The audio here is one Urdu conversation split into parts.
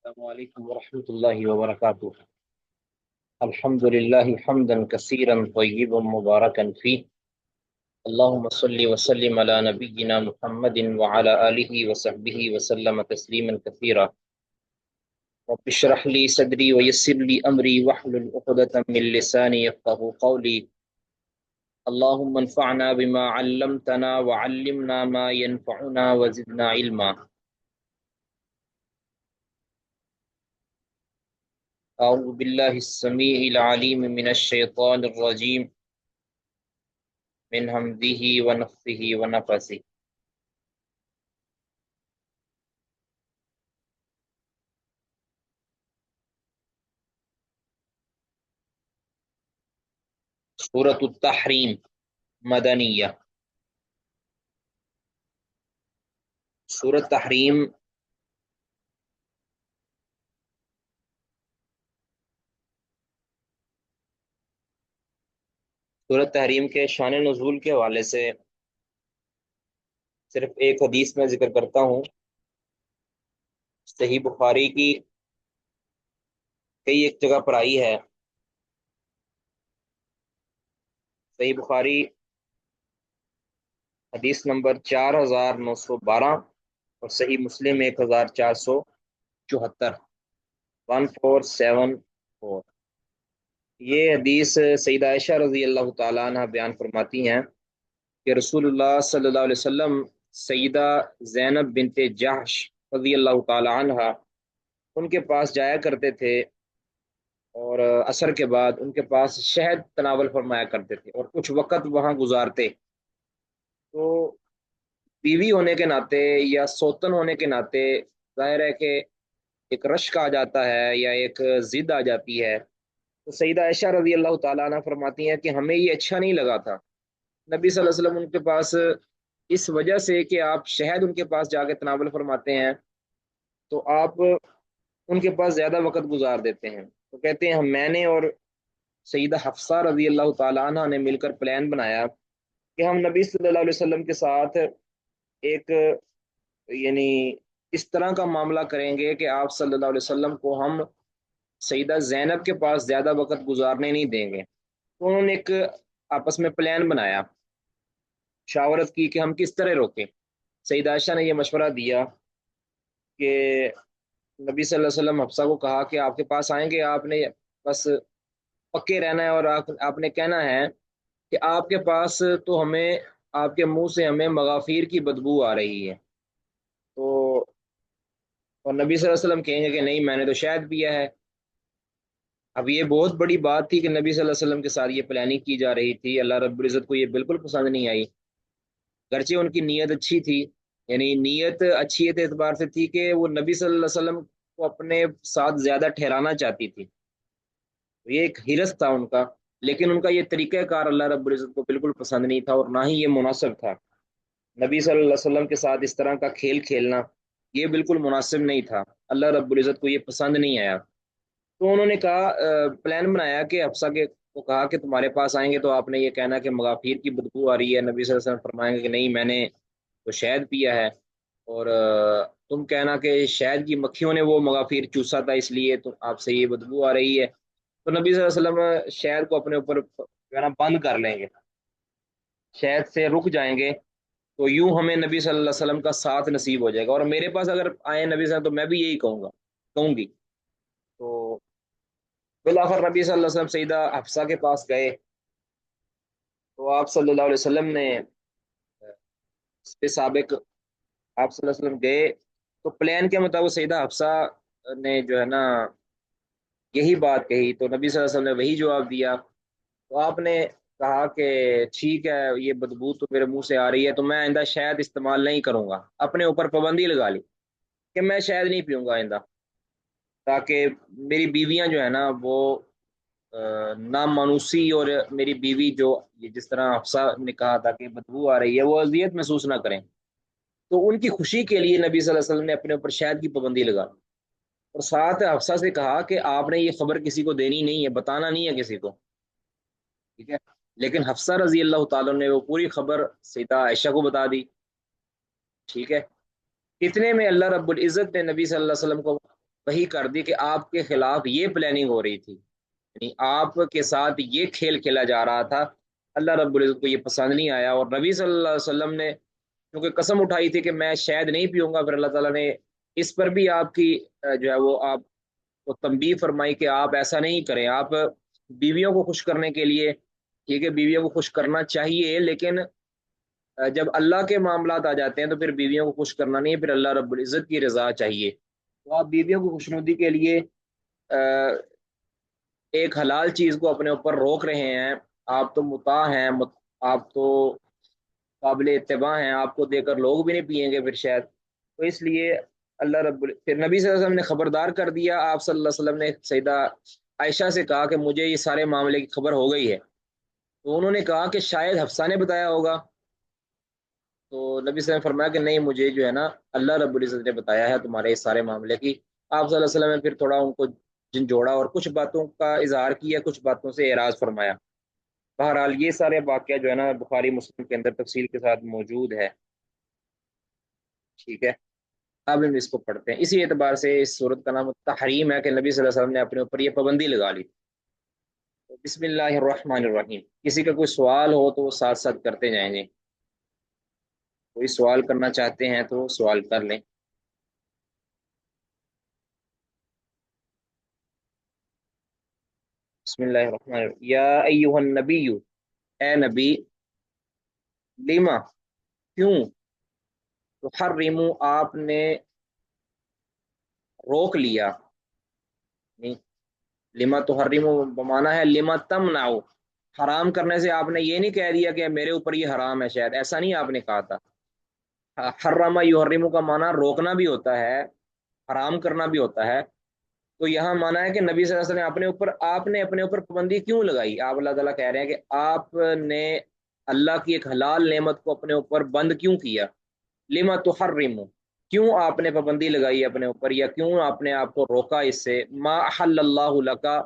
السلام علیکم ورحمۃ اللہ وبرکاتہ۔ الحمد للہ حمدا کثیرا طیبا مبارکا فیہ، اللہم صلی وسلم علی نبینا محمد وعلی آلہ وصحبہ وسلم تسلیما کثیرا۔ رب اشرح لی صدری ویسر لی امری واحلل عقدۃ من لسانی یفقهوا قولی۔ اللہم انفعنا بما علمتنا وعلمنا ما ينفعنا وزدنا علما۔ اعوذ باللہ السمیع العلیم من الشیطان الرجیم من حمزہ ونفثہ ونفثہ۔ سورۃ التحریم مدنیہ۔ سورۃ تحریم سورۃ تحریم کے شان نزول کے حوالے سے صرف ایک حدیث میں ذکر کرتا ہوں۔ صحیح بخاری کی کئی ایک جگہ پر آئی ہے۔ صحیح بخاری حدیث نمبر 4912 اور صحیح مسلم 1474، 1474۔ یہ حدیث سیدہ عائشہ رضی اللہ تعالیٰ عنہ بیان فرماتی ہیں کہ رسول اللہ صلی اللہ علیہ وسلم سیدہ زینب بنت جحش رضی اللہ تعالیٰ عنہ ان کے پاس جایا کرتے تھے، اور عصر کے بعد ان کے پاس شہد تناول فرمایا کرتے تھے اور کچھ وقت وہاں گزارتے۔ تو بیوی ہونے کے ناطے یا سوتن ہونے کے ناطے ظاہر ہے کہ ایک رشک آ جاتا ہے یا ایک ضد آ جاتی ہے۔ تو سیدہ عائشہ رضی اللہ تعالیٰ عنہ فرماتی ہیں کہ ہمیں یہ اچھا نہیں لگا تھا نبی صلی اللہ علیہ وسلم ان کے پاس، اس وجہ سے کہ آپ شہد ان کے پاس جا کے تناول فرماتے ہیں تو آپ ان کے پاس زیادہ وقت گزار دیتے ہیں۔ تو کہتے ہیں میں نے اور سیدہ حفصہ رضی اللہ تعالیٰ عنہ نے مل کر پلان بنایا کہ ہم نبی صلی اللہ علیہ وسلم کے ساتھ ایک یعنی اس طرح کا معاملہ کریں گے کہ آپ صلی اللہ علیہ وسلم کو ہم سیدہ زینب کے پاس زیادہ وقت گزارنے نہیں دیں گے۔ تو انہوں نے ایک آپس میں پلان بنایا، شاورت کی کہ ہم کس طرح روکیں۔ سیدہ عائشہ نے یہ مشورہ دیا کہ نبی صلی اللہ علیہ وسلم حفصہ کو کہا کہ آپ کے پاس آئیں گے، آپ نے بس پکے رہنا ہے اور آپ نے کہنا ہے کہ آپ کے پاس تو ہمیں آپ کے منہ سے ہمیں مغافیر کی بدبو آ رہی ہے۔ تو اور نبی صلی اللہ علیہ وسلم کہیں گے کہ نہیں میں نے تو شہد پیا ہے۔ اب یہ بہت بڑی بات تھی کہ نبی صلی اللہ علیہ وسلم کے ساتھ یہ پلاننگ کی جا رہی تھی۔ اللہ رب العزت کو یہ بالکل پسند نہیں آئی، گرچہ ان کی نیت اچھی تھی، یعنی نیت اچھی اس اعتبار سے تھی کہ وہ نبی صلی اللہ علیہ وسلم کو اپنے ساتھ زیادہ ٹھہرانا چاہتی تھی، یہ ایک حرص تھا ان کا، لیکن ان کا یہ طریقہ کار اللہ رب العزت کو بالکل پسند نہیں تھا اور نہ ہی یہ مناسب تھا۔ نبی صلی اللہ علیہ وسلم کے ساتھ اس طرح کا کھیل کھیلنا یہ بالکل مناسب نہیں تھا، اللہ رب العزت کو یہ پسند نہیں آیا۔ تو انہوں نے کہا پلان بنایا کہ حفصہ کے کو کہا کہ تمہارے پاس آئیں گے تو آپ نے یہ کہنا کہ مغافیر کی بدبو آ رہی ہے، نبی صلی اللہ علیہ وسلم فرمائیں گے کہ نہیں میں نے تو شہد پیا ہے، اور تم کہنا کہ شہد کی مکھیوں نے وہ مغافیر چوسا تھا اس لیے تو آپ سے یہ بدبو آ رہی ہے۔ تو نبی صلی اللہ علیہ وسلم شہد کو اپنے اوپر بند کر لیں گے، شہد سے رک جائیں گے، تو یوں ہمیں نبی صلی اللہ علیہ وسلم کا ساتھ نصیب ہو جائے گا، اور میرے پاس اگر آئے نبی صلی اللہ علیہ وسلم تو میں بھی یہی کہوں گی۔ تو بالآخر نبی صلی اللہ علیہ وسلم سیدہ حفصہ کے پاس گئے تو آپ صلی اللہ علیہ وسلم نے اس پہ سابق آپ صلی اللہ علیہ وسلم گئے تو پلان کے مطابق سیدہ حفصہ نے جو ہے نا یہی بات کہی، تو نبی صلی اللہ علیہ وسلم نے وہی جواب دیا۔ تو آپ نے کہا کہ ٹھیک ہے یہ بدبو تو میرے منہ سے آ رہی ہے تو میں آئندہ شاید استعمال نہیں کروں گا، اپنے اوپر پابندی لگا لی کہ میں شاید نہیں پیوں گا آئندہ، تاکہ میری بیویاں جو ہے نا وہ نامانوسی، اور میری بیوی جو جس طرح حفصہ نے کہا تھا کہ بدبو آ رہی ہے وہ اذیت محسوس نہ کریں۔ تو ان کی خوشی کے لیے نبی صلی اللہ علیہ وسلم نے اپنے اوپر شہد کی پابندی لگا، اور ساتھ حفصہ سے کہا کہ آپ نے یہ خبر کسی کو دینی نہیں ہے، بتانا نہیں ہے کسی کو، ٹھیک ہے۔ لیکن حفصہ رضی اللہ تعالیٰ نے وہ پوری خبر سیدہ عائشہ کو بتا دی، ٹھیک ہے۔ اتنے میں اللہ رب العزت نے نبی صلی اللہ علیہ وسلم کو وہی کر دی کہ آپ کے خلاف یہ پلاننگ ہو رہی تھی، یعنی آپ کے ساتھ یہ کھیل کھیلا جا رہا تھا۔ اللہ رب العزت کو یہ پسند نہیں آیا، اور نبی صلی اللہ علیہ وسلم نے کیونکہ قسم اٹھائی تھی کہ میں شاید نہیں پیوں گا، پھر اللہ تعالیٰ نے اس پر بھی آپ کی جو ہے وہ آپ کو تنبیہ فرمائی کہ آپ ایسا نہیں کریں۔ آپ بیویوں کو خوش کرنے کے لیے، ٹھیک ہے بیویوں کو خوش کرنا چاہیے، لیکن جب اللہ کے معاملات آ جاتے ہیں تو پھر بیویوں کو خوش کرنا نہیں ہے، پھر اللہ رب العزت کی رضا چاہیے۔ تو آپ بیویوں کو خوشنودی کے لیے ایک حلال چیز کو اپنے اوپر روک رہے ہیں۔ آپ تو مطاع ہیں، آپ تو قابل اتباع ہیں، آپ کو دے کر لوگ بھی نہیں پیئیں گے پھر شاید۔ تو اس لیے پھر نبی صلی اللہ علیہ وسلم نے خبردار کر دیا، آپ صلی اللہ علیہ وسلم نے سیدہ عائشہ سے کہا کہ مجھے یہ سارے معاملے کی خبر ہو گئی ہے، تو انہوں نے کہا کہ شاید حفصہ نے بتایا ہوگا، تو نبی صلی اللہ علیہ وسلم نے فرمایا کہ نہیں، مجھے جو ہے نا اللہ رب العزت نے بتایا ہے تمہارے اس سارے معاملے کی۔ آپ صلی اللہ علیہ وسلم نے پھر تھوڑا ان کو جھنجھوڑا اور کچھ باتوں کا اظہار کیا، کچھ باتوں سے اعراض فرمایا۔ بہرحال یہ سارے واقعہ جو ہے نا بخاری مسلم کے اندر تفصیل کے ساتھ موجود ہے، ٹھیک ہے۔ اب ہم اس کو پڑھتے ہیں۔ اسی اعتبار سے اس صورت کا نام تحریم ہے کہ نبی صلی اللہ علیہ وسلم نے اپنے اوپر یہ پابندی لگا لی۔ بسم اللہ الرحمن الرحیم، کسی کا کوئی سوال ہو تو وہ ساتھ ساتھ کرتے جائیں گے، کوئی سوال کرنا چاہتے ہیں تو سوال کر لیں۔ بسم اللہ الرحمن الرحیم، یا ایہا النبی، اے نبی، لما، کیوں، تحرموا، آپ نے روک لیا، نہیں، لما تحرموا بمانا ہے لما تمنعوا، حرام کرنے سے آپ نے یہ نہیں کہہ دیا کہ میرے اوپر یہ حرام ہے، شاید ایسا نہیں آپ نے کہا تھا۔ حرم یحرم کا معنی روکنا بھی ہوتا ہے، حرام کرنا بھی ہوتا ہے۔ تو یہاں مانا ہے کہ نبی صلی اللہ علیہ وسلم نے آپ نے اپنے اوپر پابندی کیوں لگائی؟ آپ اللہ تعالیٰ کہہ رہے ہیں کہ آپ نے اللہ کی ایک حلال نعمت کو اپنے اوپر بند کیوں کیا؟ لما تحرم، کیوں آپ نے پابندی لگائی اپنے اوپر، یا کیوں آپ نے آپ کو روکا اس سے، ما احل اللہ لکا،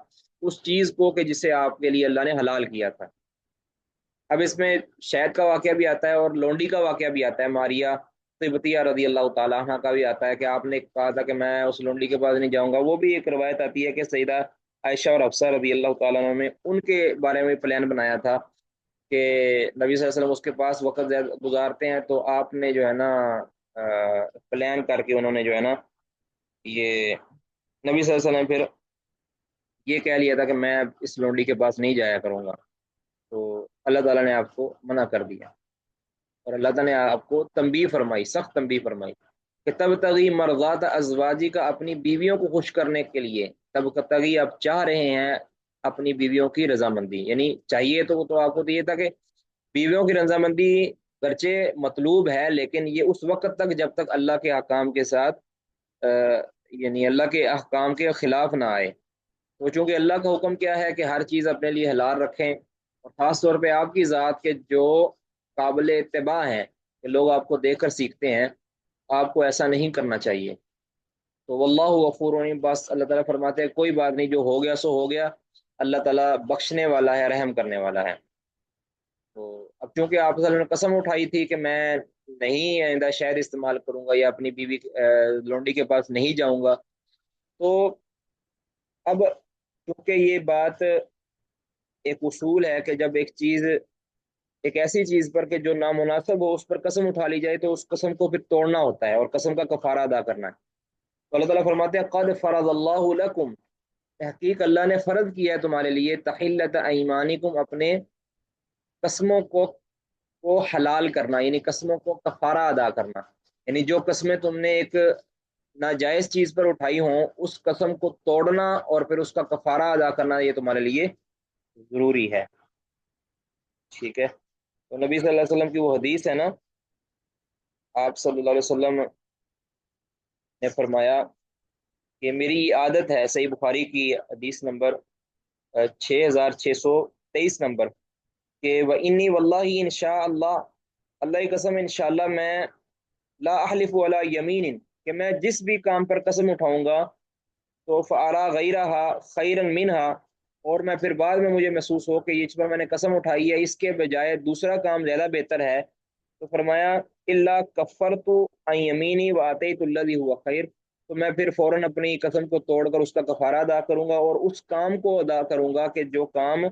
اس چیز کو کہ جسے آپ کے لیے اللہ نے حلال کیا تھا۔ اب اس میں شہد کا واقعہ بھی آتا ہے اور لونڈی کا واقعہ بھی آتا ہے، ماریا قبطیہ رضی اللہ تعالیٰ عنہ کا بھی آتا ہے کہ آپ نے کہا تھا کہ میں اس لونڈی کے پاس نہیں جاؤں گا۔ وہ بھی ایک روایت آتی ہے کہ سیدہ عائشہ اور حفصہ رضی اللہ تعالیٰ عنہ نے ان کے بارے میں پلان بنایا تھا کہ نبی صلی اللہ علیہ وسلم اس کے پاس وقت زیادہ گزارتے ہیں، تو آپ نے جو ہے نا پلان کر کے انہوں نے جو ہے نا یہ نبی صلی اللہ علیہ وسلم پھر یہ کہہ لیا تھا کہ میں اس لونڈی کے پاس نہیں جایا کروں گا، تو اللہ تعالیٰ نے آپ کو منع کر دیا، اور اللہ تعالیٰ نے آپ کو تنبیہ فرمائی، سخت تنبیہ فرمائی کہ تب تغی مرضات ازواجی کا، اپنی بیویوں کو خوش کرنے کے لیے، تب تغی آپ چاہ رہے ہیں اپنی بیویوں کی رضامندی، یعنی چاہیے تو آپ کو تو یہ تھا کہ بیویوں کی رضامندی گرچہ مطلوب ہے، لیکن یہ اس وقت تک جب تک اللہ کے احکام کے ساتھ یعنی اللہ کے احکام کے خلاف نہ آئے۔ تو چونکہ اللہ کا حکم کیا ہے کہ ہر چیز اپنے لیے حلال رکھیں، اور خاص طور پہ آپ کی ذات کے جو قابل اتباع ہیں کہ لوگ آپ کو دیکھ کر سیکھتے ہیں، آپ کو ایسا نہیں کرنا چاہیے۔ تو واللہ غفور رحیم، بس اللہ تعالیٰ فرماتے ہیں کوئی بات نہیں، جو ہو گیا سو ہو گیا، اللہ تعالیٰ بخشنے والا ہے، رحم کرنے والا ہے۔ تو اب چونکہ آپ صلی اللہ علیہ وسلم نے قسم اٹھائی تھی کہ میں نہیں آئندہ شہد استعمال کروں گا یا اپنی بیوی لونڈی کے پاس نہیں جاؤں گا، تو اب چونکہ یہ بات ایک اصول ہے کہ جب ایک چیز، ایک ایسی چیز پر کہ جو نامناسب ہو اس پر قسم اٹھا لی جائے تو اس قسم کو پھر توڑنا ہوتا ہے اور قسم کا کفارہ ادا کرنا ہے۔ تو اللہ تعالیٰ فرماتے ہیں قد فرض اللہ لکم، تحقیق اللہ نے فرض کیا ہے تمہارے لیے، تحلت ایمانکم، اپنے قسموں کو حلال کرنا، یعنی قسموں کو کفارہ ادا کرنا، یعنی جو قسمیں تم نے ایک ناجائز چیز پر اٹھائی ہوں اس قسم کو توڑنا اور پھر اس کا کفارہ ادا کرنا، یہ تمہارے لیے ضروری ہے، ٹھیک ہے۔ تو نبی صلی اللہ علیہ وسلم کی وہ حدیث ہے نا، آپ صلی اللہ علیہ وسلم نے فرمایا کہ میری عادت ہے، صحیح بخاری کی حدیث نمبر 6623 نمبر، کہ وَإِنِّي وَاللَّهِ انشاء اللہ، اللہ کی قسم انشاءاللہ میں، لا احلف ولا یمین، کہ میں جس بھی کام پر قسم اٹھاؤں گا تو فارا غیرہا خیرا منہا، اور میں پھر بعد میں مجھے محسوس ہو کہ اس پر میں نے قسم اٹھائی ہے اس کے بجائے دوسرا کام زیادہ بہتر ہے، تو فرمایا الا کفرت عن یمینی واتیت الذی ہوا خیر، تو میں پھر فوراً اپنی قسم کو توڑ کر اس کا کفارہ ادا کروں گا اور اس کام کو ادا کروں گا کہ جو کام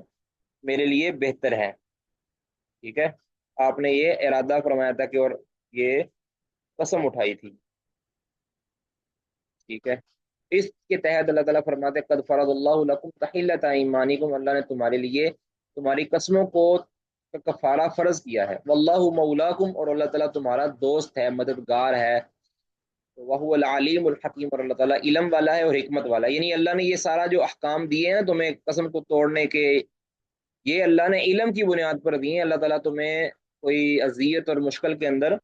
میرے لیے بہتر ہے۔ ٹھیک ہے، آپ نے یہ ارادہ فرمایا تھا کہ، اور یہ قسم اٹھائی تھی۔ ٹھیک ہے، اس کے تحت اللہ تعالیٰ فرماتے ہیں قد فرض اللہ لکم تحلۃ ایمانکم، اللہ نے تمہارے لیے تمہاری قسموں کو کا کفارہ فرض کیا ہے۔ واللہ مولاکم، اور اللہ تعالیٰ تمہارا دوست ہے، مددگار ہے۔ وہ العلیم الحکیم، اور اللہ تعالیٰ علم والا ہے اور حکمت والا ہے۔ یعنی اللہ نے یہ سارا جو احکام دیے ہیں تمہیں قسم کو توڑنے کے، یہ اللہ نے علم کی بنیاد پر دیے ہیں۔ اللہ تعالیٰ تمہیں کوئی اذیت اور مشکل کے اندر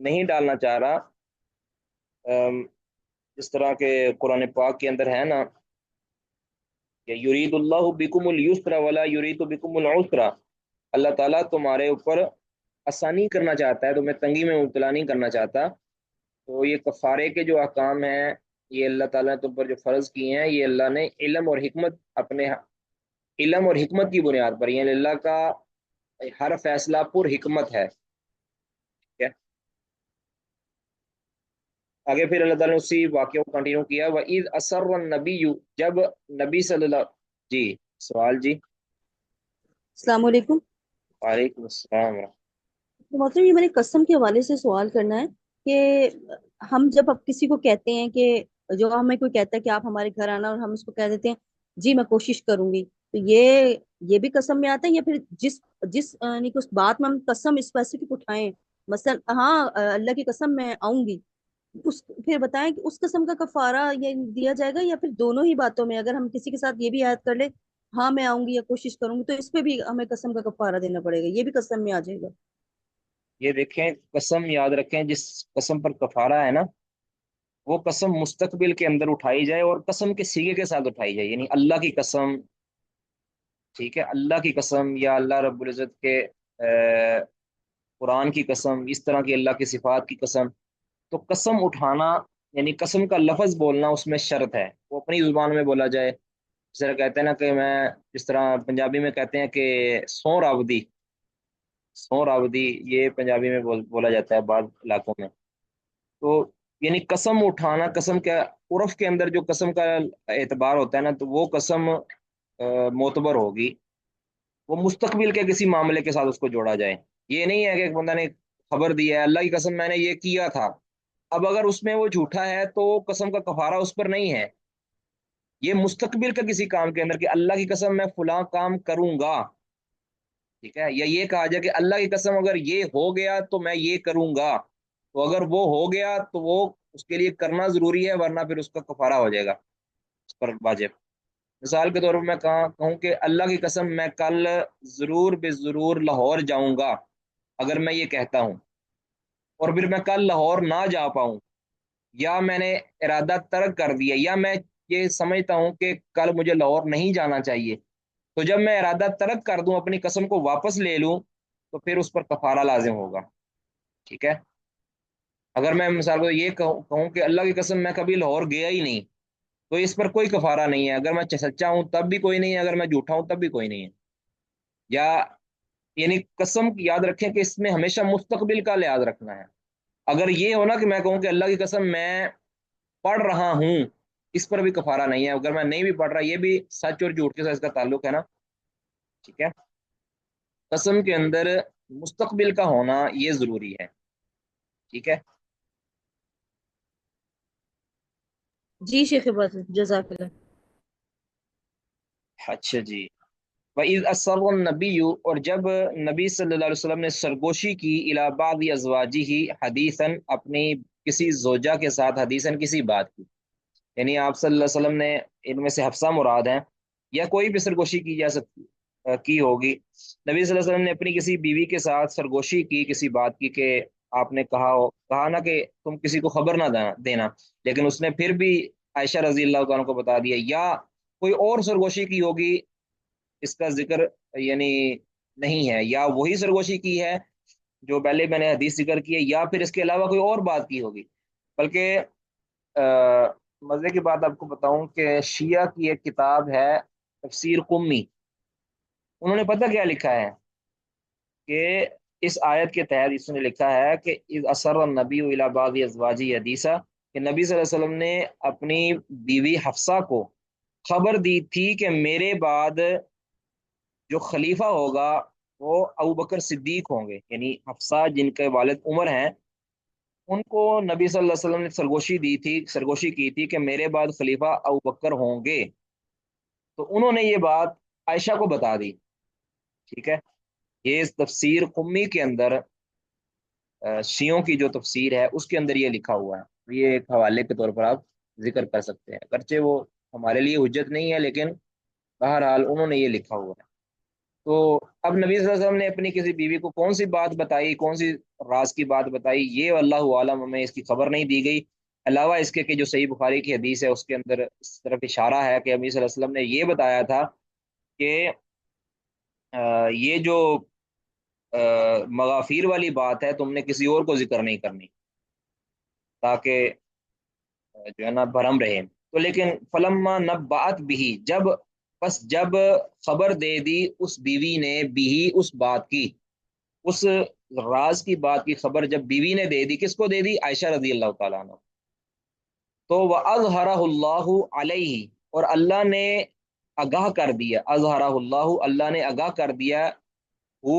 نہیں ڈالنا چاہ رہا۔ جس طرح کے قرآن پاک کے اندر ہے نا کہ یرید اللہ بکم اليسر ولا یرید بکم العسر، اللہ تعالیٰ تمہارے اوپر آسانی کرنا چاہتا ہے، تمہیں تنگی میں مبتلا نہیں کرنا چاہتا۔ تو یہ کفارے کے جو احکام ہیں، یہ اللہ تعالیٰ نے تم پر جو فرض کیے ہیں، یہ اللہ نے علم اور حکمت، اپنے علم اور حکمت کی بنیاد پر، یعنی اللہ کا ہر فیصلہ پر حکمت ہے۔ ٹھیک ہے، آگے پھر اللہ تعالیٰ نے اسی واقعے کو کنٹینیو کیا، وَإِذْ أَسَرَّ النَّبِيُّ، جب نبی صلی اللہ، جی سوال جی۔ السلام علیکم۔ وعلیکم السلام ورحمۃ تو مطلب یہ میں نے قسم کے حوالے سے سوال کرنا ہے کہ ہم جب اب کسی کو کہتے ہیں کہ جو ہمیں کوئی کہتا ہے کہ آپ ہمارے گھر آنا، اور ہم اس کو کہہ دیتے ہیں جی میں کوشش کروں گی، تو یہ بھی قسم میں آتا ہے؟ یا پھر جس جس یعنی کہ اس بات میں ہم قسم اسپیسیفک اٹھائیں، مثلا ہاں اللہ کی قسم میں آؤں گی، پھر بتائیں کہ اس قسم کا کفارہ یہ دیا جائے گا، یا پھر دونوں ہی باتوں میں اگر ہم کسی کے ساتھ یہ بھی عہد کر لیں ہاں میں آؤں گی یا کوشش کروں گی، تو اس پہ بھی ہمیں قسم کا کفارہ دینا پڑے گا، یہ بھی قسم میں آ جائے گا؟ یہ دیکھیں، قسم یاد رکھیں، جس قسم پر کفارہ ہے نا، وہ قسم مستقبل کے اندر اٹھائی جائے اور قسم کے سیگے کے ساتھ اٹھائی جائے، یعنی اللہ کی قسم۔ ٹھیک ہے، اللہ کی قسم یا اللہ رب العزت کے قرآن کی قسم، اس طرح کی اللہ کی صفات کی قسم۔ تو قسم اٹھانا یعنی قسم کا لفظ بولنا اس میں شرط ہے، وہ اپنی زبان میں بولا جائے، جس طرح کہتے ہیں نا کہ میں، جس طرح پنجابی میں کہتے ہیں کہ سو راودی، سو راودی، یہ پنجابی میں بولا جاتا ہے بعض علاقوں میں۔ تو یعنی قسم اٹھانا، قسم کے عرف کے اندر جو قسم کا اعتبار ہوتا ہے نا، تو وہ قسم معتبر ہوگی، وہ مستقبل کے کسی معاملے کے ساتھ اس کو جوڑا جائے۔ یہ نہیں ہے کہ ایک بندہ نے خبر دی ہے اللہ کی قسم میں نے یہ کیا تھا، اب اگر اس میں وہ جھوٹا ہے تو قسم کا کفارہ اس پر نہیں ہے، یہ مستقبل کا کسی کام کے اندر کہ اللہ کی قسم میں فلاں کام کروں گا۔ ٹھیک ہے، یا یہ کہا جائے کہ اللہ کی قسم اگر یہ ہو گیا تو میں یہ کروں گا، تو اگر وہ ہو گیا تو وہ اس کے لیے کرنا ضروری ہے، ورنہ پھر اس کا کفارہ ہو جائے گا، اس پر واجب۔ مثال کے طور پر میں کہوں کہ اللہ کی قسم میں کل ضرور بے ضرور لاہور جاؤں گا، اگر میں یہ کہتا ہوں اور پھر میں کل لاہور نہ جا پاؤں، یا میں نے ارادہ ترک کر دیا، یا میں یہ سمجھتا ہوں کہ کل مجھے لاہور نہیں جانا چاہیے، تو جب میں ارادہ ترک کر دوں، اپنی قسم کو واپس لے لوں، تو پھر اس پر کفارہ لازم ہوگا۔ ٹھیک ہے، اگر میں مثال کو یہ کہوں کہ اللہ کی قسم میں کبھی لاہور گیا ہی نہیں، تو اس پر کوئی کفارہ نہیں ہے، اگر میں سچا ہوں تب بھی کوئی نہیں ہے، اگر میں جھوٹا ہوں تب بھی کوئی نہیں ہے۔ یا یعنی قسم یاد رکھیں کہ اس میں ہمیشہ مستقبل کا لحاظ رکھنا ہے۔ اگر یہ ہو نا کہ میں کہوں کہ اللہ کی قسم میں پڑھ رہا ہوں، اس پر بھی کفارہ نہیں ہے، اگر میں نہیں بھی پڑھ رہا، یہ بھی سچ اور جھوٹ کے ساتھ اس کا تعلق ہے نا۔ ٹھیک ہے، قسم کے اندر مستقبل کا ہونا یہ ضروری ہے۔ ٹھیک ہے، جی شیخ بات جزاک اللہ۔ اچھا جی۔ وَإِذْ أَسَرَّ النَّبِيُّ، اور جب نبی صلی اللہ علیہ وسلم نے سرگوشی کی اِلَى بَعْضِ أَزْوَاجِهِ حدیثاً، اپنی کسی زوجہ کے ساتھ، حدیثاً کسی بات کی، یعنی آپ صلی اللہ علیہ وسلم نے، ان میں سے حفصہ مراد ہیں، یا کوئی بھی سرگوشی کی جا سکتی کی ہوگی، نبی صلی اللہ علیہ وسلم نے اپنی کسی بیوی کے ساتھ سرگوشی کی کسی بات کی، کہ آپ نے کہا نا کہ تم کسی کو خبر نہ دینا، لیکن اس نے پھر بھی عائشہ رضی اللہ عنہ کو بتا دیا، یا کوئی اور سرگوشی کی ہوگی، اس کا ذکر یعنی نہیں ہے، یا وہی سرگوشی کی ہے جو پہلے میں نے حدیث ذکر کی ہے، یا پھر اس کے علاوہ کوئی اور بات کی ہوگی۔ بلکہ مزے کی بات آپ کو بتاؤں کہ شیعہ کی ایک کتاب ہے تفسیر قمی، انہوں نے پتہ کیا لکھا ہے کہ اس آیت کے تحت اس نے لکھا ہے کہ اذ اسر النبی الی بعض ازواجہ حدیثا، کہ نبی صلی اللہ علیہ وسلم نے اپنی بیوی حفصہ کو خبر دی تھی کہ میرے بعد جو خلیفہ ہوگا وہ ابو بکر صدیق ہوں گے، یعنی حفصہ جن کے والد عمر ہیں، ان کو نبی صلی اللہ علیہ وسلم نے سرگوشی دی تھی، سرگوشی کی تھی کہ میرے بعد خلیفہ ابو بکر ہوں گے۔ تو انہوں نے یہ بات عائشہ کو بتا دی، ٹھیک ہے۔ یہ اس تفسیر قمی کے اندر شیعوں کی جو تفسیر ہے اس کے اندر یہ لکھا ہوا ہے، یہ ایک حوالے کے طور پر آپ ذکر کر سکتے ہیں، اگرچہ وہ ہمارے لیے حجت نہیں ہے، لیکن بہرحال انہوں نے یہ لکھا ہوا ہے۔ تو اب نبی صلی اللہ علیہ وسلم نے اپنی کسی بیوی کو کون سی بات بتائی، کون سی راز کی بات بتائی، یہ اللہ عالم، ہمیں اس کی خبر نہیں دی گئی، علاوہ اس کے کہ جو صحیح بخاری کی حدیث ہے اس کے اندر اس طرف اشارہ ہے کہ نبی صلی اللہ علیہ وسلم نے یہ بتایا تھا کہ یہ جو مغافیر والی بات ہے تم نے کسی اور کو ذکر نہیں کرنی، تاکہ جو ہے نا بھرم رہے۔ تو لیکن فلما نبأت بھی، جب خبر دے دی اس بیوی نے بھی اس بات کی، اس راز کی بات کی خبر جب بیوی نے دے دی، کس کو دے دی؟ عائشہ رضی اللہ تعالیٰ عنہ۔ تو وَأَظْهَرَهُ اللَّهُ عَلَيْهِ، اور اللہ نے آگاہ کر دیا، اظہرہ اللہ، اللہ نے آگاہ کر دیا وہ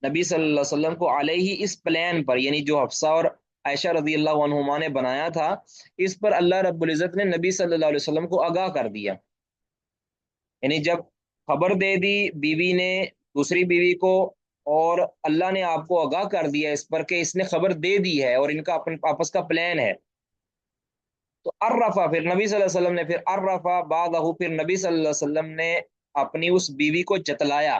نبی صلی اللہ علیہ وسلم کو علیہ، اس پلان پر، یعنی جو حفصہ اور عائشہ رضی اللہ عنہما نے بنایا تھا، اس پر اللہ رب العزت نے نبی صلی اللہ علیہ وسلم کو آگاہ کر دیا۔ یعنی جب خبر دے دی بیوی نے دوسری بیوی کو، اور اللہ نے آپ کو آگاہ کر دیا اس پر کہ اس نے خبر دے دی ہے اور ان کا آپس کا پلان ہے، تو عرفہ، پھر نبی صلی اللہ علیہ وسلم نے پھر عرفہ بعضہ، پھر نبی صلی اللہ علیہ وسلم نے اپنی اس بیوی کو جتلایا،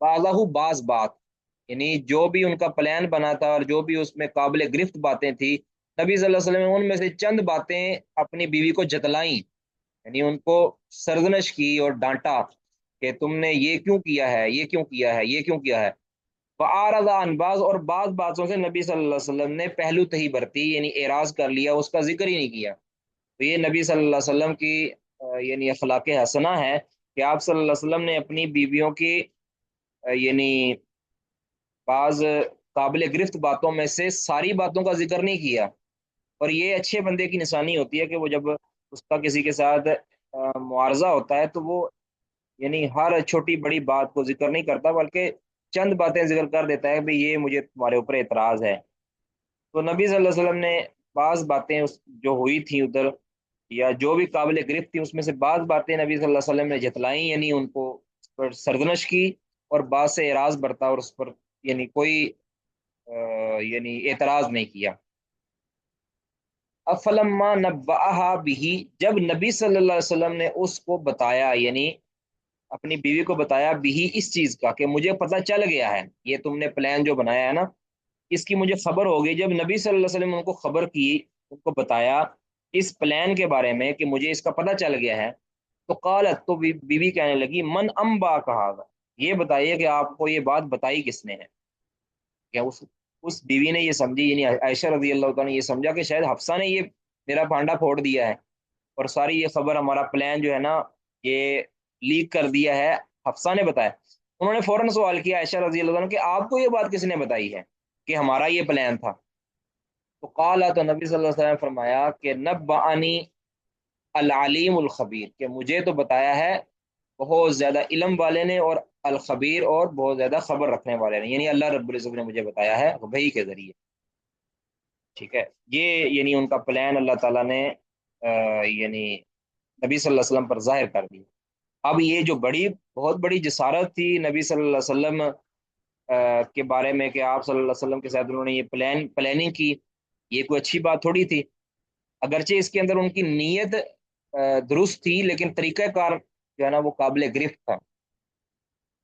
بعضہ بعض بات، یعنی جو بھی ان کا پلان بنا تھا اور جو بھی اس میں قابل گرفت باتیں تھی، نبی صلی اللہ علیہ وسلم نے ان میں سے چند باتیں اپنی بیوی کو جتلائیں، یعنی ان کو سرزنش کی اور ڈانٹا کہ تم نے یہ کیوں کیا ہے، یہ کیوں کیا ہے، یہ کیوں کیا ہے۔ فَأَعْرَضَ عَنْ بَعْضٍ، اور بعض باتوں سے نبی صلی اللہ علیہ وسلم نے پہلو تہی برتی، یعنی اعراض کر لیا، اس کا ذکر ہی نہیں کیا۔ تو یہ نبی صلی اللہ علیہ وسلم کی یعنی اخلاق حسنہ ہے کہ آپ صلی اللہ علیہ وسلم نے اپنی بیویوں کی یعنی بعض قابل گرفت باتوں میں سے ساری باتوں کا ذکر نہیں کیا، اور یہ اچھے بندے کی نشانی ہوتی ہے کہ وہ جب اس کا کسی کے ساتھ معارضہ ہوتا ہے تو وہ یعنی ہر چھوٹی بڑی بات کو ذکر نہیں کرتا، بلکہ چند باتیں ذکر کر دیتا ہے کہ یہ مجھے تمہارے اوپر اعتراض ہے۔ تو نبی صلی اللہ علیہ وسلم نے بعض باتیں جو ہوئی تھیں ادھر، یا جو بھی قابل گرفت تھی، اس میں سے بعض باتیں نبی صلی اللہ علیہ وسلم نے جتلائیں، یعنی ان کو اس پر سرزنش کی، اور بعض سے اعراض برتا اور اس پر یعنی کوئی یعنی اعتراض نہیں کیا۔ افلما نبأہا بھی، جب نبی صلی اللہ علیہ وسلم نے اس کو بتایا، یعنی اپنی بیوی کو بتایا بھی اس چیز کا کہ مجھے پتہ چل گیا ہے، یہ تم نے پلان جو بنایا ہے نا اس کی مجھے خبر ہو گئی، جب نبی صلی اللہ علیہ وسلم نے ان کو خبر کی، ان کو بتایا اس پلان کے بارے میں کہ مجھے اس کا پتہ چل گیا ہے، تو قالت، تو بیوی کہنے لگی، من انبا کہا، یہ بتائیے کہ آپ کو یہ بات بتائی کس نے ہے؟ کیا اس بیوی نے یہ سمجھی، یعنی عائشہ رضی اللہ تعالیٰ نے یہ سمجھا کہ شاید حفصہ نے یہ میرا پانڈا پھوڑ دیا ہے، اور ساری یہ خبر، ہمارا پلان جو ہے نا یہ لیک کر دیا ہے، حفصہ نے بتایا۔ انہوں نے فوراً سوال کیا عائشہ رضی اللہ عنہ کہ آپ کو یہ بات کس نے بتائی ہے کہ ہمارا یہ پلان تھا؟ تو قال، تو نبی صلی اللہ علیہ وسلم نے فرمایا کہ نبعنی العلیم الخبیر، کہ مجھے تو بتایا ہے بہت زیادہ علم والے نے، اور الخبیر، اور بہت زیادہ خبر رکھنے والے نے، یعنی اللہ رب العزت نے مجھے بتایا ہے وحی کے ذریعے، ٹھیک ہے۔ یہ یعنی ان کا پلان اللہ تعالیٰ نے یعنی نبی صلی اللہ علیہ وسلم پر ظاہر کر دی۔ اب یہ جو بہت بڑی جسارت تھی نبی صلی اللہ علیہ وسلم کے بارے میں کہ آپ صلی اللہ علیہ وسلم کے ساتھ انہوں نے یہ پلاننگ کی، یہ کوئی اچھی بات تھوڑی تھی، اگرچہ اس کے اندر ان کی نیت درست تھی، لیکن طریقہ کار جو ہے نا وہ قابل گرفت تھا۔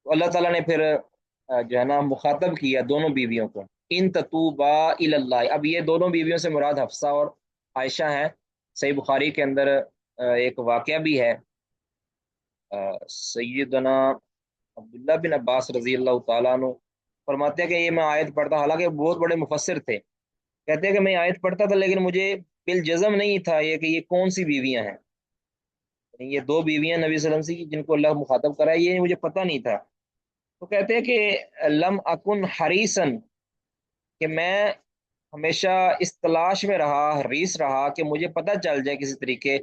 تو اللہ تعالیٰ نے پھر جو ہے نا مخاطب کیا دونوں بیویوں کو، ان تتوبا الی اللہ، اب یہ دونوں بیویوں سے مراد حفصہ اور عائشہ ہیں۔ صحیح بخاری کے اندر ایک واقعہ بھی ہے، سیدنا عبداللہ بن عباس رضی اللہ تعالیٰ عنہ فرماتے ہیں کہ یہ میں آیت پڑھتا، حالانکہ بہت بڑے مفسر تھے، کہتے ہیں کہ میں آیت پڑھتا تھا لیکن مجھے بالجزم نہیں تھا یہ کہ یہ کون سی بیویاں ہیں، یعنی یہ دو بیویاں نبی صلی اللہ علیہ وسلم کی جن کو اللہ مخاطب کرا ہے، یہ مجھے پتہ نہیں تھا۔ تو کہتے ہیں کہ لم اکن حریصن، کہ میں ہمیشہ اس تلاش میں رہا، حریص رہا کہ مجھے پتہ چل جائے کسی طریقے،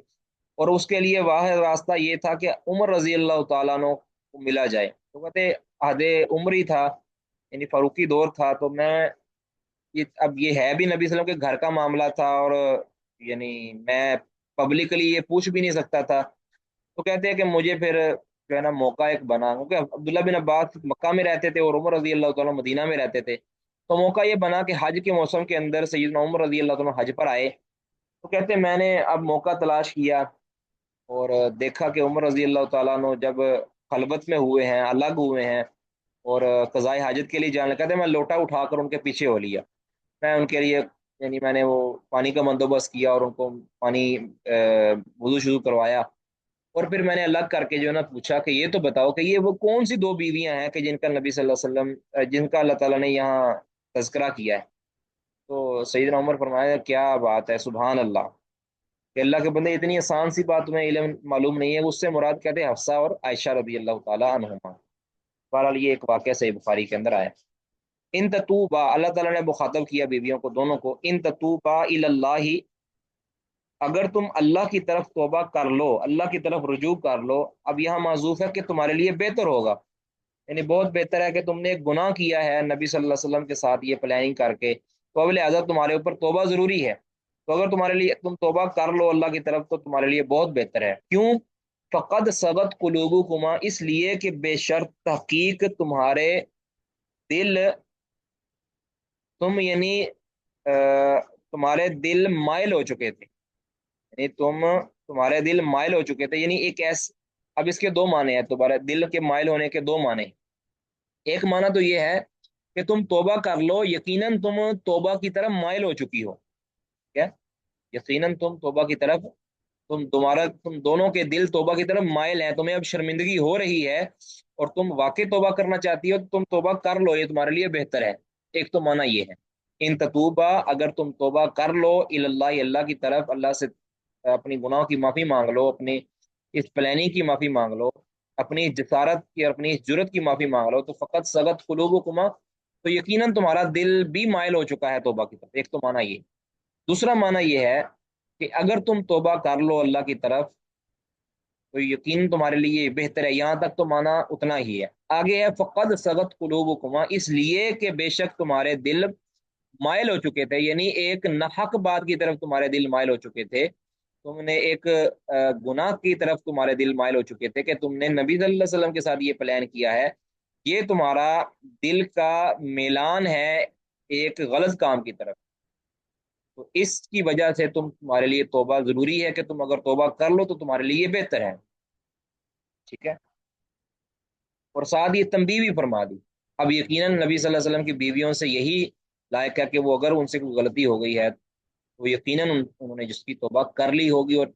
اور اس کے لیے واحد راستہ یہ تھا کہ عمر رضی اللہ تعالیٰ عنہ کو ملا جائے۔ تو کہتے عہد عمر ہی تھا، یعنی فاروقی دور تھا، تو میں اب یہ ہے بھی نبی صلی اللہ علیہ وسلم کے گھر کا معاملہ تھا، اور یعنی میں پبلکلی یہ پوچھ بھی نہیں سکتا تھا۔ تو کہتے ہیں کہ مجھے پھر جو ہے نا موقع ایک بنا، کیونکہ عبداللہ بن عباس مکہ میں رہتے تھے اور عمر رضی اللہ تعالیٰ مدینہ میں رہتے تھے، تو موقع یہ بنا کہ حج کے موسم کے اندر سیدنا عمر رضی اللہ تعالیٰ حج پر آئے۔ تو کہتے ہیں میں نے اب موقع تلاش کیا اور دیکھا کہ عمر رضی اللہ تعالیٰ عنہ جب خلوت میں ہوئے ہیں، الگ ہوئے ہیں اور قضاء حاجت کے لیے جانے لگا، کہتے ہیں میں لوٹا اٹھا کر ان کے پیچھے ہو لیا، میں ان کے لیے یعنی میں نے وہ پانی کا بندوبست کیا اور ان کو پانی وضو شروع کروایا، اور پھر میں نے الگ کر کے جو ہے نا پوچھا کہ یہ تو بتاؤ کہ یہ وہ کون سی دو بیویاں ہیں کہ جن کا نبی صلی اللہ علیہ وسلم جن کا اللہ تعالیٰ نے یہاں تذکرہ کیا ہے؟ تو سیدنا عمر فرمایا کیا بات ہے، سبحان اللہ، کہ اللہ کے بندے اتنی آسان سی بات تمہیں علم معلوم نہیں ہے؟ اس سے مراد کہتے ہیں حفصہ اور عائشہ رضی اللہ تعالیٰ عنہما۔ بہرحال یہ ایک واقعہ صحیح بخاری کے اندر آیا۔ ان تتوبا، اللہ تعالیٰ نے مخاطب کیا بیویوں کو دونوں کو، ان تتوبا اللہ، اگر تم اللہ کی طرف توبہ کر لو، اللہ کی طرف رجوع کر لو، اب یہاں معذوف ہے کہ تمہارے لیے بہتر ہوگا، یعنی بہت بہتر ہے کہ تم نے ایک گناہ کیا ہے نبی صلی اللہ علیہ وسلم کے ساتھ یہ پلاننگ کر کے، تو اب لہٰذا تمہارے اوپر توبہ ضروری ہے، تو اگر تمہارے لیے تم توبہ کر لو اللہ کی طرف تو تمہارے لیے بہت بہتر ہے۔ کیوں؟ فقد صغت قلوبکما، اس لیے کہ بے شرط تحقیق تمہارے دل، تم یعنی تمہارے دل مائل ہو چکے تھے، یعنی تمہارے دل مائل ہو چکے تھے، یعنی ایک اب اس کے دو معنی ہیں، تمہارے دل کے مائل ہونے کے دو معنی۔ ایک معنی تو یہ ہے کہ تم توبہ کر لو، یقیناً تم توبہ کی طرف مائل ہو چکی ہو، کیا یقیناً تم توبہ کی طرف، تم دونوں کے دل توبہ کی طرف مائل ہیں، تمہیں اب شرمندگی ہو رہی ہے اور تم واقعی توبہ کرنا چاہتی ہو، تو تم توبہ کر لو، یہ تمہارے لیے بہتر ہے۔ ایک تو معنی یہ ہے، ان تتوبہ، اگر تم توبہ کر لو اللہ، اللہ کی طرف، اللہ سے اپنی گناہوں کی معافی مانگ لو، اپنی اس پلاننگ کی معافی مانگ لو، اپنی جسارت کی اور اپنی جرت کی معافی مانگ لو، تو فقط سغت قلوبکما، تو یقیناً تمہارا دل بھی مائل ہو چکا ہے توبہ کی طرف۔ ایک تو معنی یہ۔ دوسرا معنی یہ ہے کہ اگر تم توبہ کر لو اللہ کی طرف تو یقین تمہارے لیے بہتر ہے، یہاں تک تو معنی اتنا ہی ہے۔ آگے ہے فقد سغت قلوبکما، اس لیے کہ بے شک تمہارے دل مائل ہو چکے تھے، یعنی ایک ناحق بات کی طرف تمہارے دل مائل ہو چکے تھے، تم نے ایک گناہ کی طرف تمہارے دل مائل ہو چکے تھے کہ تم نے نبی صلی اللہ علیہ وسلم کے ساتھ یہ پلان کیا ہے، یہ تمہارا دل کا میلان ہے ایک غلط کام کی طرف، تو اس کی وجہ سے تمہارے لیے توبہ ضروری ہے کہ تم اگر توبہ کر لو تو تمہارے لیے بہتر ہے، ٹھیک ہے۔ اور ساتھ یہ تنبیہ بھی فرما دی، اب یقیناً نبی صلی اللہ علیہ وسلم کی بیویوں سے یہی لائق ہے کہ وہ اگر ان سے کوئی غلطی ہو گئی ہے تو یقیناً انہوں نے جس کی توبہ کر لی ہوگی۔ اور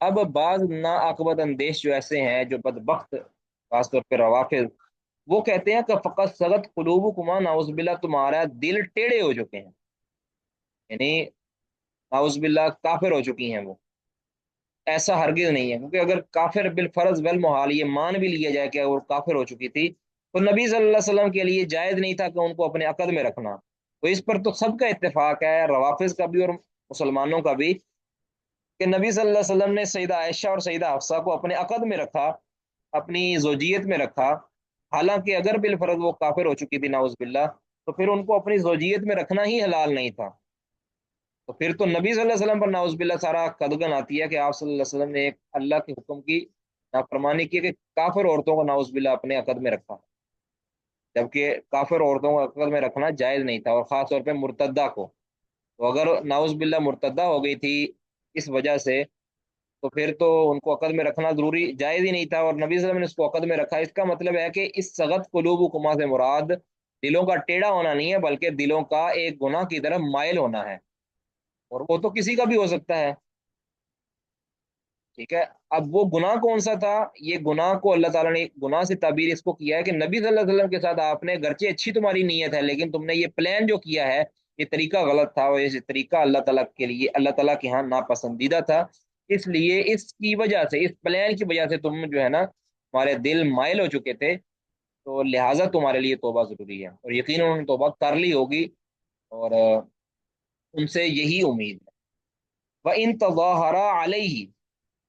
اب بعض ناعاقبت اندیش جو ایسے ہیں جو بدبخت، خاص طور پہ روافض، وہ کہتے ہیں کہ فقط سغت قلوبکما، نعوذ باللہ تمہارا دل ٹیڑے ہو چکے ہیں، یعنی نعوذ باللہ کافر ہو چکی ہیں وہ۔ ایسا ہرگز نہیں ہے، کیونکہ اگر کافر بالفرض والمحال یہ مان بھی لیا جائے کہ وہ کافر ہو چکی تھی تو نبی صلی اللہ علیہ وسلم کے لیے جائز نہیں تھا کہ ان کو اپنے عقد میں رکھنا، تو اس پر تو سب کا اتفاق ہے، روافظ کا بھی اور مسلمانوں کا بھی، کہ نبی صلی اللہ علیہ وسلم نے سیدہ عائشہ اور سیدہ حفصہ کو اپنے عقد میں رکھا، اپنی زوجیت میں رکھا، حالانکہ اگر بالفرض وہ کافر ہو چکی تھی نعوذ باللہ تو پھر ان کو اپنی زوجیت میں رکھنا ہی حلال نہیں تھا، تو پھر تو نبی صلی اللہ علیہ وسلم پر نعوذ باللہ سارا قدغن آتی ہے کہ آپ صلی اللہ علیہ وسلم نے ایک اللہ کے حکم کی نافرمانی کی کہ کافر عورتوں کو نعوذ باللہ اپنے عقد میں رکھا، جبکہ کافر عورتوں کو عقد میں رکھنا جائز نہیں تھا، اور خاص طور پہ مرتدہ کو، تو اگر نعوذ باللہ مرتدہ ہو گئی تھی اس وجہ سے تو پھر تو ان کو عقد میں رکھنا ضروری جائز ہی نہیں تھا، اور نبی صلی اللہ علیہ وسلم نے اس کو عقد میں رکھا۔ اس کا مطلب ہے کہ اس سغت قلوبکما سے مراد دلوں کا ٹیڑھا ہونا نہیں ہے، بلکہ دلوں کا ایک گناہ کی طرف مائل ہونا ہے، اور وہ تو کسی کا بھی ہو سکتا ہے، ٹھیک ہے۔ اب وہ گناہ کون سا تھا؟ یہ گناہ کو اللہ تعالیٰ نے گناہ سے تعبیر اس کو کیا ہے کہ نبی صلی اللہ علیہ وسلم کے ساتھ آپ نے، گرچہ اچھی تمہاری نیت ہے لیکن تم نے یہ پلان جو کیا ہے یہ طریقہ غلط تھا، اور یہ طریقہ اللہ تعالیٰ کے لیے، اللہ تعالیٰ کے ہاں ناپسندیدہ تھا، اس لیے اس کی وجہ سے، اس پلان کی وجہ سے تم جو ہے نا تمہارے دل مائل ہو چکے تھے، تو لہٰذا تمہارے لیے توبہ ضروری ہے، اور یقیناً انہوں نے توبہ کر لی ہوگی، اور ان سے یہی امید ہے۔ وَإِن تَظَاهَرَا عَلَيْهِ،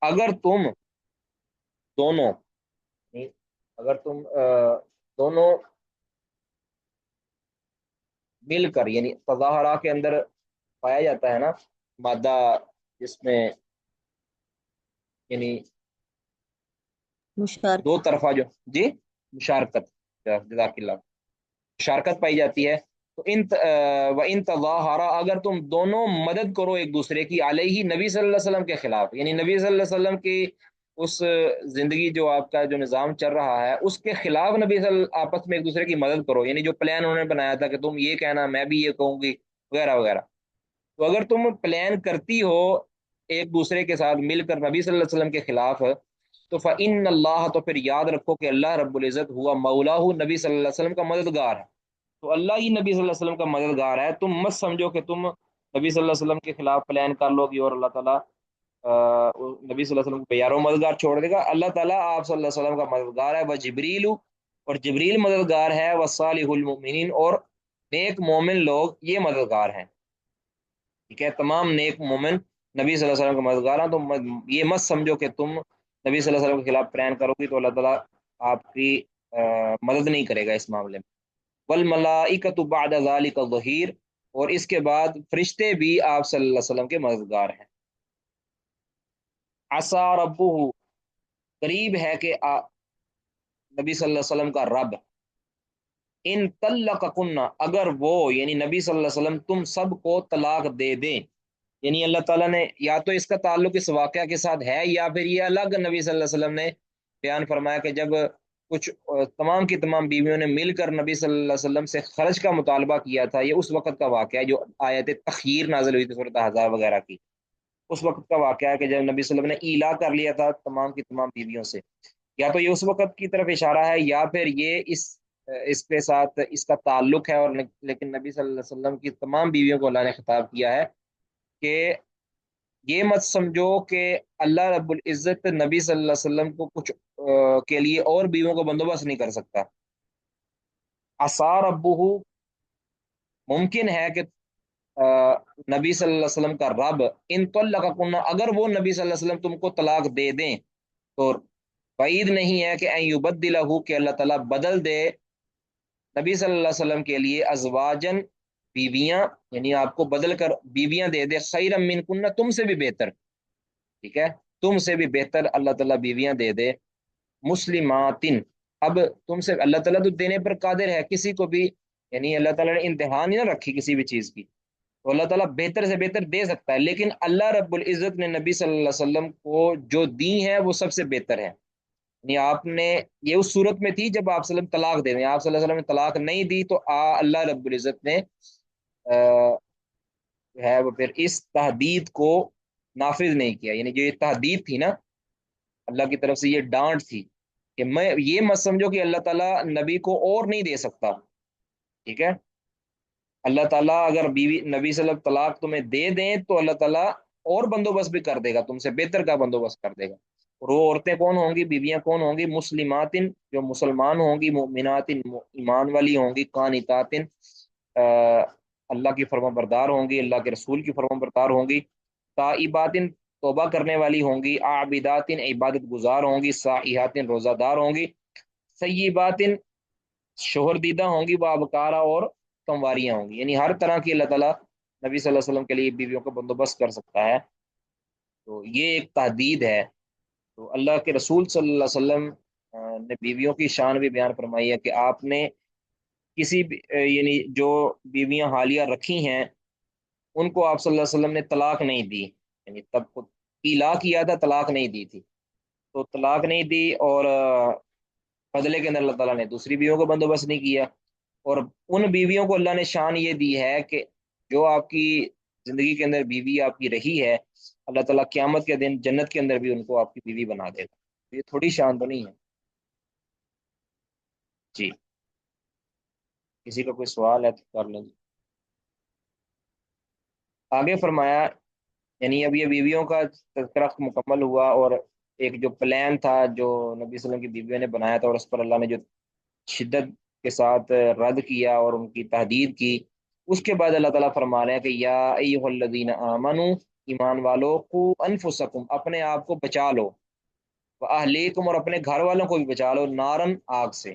اگر تم دونوں، اگر تم دونوں مل کر، یعنی تظاہرہ کے اندر پایا جاتا ہے نا مادہ جس میں یعنی دو مشارکت۔ طرفہ جو، جی مشارکت، جزاک اللہ، مشارکت پائی جاتی ہے، تو ان تظاہرا، اگر تم دونوں مدد کرو ایک دوسرے کی، علیہ نبی صلی اللہ علیہ وسلم کے خلاف، یعنی نبی صلی اللہ علیہ وسلم کی اس زندگی جو آپ کا جو نظام چل رہا ہے اس کے خلاف نبی صلی اللہ آپس میں ایک دوسرے کی مدد کرو، یعنی جو پلان انہوں نے بنایا تھا کہ تم یہ کہنا میں بھی یہ کہوں گی وغیرہ وغیرہ، تو اگر تم پلان کرتی ہو ایک دوسرے کے ساتھ مل کر نبی صلی اللہ علیہ وسلم کے خلاف، تو فإن اللہ، تو پھر یاد رکھو کہ اللہ رب العزت ہوا مولا، نبی صلی اللہ علیہ وسلم کا مددگار ہے، تو اللہ ہی نبی صلی اللہ علیہ وسلم کا مددگار ہے، تم مت سمجھو کہ تم نبی صلی اللہ علیہ وسلم کے خلاف پلان کر لو گی اور اللہ تعالیٰ نبی صلی اللہ علیہ وسلم کو یاروں مددگار چھوڑ دے گا، اللہ تعالیٰ آپ صلی اللہ علیہ وسلم کا مددگار ہے، وہ جبریل، اور جبریل مددگار ہے، وہ صالح المؤمنین، اور نیک مومن لوگ یہ مددگار ہیں، ٹھیک ہے، تمام نیک مومن نبی صلی اللہ علیہ وسلم کا مددگار ہیں، تو یہ مت سمجھو کہ تم نبی صلی اللہ علیہ وسلم کے خلاف پلان کرو گی تو اللہ تعالیٰ آپ کی مدد نہیں کرے گا اس معاملے میں۔ والملائکۃ بعد ذلک ظہیر، اور اس کے بعد فرشتے بھی آپ صلی اللہ علیہ وسلم کے مددگار ہیں۔ عسى ربہ، قریب ہے کہ نبی صلی اللہ علیہ وسلم کا رب، ان طلقکن، اگر وہ یعنی نبی صلی اللہ علیہ وسلم تم سب کو طلاق دے دیں، یعنی اللہ تعالیٰ نے یا تو اس کا تعلق اس واقعہ کے ساتھ ہے، یا پھر یہ الگ نبی صلی اللہ علیہ وسلم نے بیان فرمایا کہ جب کچھ تمام کی تمام بیویوں نے مل کر نبی صلی اللہ علیہ وسلم سے خرچ کا مطالبہ کیا تھا، یہ اس وقت کا واقعہ ہے جو آیت تخیر نازل ہوئی تھی سورۃ احزاب وغیرہ کی، اس وقت کا واقعہ ہے کہ جب نبی صلی اللہ علیہ وسلم نے ایلا کر لیا تھا تمام کی تمام بیویوں سے، یا تو یہ اس وقت کی طرف اشارہ ہے، یا پھر یہ اس کے ساتھ اس کا تعلق ہے، اور لیکن نبی صلی اللہ علیہ وسلم کی تمام بیویوں کو اللہ نے خطاب کیا ہے کہ یہ مت سمجھو کہ اللہ رب العزت نبی صلی اللہ علیہ وسلم کو کچھ کے لیے اور بیویوں کا بندوبست نہیں کر سکتا۔ عسى ربہ، ممکن ہے کہ نبی صلی اللہ علیہ وسلم کا رب، ان طلقکن، اگر وہ نبی صلی اللہ علیہ وسلم تم کو طلاق دے دیں، تو بعید نہیں ہے کہ ان یبدلہ، کہ اللہ تعالیٰ بدل دے نبی صلی اللہ علیہ وسلم کے لیے ازواجن، بیویاں، یعنی آپ کو بدل کر بیویاں دے دے، خیرا منکن، تم سے بھی بہتر، ٹھیک ہے، تم سے بھی بہتر اللہ تعالیٰ بیویاں دے دے، مسلماتن، اب تم سے اللہ تعالیٰ تو دینے پر قادر ہے کسی کو بھی، یعنی اللہ تعالیٰ نے انتہا نہیں نہ رکھی کسی بھی چیز کی، تو اللہ تعالیٰ بہتر سے بہتر دے سکتا ہے، لیکن اللہ رب العزت نے نبی صلی اللہ علیہ وسلم کو جو دی ہے وہ سب سے بہتر ہے، یعنی آپ نے یہ اس صورت میں تھی جب آپ صلی اللہ علیہ وسلم طلاق دے دیں، آپ صلی اللہ علیہ وسلم نے طلاق نہیں دی تو اللہ رب العزت نے جو ہے وہ پھر اس تحدید کو نافذ نہیں کیا، یعنی جو یہ تحدید تھی نا اللہ کی طرف سے، یہ ڈانٹ تھی کہ میں یہ مت سمجھو کہ اللہ تعالیٰ نبی کو اور نہیں دے سکتا، ٹھیک ہے، اللہ تعالیٰ اگر بیوی نبی صلی اللہ علیہ وسلم طلاق تمہیں دے دیں تو اللہ تعالیٰ اور بندوبست بھی کر دے گا، تم سے بہتر کا بندوبست کر دے گا، اور وہ عورتیں کون ہوں گی، بیویاں کون ہوں گی، مسلماتن، جو مسلمان ہوں گی، مؤمناتن، ایمان والی ہوں گی، قانتاتن، اللہ کی فرما بردار ہوں گی، اللہ کے رسول کی فرما بردار ہوں گی، تائباتن، توبہ کرنے والی ہوں گی، عابداتن، عبادت گزار ہوں گی، سائحاتن، روزہ دار ہوں گی، سیباتن، شوہر دیدہ ہوں گی، بابکارہ، اور کمواریاں ہوں گی، یعنی ہر طرح کی اللہ تعالیٰ نبی صلی اللہ علیہ وسلم کے لیے بیویوں کا بندوبست کر سکتا ہے، تو یہ ایک تحدید ہے، تو اللہ کے رسول صلی اللہ علیہ وسلم نے بیویوں کی شان بھی بیان فرمائی ہے کہ آپ نے کسی بھی یعنی جو بیویاں حالیہ رکھی ہیں ان کو آپ صلی اللہ علیہ وسلم نے طلاق نہیں دی، یعنی تب کو ایلا کیا تھا، طلاق نہیں دی تھی، تو طلاق نہیں دی، اور بدلے کے اندر اللہ تعالیٰ نے دوسری بیویوں کا بندوبست نہیں کیا، اور ان بیویوں کو اللہ نے شان یہ دی ہے کہ جو آپ کی زندگی کے اندر بیوی آپ کی رہی ہے، اللہ تعالیٰ قیامت کے دن جنت کے اندر بھی ان کو آپ کی بیوی بنا دے گا، یہ تھوڑی شان تو نہیں ہے جی۔ کسی کا کوئی سوال ہے تو کر لیں۔ آگے فرمایا، یعنی اب یہ بیویوں کا تذکرہ مکمل ہوا، اور ایک جو پلان تھا جو نبی صلی اللہ علیہ وسلم کی بیویوں نے بنایا تھا اور اس پر اللہ نے جو شدت کے ساتھ رد کیا اور ان کی تحدید کی، اس کے بعد اللہ تعالیٰ فرما رہے ہیں کہ یا ایھا آمنو، ایمان والو، قو انفسکم، اپنے آپ کو بچا لو، اہلیکم، اور اپنے گھر والوں کو بھی بچا لو، نارن، آگ سے،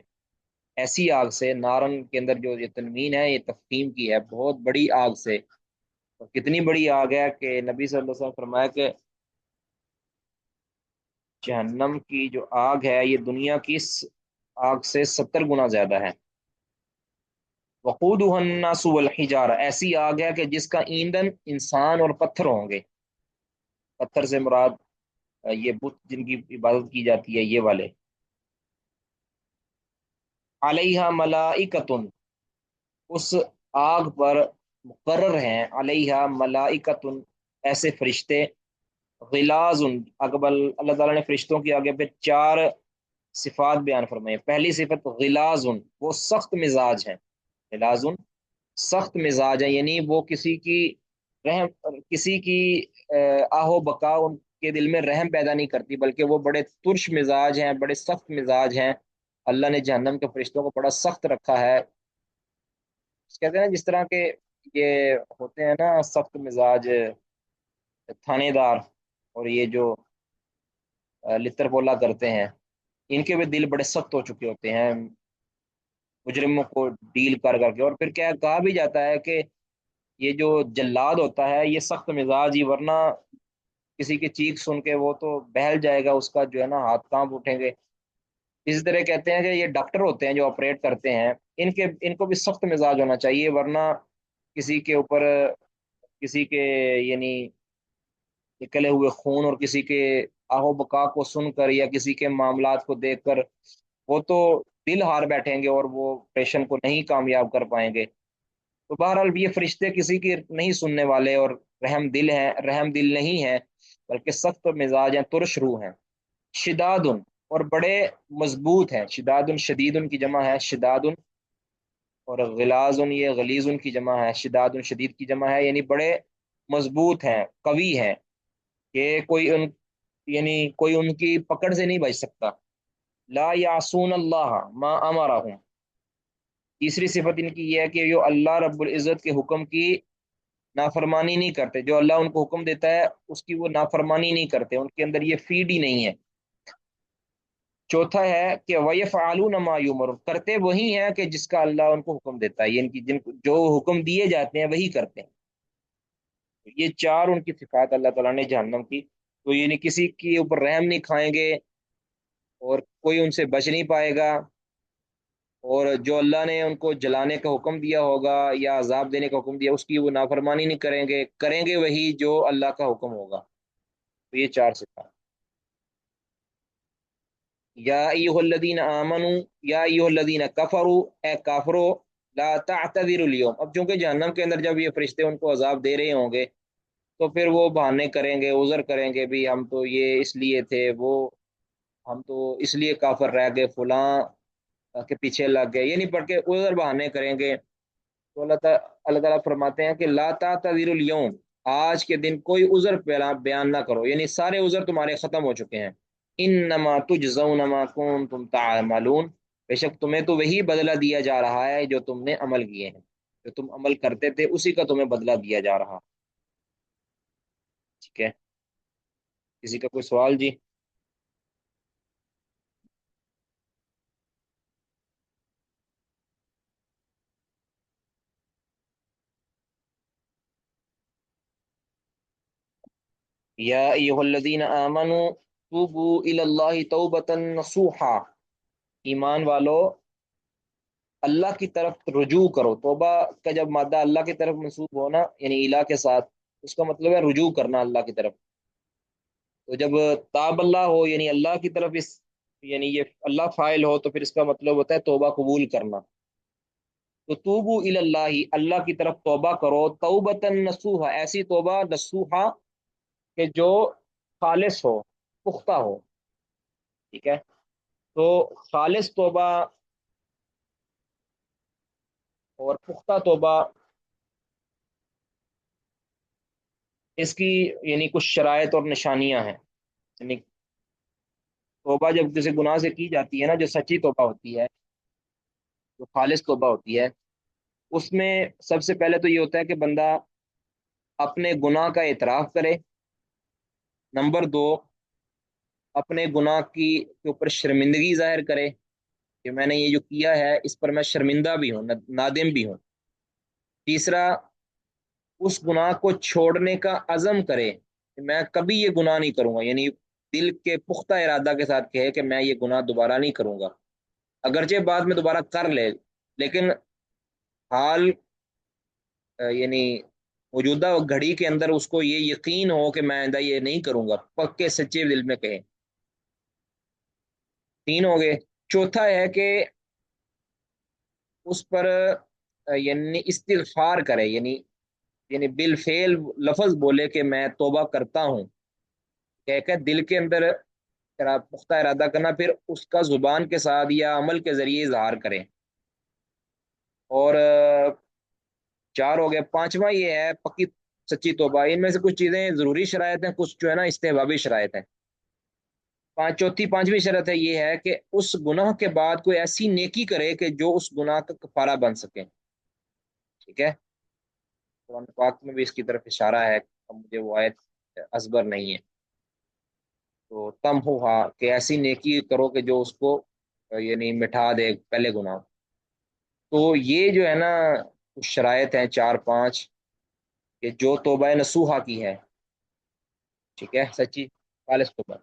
ایسی آگ سے، نارن کے اندر جو یہ تنوین ہے یہ تفخیم کی ہے، بہت بڑی آگ سے، اور کتنی بڑی آگ ہے کہ نبی صلی اللہ علیہ وسلم نے فرمایا کہ جہنم کی جو آگ ہے یہ دنیا کی آگ سے 70 گنا زیادہ ہے۔ وقودها الناس والحجارہ، ایسی آگ ہے کہ جس کا ایندھن انسان اور پتھر ہوں گے، پتھر سے مراد یہ بت جن کی عبادت کی جاتی ہے یہ والے۔ علیہا ملائکتن، اس آگ پر مقرر ہیں، علیہا ملائکتن، ایسے فرشتے، غلاظ، اقبل اللہ تعالیٰ نے فرشتوں کی آگے پہ 4 صفات بیان فرمائے۔ پہلی صفت غلاظ، وہ سخت مزاج ہیں، غلاظ سخت مزاج ہے، یعنی وہ کسی کی رحم، کسی کی آہو بقا ان کے دل میں رحم پیدا نہیں کرتی، بلکہ وہ بڑے ترش مزاج ہیں، بڑے سخت مزاج ہیں۔ اللہ نے جہنم کے فرشتوں کو بڑا سخت رکھا ہے، کہتے ہیں نا جس طرح کے یہ ہوتے ہیں نا سخت مزاج تھانے دار، اور یہ جو لتر پولا کرتے ہیں، ان کے بھی دل بڑے سخت ہو چکے ہوتے ہیں مجرموں کو ڈیل کر کر کے۔ اور پھر کیا کہا بھی جاتا ہے کہ یہ جو جلاد ہوتا ہے یہ سخت مزاج ہی، ورنہ کسی کی چیخ سن کے وہ تو بہل جائے گا، اس کا جو ہے نا ہاتھ کانپ اٹھیں گے۔ اسی طرح کہتے ہیں کہ یہ ڈاکٹر ہوتے ہیں جو آپریٹ کرتے ہیں، ان کو بھی سخت مزاج ہونا چاہیے، ورنہ کسی کے اوپر، کسی کے یعنی نکلے ہوئے خون اور کسی کے آہو بکا کو سن کر یا کسی کے معاملات کو دیکھ کر وہ تو دل ہار بیٹھیں گے اور وہ پیشنٹ کو نہیں کامیاب کر پائیں گے۔ تو بہرحال یہ فرشتے کسی کی نہیں سننے والے اور رحم دل ہیں، رحم دل نہیں ہیں، بلکہ سخت مزاج ہیں، ترش روح ہیں۔ شداد، اور بڑے مضبوط ہیں، شداد شدید کی جمع ہے شداد، اور غلاظ یہ غلیظ کی جمع ہے، شداد شدید کی جمع ہے، یعنی بڑے مضبوط ہیں، قوی ہیں، کہ یعنی کوئی ان کی پکڑ سے نہیں بچ سکتا۔ لا یعصون اللہ ما امرہم، تیسری صفت ان کی یہ ہے کہ جو اللہ رب العزت کے حکم کی نافرمانی نہیں کرتے، جو اللہ ان کو حکم دیتا ہے اس کی وہ نافرمانی نہیں کرتے، ان کے اندر یہ فیڈ ہی نہیں ہے۔ چوتھا ہے کہ وَيَفْعَلُونَ مَا يُؤْمَرُونَ، کرتے وہی ہیں کہ جس کا اللہ ان کو حکم دیتا ہے، یعنی کہ جو حکم دیے جاتے ہیں وہی کرتے ہیں۔ یہ 4 ان کی صفات اللہ تعالیٰ نے جہنم کی، تو یعنی کسی کے اوپر رحم نہیں کھائیں گے اور کوئی ان سے بچ نہیں پائے گا، اور جو اللہ نے ان کو جلانے کا حکم دیا ہوگا یا عذاب دینے کا حکم دیا اس کی وہ نافرمانی نہیں کریں گے، کریں گے وہی جو اللہ کا حکم ہوگا۔ تو یہ 4 صفات۔ یا ایھا الذین آمنوا، یا ایھا الذین کفروا، اے کافرو، لا تعتذروا اليوم، اب چونکہ جہنم کے اندر جب یہ فرشتے ان کو عذاب دے رہے ہوں گے تو پھر وہ بہانے کریں گے، عذر کریں گے، بھی ہم تو یہ اس لیے تھے، وہ ہم تو اس لیے کافر رہ گئے، فلاں کے پیچھے لگ گئے، یعنی پڑھ کے عذر بہانے کریں گے۔ تو اللہ تعالیٰ فرماتے ہیں کہ لا تعتذروا اليوم، آج کے دن کوئی عذر بیان نہ کرو، یعنی سارے عذر تمہارے ختم ہو چکے ہیں۔ انما تجزون ما کنتم تعملون، بے شک تمہیں تو وہی بدلہ دیا جا رہا ہے جو تم نے عمل کیے ہیں، جو تم عمل کرتے تھے اسی کا تمہیں بدلہ دیا جا رہا۔ ٹھیک ہے، کسی کا کوئی سوال جی؟ یا ایھا الذین آمنوا توبوا الی اللہ توبۃ نصوحا، ایمان والو اللہ کی طرف رجوع کرو۔ توبہ کا جب مادہ اللہ کی طرف منسوب ہونا یعنی الہ کے ساتھ، اس کا مطلب ہے رجوع کرنا اللہ کی طرف۔ تو جب تاب اللہ ہو یعنی اللہ کی طرف، یعنی یہ اللہ فاعل ہو تو پھر اس کا مطلب ہوتا ہے توبہ قبول کرنا۔ تو توبو الی اللہ، اللہ کی طرف توبہ کرو، توبۃ نصوحا، ایسی توبہ نصوحا کہ جو خالص ہو، پختہ ہو۔ ٹھیک ہے، تو خالص توبہ اور پختہ توبہ، اس کی یعنی کچھ شرائط اور نشانیاں ہیں۔ یعنی توبہ جب کسی گناہ سے کی جاتی ہے نا، جو سچی توبہ ہوتی ہے، جو خالص توبہ ہوتی ہے، اس میں سب سے پہلے تو یہ ہوتا ہے کہ بندہ اپنے گناہ کا اعتراف کرے، نمبر دو اپنے گناہ کے اوپر شرمندگی ظاہر کرے کہ میں نے یہ جو کیا ہے اس پر میں شرمندہ بھی ہوں، نادم بھی ہوں، تیسرا اس گناہ کو چھوڑنے کا عزم کرے کہ میں کبھی یہ گناہ نہیں کروں گا، یعنی دل کے پختہ ارادہ کے ساتھ کہے کہ میں یہ گناہ دوبارہ نہیں کروں گا، اگرچہ بعد میں دوبارہ کر لے لیکن حال یعنی موجودہ گھڑی کے اندر اس کو یہ یقین ہو کہ میں آئندہ یہ نہیں کروں گا، پکے سچے دل میں کہے۔ تین ہو گئے۔ چوتھا ہے کہ اس پر یعنی استغفار کرے، یعنی بالفعل لفظ بولے کہ میں توبہ کرتا ہوں، کہہ کہ دل کے اندر پختہ ارادہ کرنا، پھر اس کا زبان کے ساتھ یا عمل کے ذریعے اظہار کرے۔ اور چار ہو گیا۔ پانچواں یہ ہے پکی سچی توبہ، ان میں سے کچھ چیزیں ضروری شرائط ہیں، کچھ جو ہے نا استحبابی شرائط ہیں۔ چوتھی پانچویں شرط ہے یہ ہے کہ اس گناہ کے بعد کوئی ایسی نیکی کرے کہ جو اس گناہ کا کفارہ بن سکے، ٹھیک ہے؟ قرآن پاک میں بھی اس کی طرف اشارہ ہے، اب مجھے وہ آیت ازبر نہیں ہے، تو تم ہوا کہ ایسی نیکی کرو کہ جو اس کو یعنی مٹھا دے پہلے گناہ۔ تو یہ جو ہے نا کچھ شرائط ہیں چار پانچ، کہ جو توبہ نصوحہ کی ہے، ٹھیک ہے، سچی خالص توبہ۔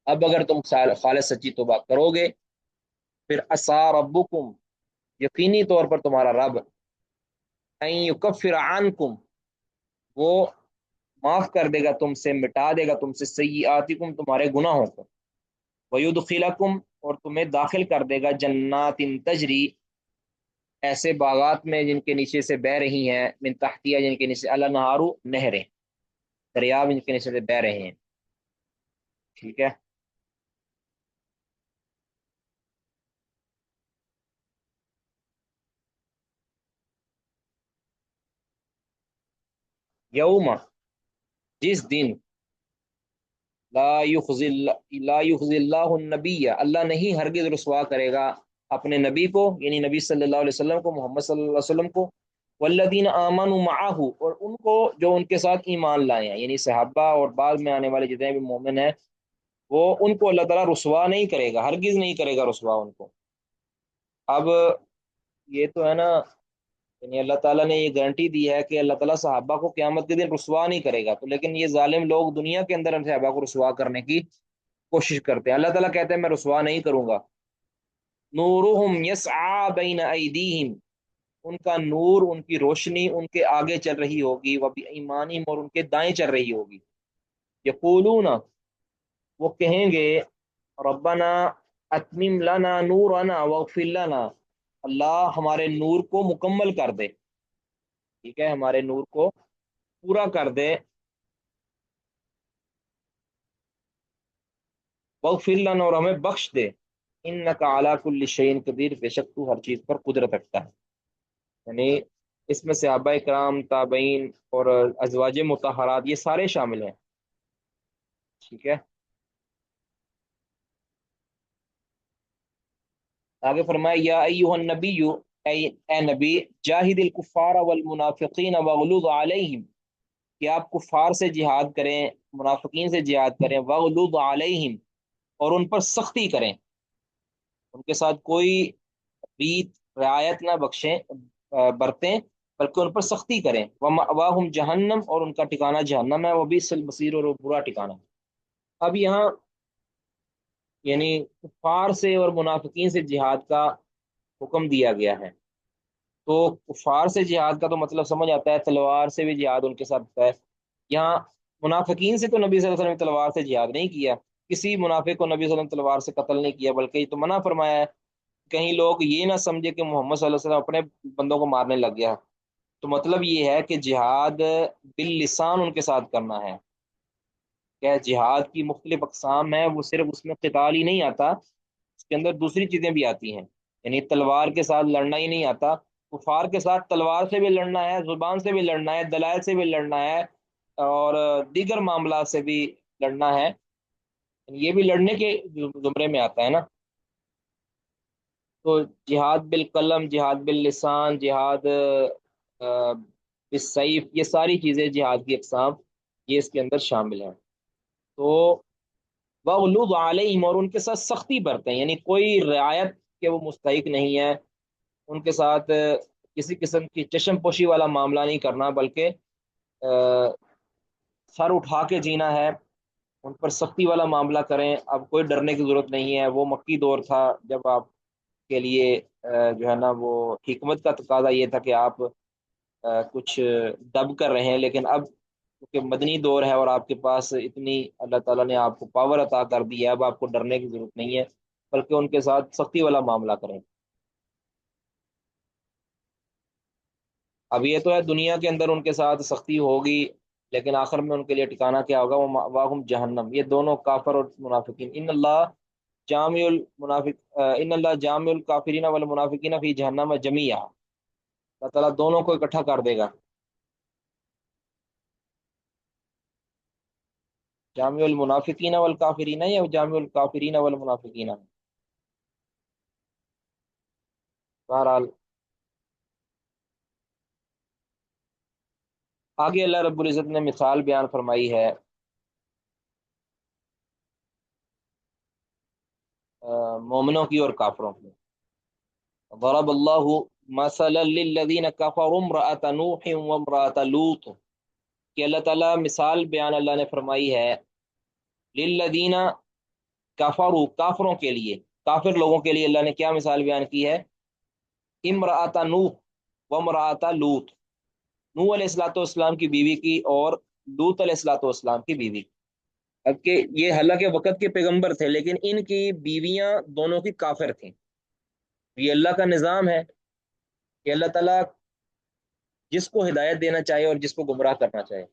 اب اگر تم خالص سچی توبہ کرو گے، پھر عسیٰ ربکم، یقینی طور پر تمہارا رب، ان یکفر عنکم، وہ معاف کر دے گا تم سے، مٹا دے گا تم سے، سیئاتکم، تمہارے گناہوں کو، ویدخلکم، اور تمہیں داخل کر دے گا، جنات تجری، ایسے باغات میں جن کے نیچے سے بہ رہی ہیں، من تحتیہ، جن کے نیچے الانہار، نہریں، دریا جن کے نیچے سے بہ رہے ہیں، ٹھیک ہے۔ یوم، جس دن، لا یخزی اللہ النبی، اللہ نہیں ہرگز رسوا کرے گا اپنے نبی کو، یعنی نبی صلی اللہ علیہ وسلم کو، محمد صلی اللہ علیہ وسلم کو، والذین آمنوا معہ، اور ان کو جو ان کے ساتھ ایمان لائے ہیں، یعنی صحابہ اور بعد میں آنے والے جتنے بھی مومن ہیں، وہ ان کو اللہ تعالیٰ رسوا نہیں کرے گا، ہرگز نہیں کرے گا رسوا ان کو۔ اب یہ تو ہے نا، یعنی اللہ تعالیٰ نے یہ گارنٹی دی ہے کہ اللہ تعالیٰ صحابہ کو قیامت کے دن رسوا نہیں کرے گا، تو لیکن یہ ظالم لوگ دنیا کے اندر صحابہ کو رسوا کرنے کی کوشش کرتے ہیں۔ اللہ تعالیٰ کہتے ہیں میں رسوا نہیں کروں گا۔ نورہم یسعى بین ایدیہم، ان کا نور، ان کی روشنی ان کے آگے چل رہی ہوگی، وبایمانہم، اور ان کے دائیں چل رہی ہوگی۔ یقولون، وہ کہیں گے، ربنا اتمم لنا نورنا واغفر لنا، اللہ ہمارے نور کو مکمل کر دے، ٹھیک ہے، ہمارے نور کو پورا کر دے، واغفر لنا، اور ہمیں بخش دے، انک علی کل شیء قدیر، بے شک تو ہر چیز پر قدرت رکھتا ہے۔ یعنی اس میں صحابہ کرام، تابعین اور ازواج مطہرات یہ سارے شامل ہیں، ٹھیک ہے۔ آگے فرمایا یا ایھا النبی، اے نبی، جاہد الکفار والمنافقین واغلظ علیہم، کہ آپ کفار سے جہاد کریں، منافقین سے جہاد کریں، واغلظ علیہم، اور ان پر سختی کریں، ان کے ساتھ کوئی ریت رعایت نہ بخشیں، برتیں، بلکہ ان پر سختی کریں، ومأواہم جہنم، اور ان کا ٹھکانہ جہنم ہے، وبئس المصیر، اور وہ برا ٹھکانہ۔ اب یہاں یعنی کفار سے اور منافقین سے جہاد کا حکم دیا گیا ہے، تو کفار سے جہاد کا تو مطلب سمجھ آتا ہے تلوار سے بھی جہاد ان کے ساتھ ہوتا ہے۔ یہاں منافقین سے تو نبی صلی اللہ علیہ وسلم نے تلوار سے جہاد نہیں کیا، کسی منافق کو نبی صلی اللہ علیہ وسلم تلوار سے قتل نہیں کیا، بلکہ یہ تو منع فرمایا ہے، کہیں لوگ یہ نہ سمجھے کہ محمد صلی اللہ علیہ وسلم اپنے بندوں کو مارنے لگ گیا۔ تو مطلب یہ ہے کہ جہاد باللسان ان کے ساتھ کرنا ہے، کہ جہاد کی مختلف اقسام ہیں، وہ صرف اس میں قتال ہی نہیں آتا، اس کے اندر دوسری چیزیں بھی آتی ہیں، یعنی تلوار کے ساتھ لڑنا ہی نہیں آتا، کفار کے ساتھ تلوار سے بھی لڑنا ہے، زبان سے بھی لڑنا ہے، دلائل سے بھی لڑنا ہے، اور دیگر معاملات سے بھی لڑنا ہے، یہ بھی لڑنے کے زمرے میں آتا ہے نا۔ تو جہاد بالقلم، جہاد باللسان، جہاد بالسیف، یہ ساری چیزیں جہاد کی اقسام یہ اس کے اندر شامل ہیں۔ تو وغلوظ علیہم، اور ان کے ساتھ سختی برتیں، یعنی کوئی رعایت کے وہ مستحق نہیں ہے، ان کے ساتھ کسی قسم کی چشم پوشی والا معاملہ نہیں کرنا، بلکہ آ، سر اٹھا کے جینا ہے، ان پر سختی والا معاملہ کریں۔ اب کوئی ڈرنے کی ضرورت نہیں ہے، وہ مکی دور تھا جب آپ کے لیے جو ہے نا وہ حکمت کا تقاضا یہ تھا کہ آپ کچھ دب کر رہے ہیں، لیکن اب کیونکہ مدنی دور ہے اور آپ کے پاس اتنی اللہ تعالیٰ نے آپ کو پاور عطا کر دی ہے، اب آپ کو ڈرنے کی ضرورت نہیں ہے، بلکہ ان کے ساتھ سختی والا معاملہ کریں۔ اب یہ تو ہے دنیا کے اندر ان کے ساتھ سختی ہوگی، لیکن آخر میں ان کے لیے ٹھکانا کیا ہوگا؟ وہ مأواہم جہنم، یہ دونوں کافر اور منافقین، ان اللہ جامع الکافرین والمنافقین فی جہنم جمیعا، اللہ تعالیٰ دونوں کو اکٹھا کر دے گا۔ جامع المنافقین والکافرین یا جامع الکافرین والمنافقین؟ بہرحال آگے اللہ رب العزت نے مثال بیان فرمائی ہے مومنوں کی اور کافروں کی۔ ضرب اللہ مثلا للذین کفروا امرأة نوح وامرأة لوط، کہ اللہ تعالیٰ مثال بیان اللہ نے فرمائی ہے للذین کفروا، کافروں کے لیے، کافر لوگوں کے لیے اللہ نے کیا مثال بیان کی ہے؟ امرأة نوح وامرأة لوط، نوح علیہ الصلوۃ والسلام کی بیوی کی اور لوط علیہ الصلوۃ والسلام کی بیوی کی۔ اب کہ یہ حالانکہ وقت کے پیغمبر تھے، لیکن ان کی بیویاں دونوں کی کافر تھیں۔ یہ اللہ کا نظام ہے کہ اللہ تعالیٰ جس کو ہدایت دینا چاہے اور جس کو گمراہ کرنا چاہے،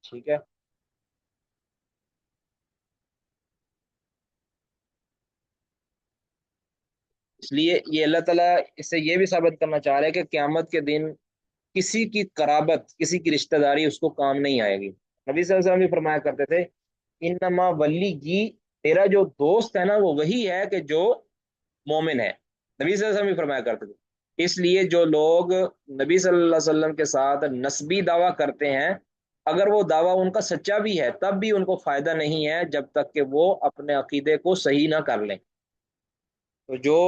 ٹھیک ہے۔ اس لیے یہ اللہ تعالیٰ اس سے یہ بھی ثابت کرنا چاہ رہا ہے کہ قیامت کے دن کسی کی قرابت، کسی کی رشتہ داری اس کو کام نہیں آئے گی۔ نبی صلی اللہ علیہ وسلم بھی فرمایا کرتے تھے انما ولی گی، میرا جو دوست ہے نا وہ وہی ہے کہ جو مومن ہے، نبی صلی اللہ علیہ وسلم بھی فرمایا کرتے تھے۔ اس لیے جو لوگ نبی صلی اللہ علیہ وسلم کے ساتھ نسبی دعویٰ کرتے ہیں، اگر وہ دعویٰ ان کا سچا بھی ہے تب بھی ان کو فائدہ نہیں ہے جب تک کہ وہ اپنے عقیدے کو صحیح نہ کر لیں۔ تو جو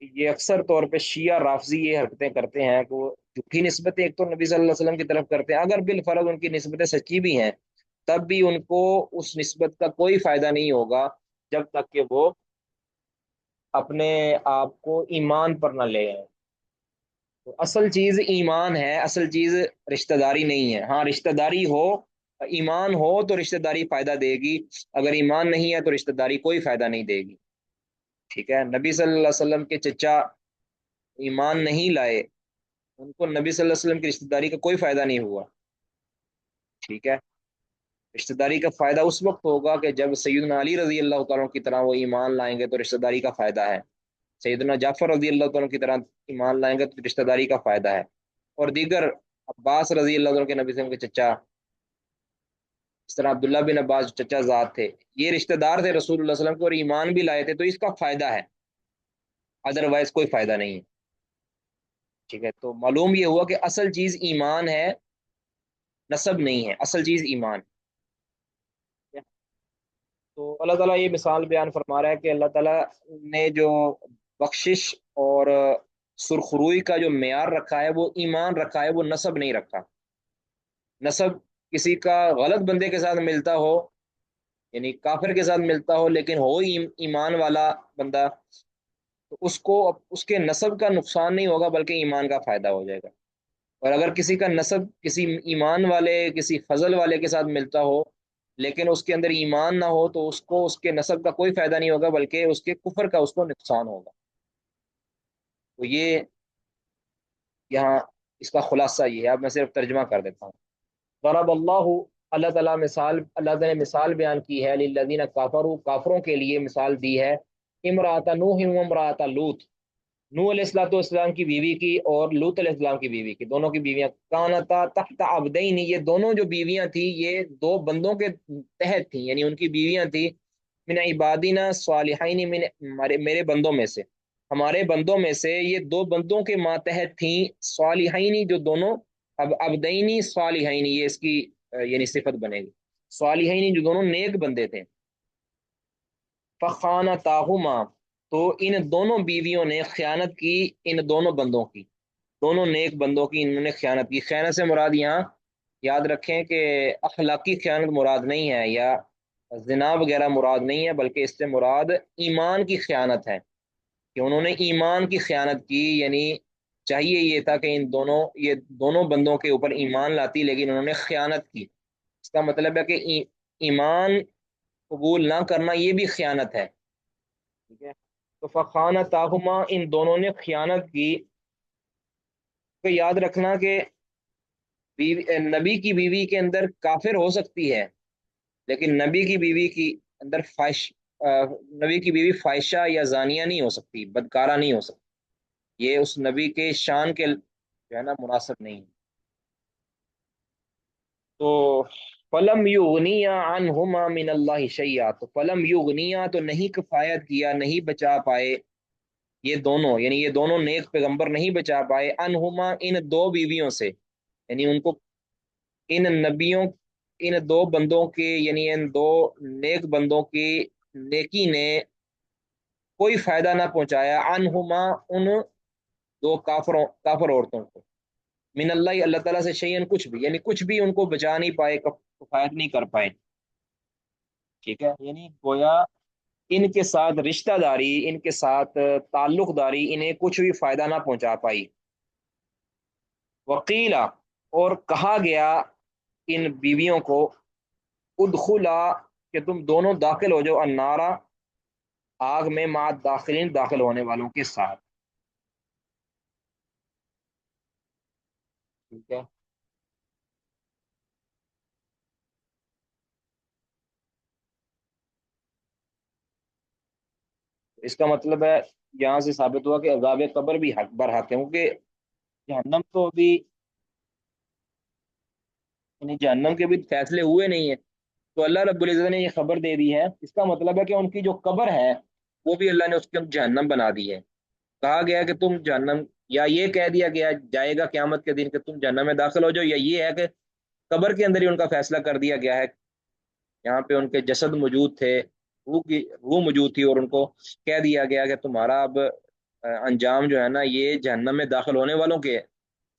یہ اکثر طور پہ شیعہ رافضی یہ حرکتیں کرتے ہیں کہ وہ جھوٹی نسبتیں ایک تو نبی صلی اللہ علیہ وسلم کی طرف کرتے ہیں، اگر بالفرض ان کی نسبتیں سچی بھی ہیں تب بھی ان کو اس نسبت کا کوئی فائدہ نہیں ہوگا جب تک کہ وہ اپنے آپ کو ایمان پر نہ لے آئیں۔ تو اصل چیز ایمان ہے، اصل چیز رشتہ داری نہیں ہے۔ ہاں رشتہ داری ہو، ایمان ہو تو رشتہ داری فائدہ دے گی، اگر ایمان نہیں ہے تو رشتہ داری کوئی فائدہ نہیں دے گی، ٹھیک ہے۔ نبی صلی اللہ علیہ وسلم کے چچا ایمان نہیں لائے، ان کو نبی صلی اللہ علیہ وسلم کی رشتہ داری کا کوئی فائدہ نہیں ہوا، ٹھیک ہے۔ رشتہ داری کا فائدہ اس وقت ہوگا کہ جب سیدنا علی رضی اللہ تعالیٰ کی طرح وہ ایمان لائیں گے تو رشتہ داری کا فائدہ ہے، سیدنا جعفر رضی اللہ تعالیٰ کی طرح ایمان لائیں گے تو رشتہ داری کا فائدہ ہے، اور دیگر عباس رضی اللہ عنہ کے نبی صلی اللہ علیہ وسلم کے چچا، اس طرح عبداللہ بن عباس جو چچا ذات تھے، یہ رشتہ دار تھے رسول اللہ صلی اللہ علیہ وسلم کے اور ایمان بھی لائے تھے، تو اس کا فائدہ ہے، ادروائز کوئی فائدہ نہیں ہے، ٹھیک ہے۔ تو معلوم یہ ہوا کہ اصل چیز ایمان ہے، نسب نہیں ہے، اصل چیز ایمان ہے۔ تو اللہ تعالیٰ یہ مثال بیان فرما رہا ہے کہ اللہ تعالیٰ نے جو بخشش اور سرخروئی کا جو معیار رکھا ہے وہ ایمان رکھا ہے، وہ نسب نہیں رکھا۔ نسب کسی کا غلط بندے کے ساتھ ملتا ہو، یعنی کافر کے ساتھ ملتا ہو لیکن ہو ایمان والا بندہ، تو اس کو اس کے نسب کا نقصان نہیں ہوگا بلکہ ایمان کا فائدہ ہو جائے گا۔ اور اگر کسی کا نسب کسی ایمان والے، کسی فضل والے کے ساتھ ملتا ہو لیکن اس کے اندر ایمان نہ ہو تو اس کو اس کے نسب کا کوئی فائدہ نہیں ہوگا بلکہ اس کے کفر کا اس کو نقصان ہوگا۔ تو یہ یہاں اس کا خلاصہ یہ ہے، اب میں صرف ترجمہ کر دیتا ہوں۔ ضرب اللہ، اللہ تعالیٰ مثال، اللہ تعالیٰ نے مثال بیان کی ہے للذین کافروا، کافروں کے لیے مثال دی ہے، امرأۃ نوح و امرأۃ لوط، نوح علیہ الصلوۃ والسلام کی بیوی کی اور لوط علیہ السلام کی بیوی کی، دونوں کی بیویاں، کانتا تحت عبدین، یہ دونوں جو بیویاں تھیں یہ دو بندوں کے تحت تھیں، یعنی ان کی بیویاں تھیں من عبادنا صالحین، من میرے بندوں میں سے، ہمارے بندوں میں سے یہ دو بندوں کے ماتحت تھیں، صالحینی جو دونوں، اب ابدینی صالحینی یہ اس کی یعنی صفت بنے گی، صالحینی جو دونوں نیک بندے تھے، فخانتاہما تو ان دونوں بیویوں نے خیانت کی ان دونوں بندوں کی، دونوں نیک بندوں کی انہوں نے خیانت کی۔ خیانت سے مراد یہاں یاد رکھیں کہ اخلاقی خیانت مراد نہیں ہے، یا زنا وغیرہ مراد نہیں ہے، بلکہ اس سے مراد ایمان کی خیانت ہے، کہ انہوں نے ایمان کی خیانت کی، یعنی چاہیے یہ تھا کہ ان دونوں یہ دونوں بندوں کے اوپر ایمان لاتی، لیکن انہوں نے خیانت کی۔ اس کا مطلب ہے کہ ایمان قبول نہ کرنا یہ بھی خیانت ہے، ٹھیک ہے۔ تو فخانتاہما ان دونوں نے خیانت کی۔ تو یاد رکھنا کہ نبی کی بیوی کے اندر کافر ہو سکتی ہے، لیکن نبی کی بیوی کی اندر نبی کی بیوی فائشہ یا زانیہ نہیں ہو سکتی، بدکارہ نہیں ہو سکتی، یہ اس نبی کے شان کے جو ہے نا مناسب نہیں ہے۔ تو فلم یغنیا عنہما من اللہ شیئا، تو فلم یغنیا تو نہیں کفایت کیا، نہیں بچا پائے یہ دونوں، یعنی یہ دونوں نیک پیغمبر نہیں بچا پائے، عنہما ان دو بیویوں سے، یعنی ان کو ان نبیوں ان دو بندوں کے، یعنی ان دو نیک بندوں کی نیکی نے کوئی فائدہ نہ پہنچایا، عنہما ان دو کافر عورتوں کو، من اللہ اللہ تعالیٰ سے شیئن کچھ بھی، یعنی کچھ بھی ان کو بچا نہیں پائے، کفایت نہیں کر پائے، ٹھیک ہے۔ یعنی گویا ان کے ساتھ رشتہ داری، ان کے ساتھ تعلق داری انہیں کچھ بھی فائدہ نہ پہنچا پائی۔ وقیلا اور کہا گیا ان بیویوں کو، ادخلا کہ تم دونوں داخل ہو جاؤ، النارا آگ میں، مع داخلین داخل ہونے والوں کے ساتھ، ٹھیک ہے۔ اس کا مطلب ہے یہاں سے ثابت ہوا کہ عذاب قبر بھی حق برحق ہے، کیونکہ جہنم تو ابھی یعنی جہنم کے بھی فیصلے ہوئے نہیں ہیں، تو اللہ رب العزت نے یہ خبر دے دی ہے، اس کا مطلب ہے کہ ان کی جو قبر ہے وہ بھی اللہ نے اس کے جہنم بنا دی ہے۔ کہا گیا کہ تم جہنم، یا یہ کہہ دیا گیا جائے گا قیامت کے دن کہ تم جہنم میں داخل ہو جاؤ، یا یہ ہے کہ قبر کے اندر ہی ان کا فیصلہ کر دیا گیا ہے، یہاں پہ ان کے جسد موجود تھے، روح موجود تھی، اور ان کو کہہ دیا گیا کہ تمہارا اب انجام جو ہے نا یہ جہنم میں داخل ہونے والوں کے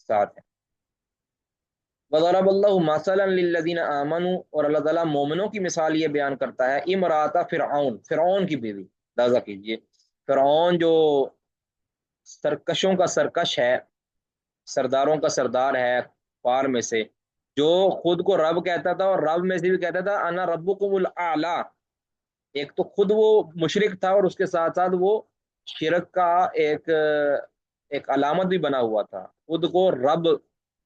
ساتھ ہے۔ وضرب اللہ مثلا للذین آمنوا اور اللہ تعالیٰ مومنوں کی مثال یہ بیان کرتا ہے، امرأۃ فرعون، فرعون کی بیوی، اندازہ کیجئے فرعون جو سرکشوں کا سرکش ہے، سرداروں کا سردار ہے پار میں سے، جو خود کو رب کہتا تھا، اور رب میں سے بھی کہتا تھا انا ربکم الاعلی، ایک تو خود وہ مشرک تھا، اور اس کے ساتھ ساتھ وہ شرک کا ایک علامت بھی بنا ہوا تھا، خود کو رب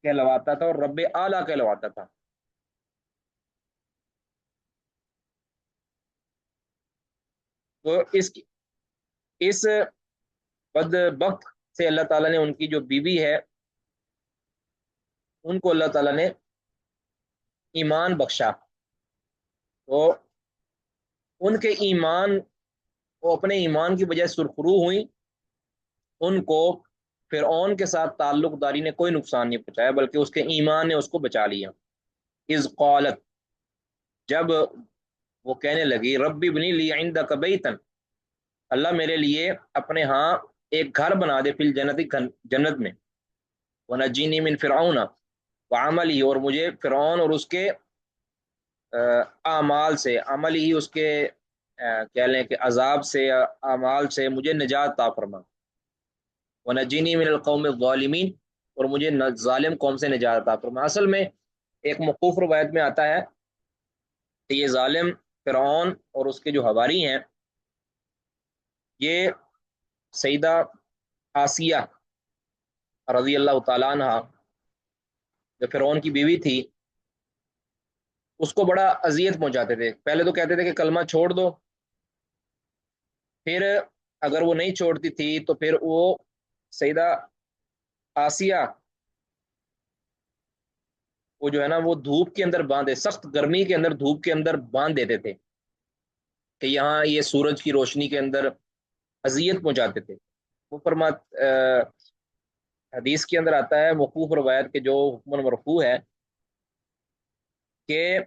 کہلواتا تھا اور رب اعلیٰ کہلواتا تھا۔ تو اس بدبخت سے اللہ تعالیٰ نے ان کی جو بیوی ہے ان کو اللہ تعالیٰ نے ایمان بخشا، تو ان کے ایمان، وہ اپنے ایمان کی وجہ سے سرخرو ہوئی، ان کو فرعون کے ساتھ تعلق داری نے کوئی نقصان نہیں پہنچایا، بلکہ اس کے ایمان نے اس کو بچا لیا۔ اذ قالت جب وہ کہنے لگی، ربی ابنی لی عندک بیتا، اللہ میرے لیے اپنے ہاں ایک گھر بنا دے، فی الجنت جنت میں، ونجینی من فرعون وعملی اور مجھے فرعون اور اس کے اعمال سے، عمل ہی اس کے کہہ لیں کہ عذاب سے یا اعمال سے مجھے نجات عطا فرما، ونجینی من القوم الظالمین اور مجھے ظالم قوم سے نجات عطا فرما۔ اصل میں ایک موقوف روایت میں آتا ہے کہ یہ ظالم فرعون اور اس کے جو حواری ہیں، یہ سیدہ آسیہ رضی اللہ تعالیٰ عنہ جو فرعون کی بیوی تھی اس کو بڑا اذیت پہنچاتے تھے، پہلے تو کہتے تھے کہ کلمہ چھوڑ دو، پھر اگر وہ نہیں چھوڑتی تھی تو پھر وہ سیدہ آسیہ وہ جو ہے نا وہ دھوپ کے اندر باندھے، سخت گرمی کے اندر دھوپ کے اندر باندھ دیتے تھے کہ یہاں یہ سورج کی روشنی کے اندر اذیت پہنچاتے تھے۔ وہ حدیث کے اندر آتا ہے موقوف روایت کے جو حکم مرفوع ہے کہ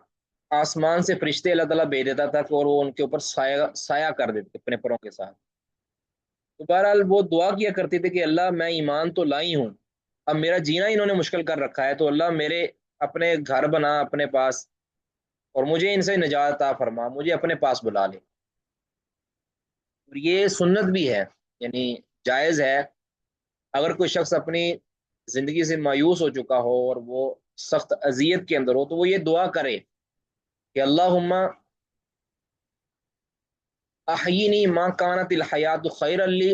آسمان سے فرشتے اللہ تعالیٰ بھیج دیتا تھا اور وہ ان کے اوپر سایہ سایہ کر دیتے اپنے پروں کے ساتھ. تو بہرحال وہ دعا کیا کرتے تھے کہ اللہ میں ایمان تو لائی ہوں، اب میرا جینا انہوں نے مشکل کر رکھا ہے، تو اللہ میرے اپنے گھر بنا اپنے پاس، اور مجھے ان سے نجات عطا فرما، مجھے اپنے پاس بلا لے. اور یہ سنت بھی ہے، یعنی جائز ہے. اگر کوئی شخص اپنی زندگی سے مایوس ہو چکا ہو اور وہ سخت اذیت کے اندر ہو تو وہ یہ دعا کرے کہ اللہم احیینی ما کانت الحیات خیر لی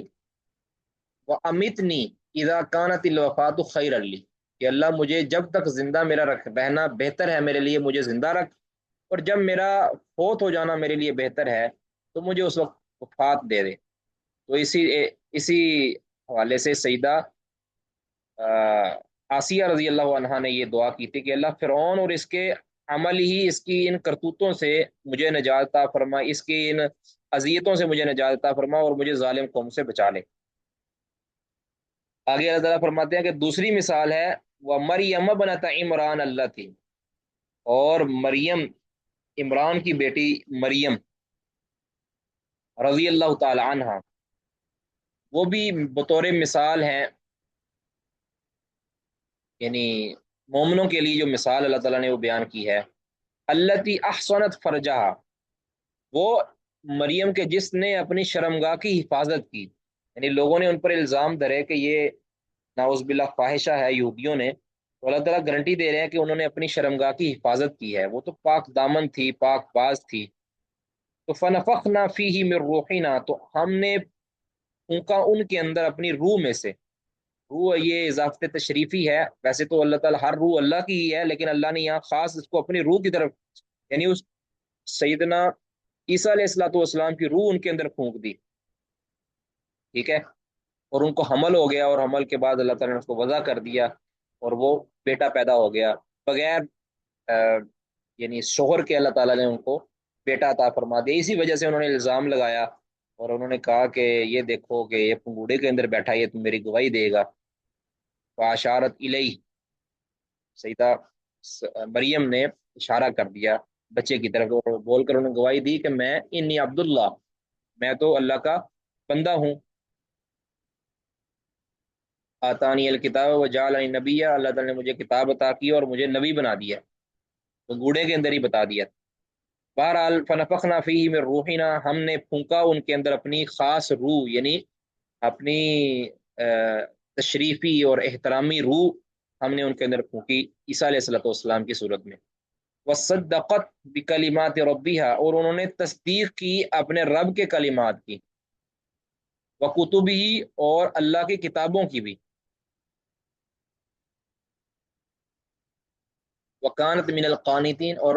وامیتنی اذا کانت الوفات خیر لی، کہ اللہ مجھے جب تک زندہ میرا رہنا بہتر ہے میرے لیے مجھے زندہ رکھ، اور جب میرا فوت ہو جانا میرے لیے بہتر ہے تو مجھے اس وقت وفات دے دے. تو اسی حوالے سے سیدہ آسیہ رضی اللہ عنہا نے یہ دعا کی تھی کہ اللہ فرعون اور اس کے عمل ہی، اس کی ان کرتوتوں سے مجھے نجات عطا فرما، اس کی ان اذیتوں سے مجھے نجات عطا فرما اور مجھے ظالم قوم سے بچا لے. آگے اللہ تعالیٰ فرماتے ہیں کہ دوسری مثال ہے وہ مریم بنت عمران اللہ تھی، اور مریم عمران کی بیٹی مریم رضی اللہ تعالی عنہ، وہ بھی بطور مثال ہیں، یعنی مومنوں کے لیے جو مثال اللہ تعالیٰ نے وہ بیان کی ہے. التی احسنت فرجہ، وہ مریم کے جس نے اپنی شرمگاہ کی حفاظت کی، یعنی لوگوں نے ان پر الزام دھرے کہ یہ ناؤز باللہ فاحشہ ہے یہودیوں نے، تو اللہ تعالیٰ گارنٹی دے رہے ہیں کہ انہوں نے اپنی شرمگاہ کی حفاظت کی ہے، وہ تو پاک دامن تھی، پاک باز تھی. تو فنفخنا فیہ من روحنا، تو ہم نے پھونکا ان کے اندر اپنی روح میں سے. روح یہ اضافت تشریفی ہے، ویسے تو اللہ تعالیٰ ہر روح اللہ کی ہی ہے، لیکن اللہ نے یہاں خاص اس کو اپنی روح کی طرف، یعنی اس سیدنا عیسیٰ علیہ السلاۃ والسلام کی روح ان کے اندر پھونک دی. ٹھیک ہے، اور ان کو حمل ہو گیا، اور حمل کے بعد اللہ تعالیٰ نے اس کو وضع کر دیا اور وہ بیٹا پیدا ہو گیا بغیر یعنی شوہر کے. اللہ تعالیٰ نے ان کو بیٹا عطا فرما دیا. اسی وجہ سے انہوں نے الزام لگایا اور انہوں نے کہا کہ یہ دیکھو کہ یہ پنگوڑے کے اندر بیٹھا ہے، یہ تم میری گواہی دے گا. فاشارت الیہ، سیدہ مریم نے اشارہ کر دیا بچے کی طرف اور بول کر انہوں نے گواہی دی کہ میں انی عبداللہ، میں تو اللہ کا بندہ ہوں. آتانی الکتاب و جعلنی نبی، اللہ تعالیٰ نے مجھے کتاب عطا کی اور مجھے نبی بنا دیا. تو گوڑے کے اندر ہی بتا دیا. بہرحال فنفخنا فیہ من روحنا، ہم نے پھونکا ان کے اندر اپنی خاص روح، یعنی اپنی تشریفی اور احترامی روح ہم نے ان کے اندر پھونکی عیسیٰ علیہ الصلوۃ والسلام کی صورت میں. وصدقت بکلمات ربیہا، اور انہوں نے تصدیق کی اپنے رب کے کلمات کی. وکتبہ، اور اللہ کی کتابوں کی بھی. وکانت من القانتین، اور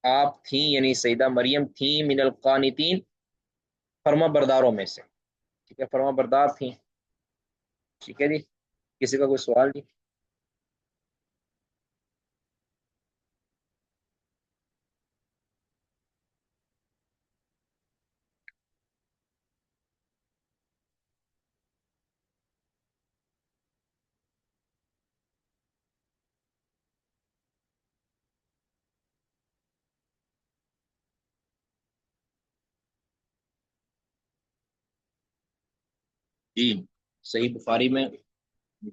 آپ تھیں یعنی سیدہ مریم تھیں من القانتین، فرما برداروں میں سے. ٹھیک ہے، فرما بردار تھیں. ٹھیک ہے جی، کسی کا کوئی سوال نہیں؟ جی، صحیح بخاری میں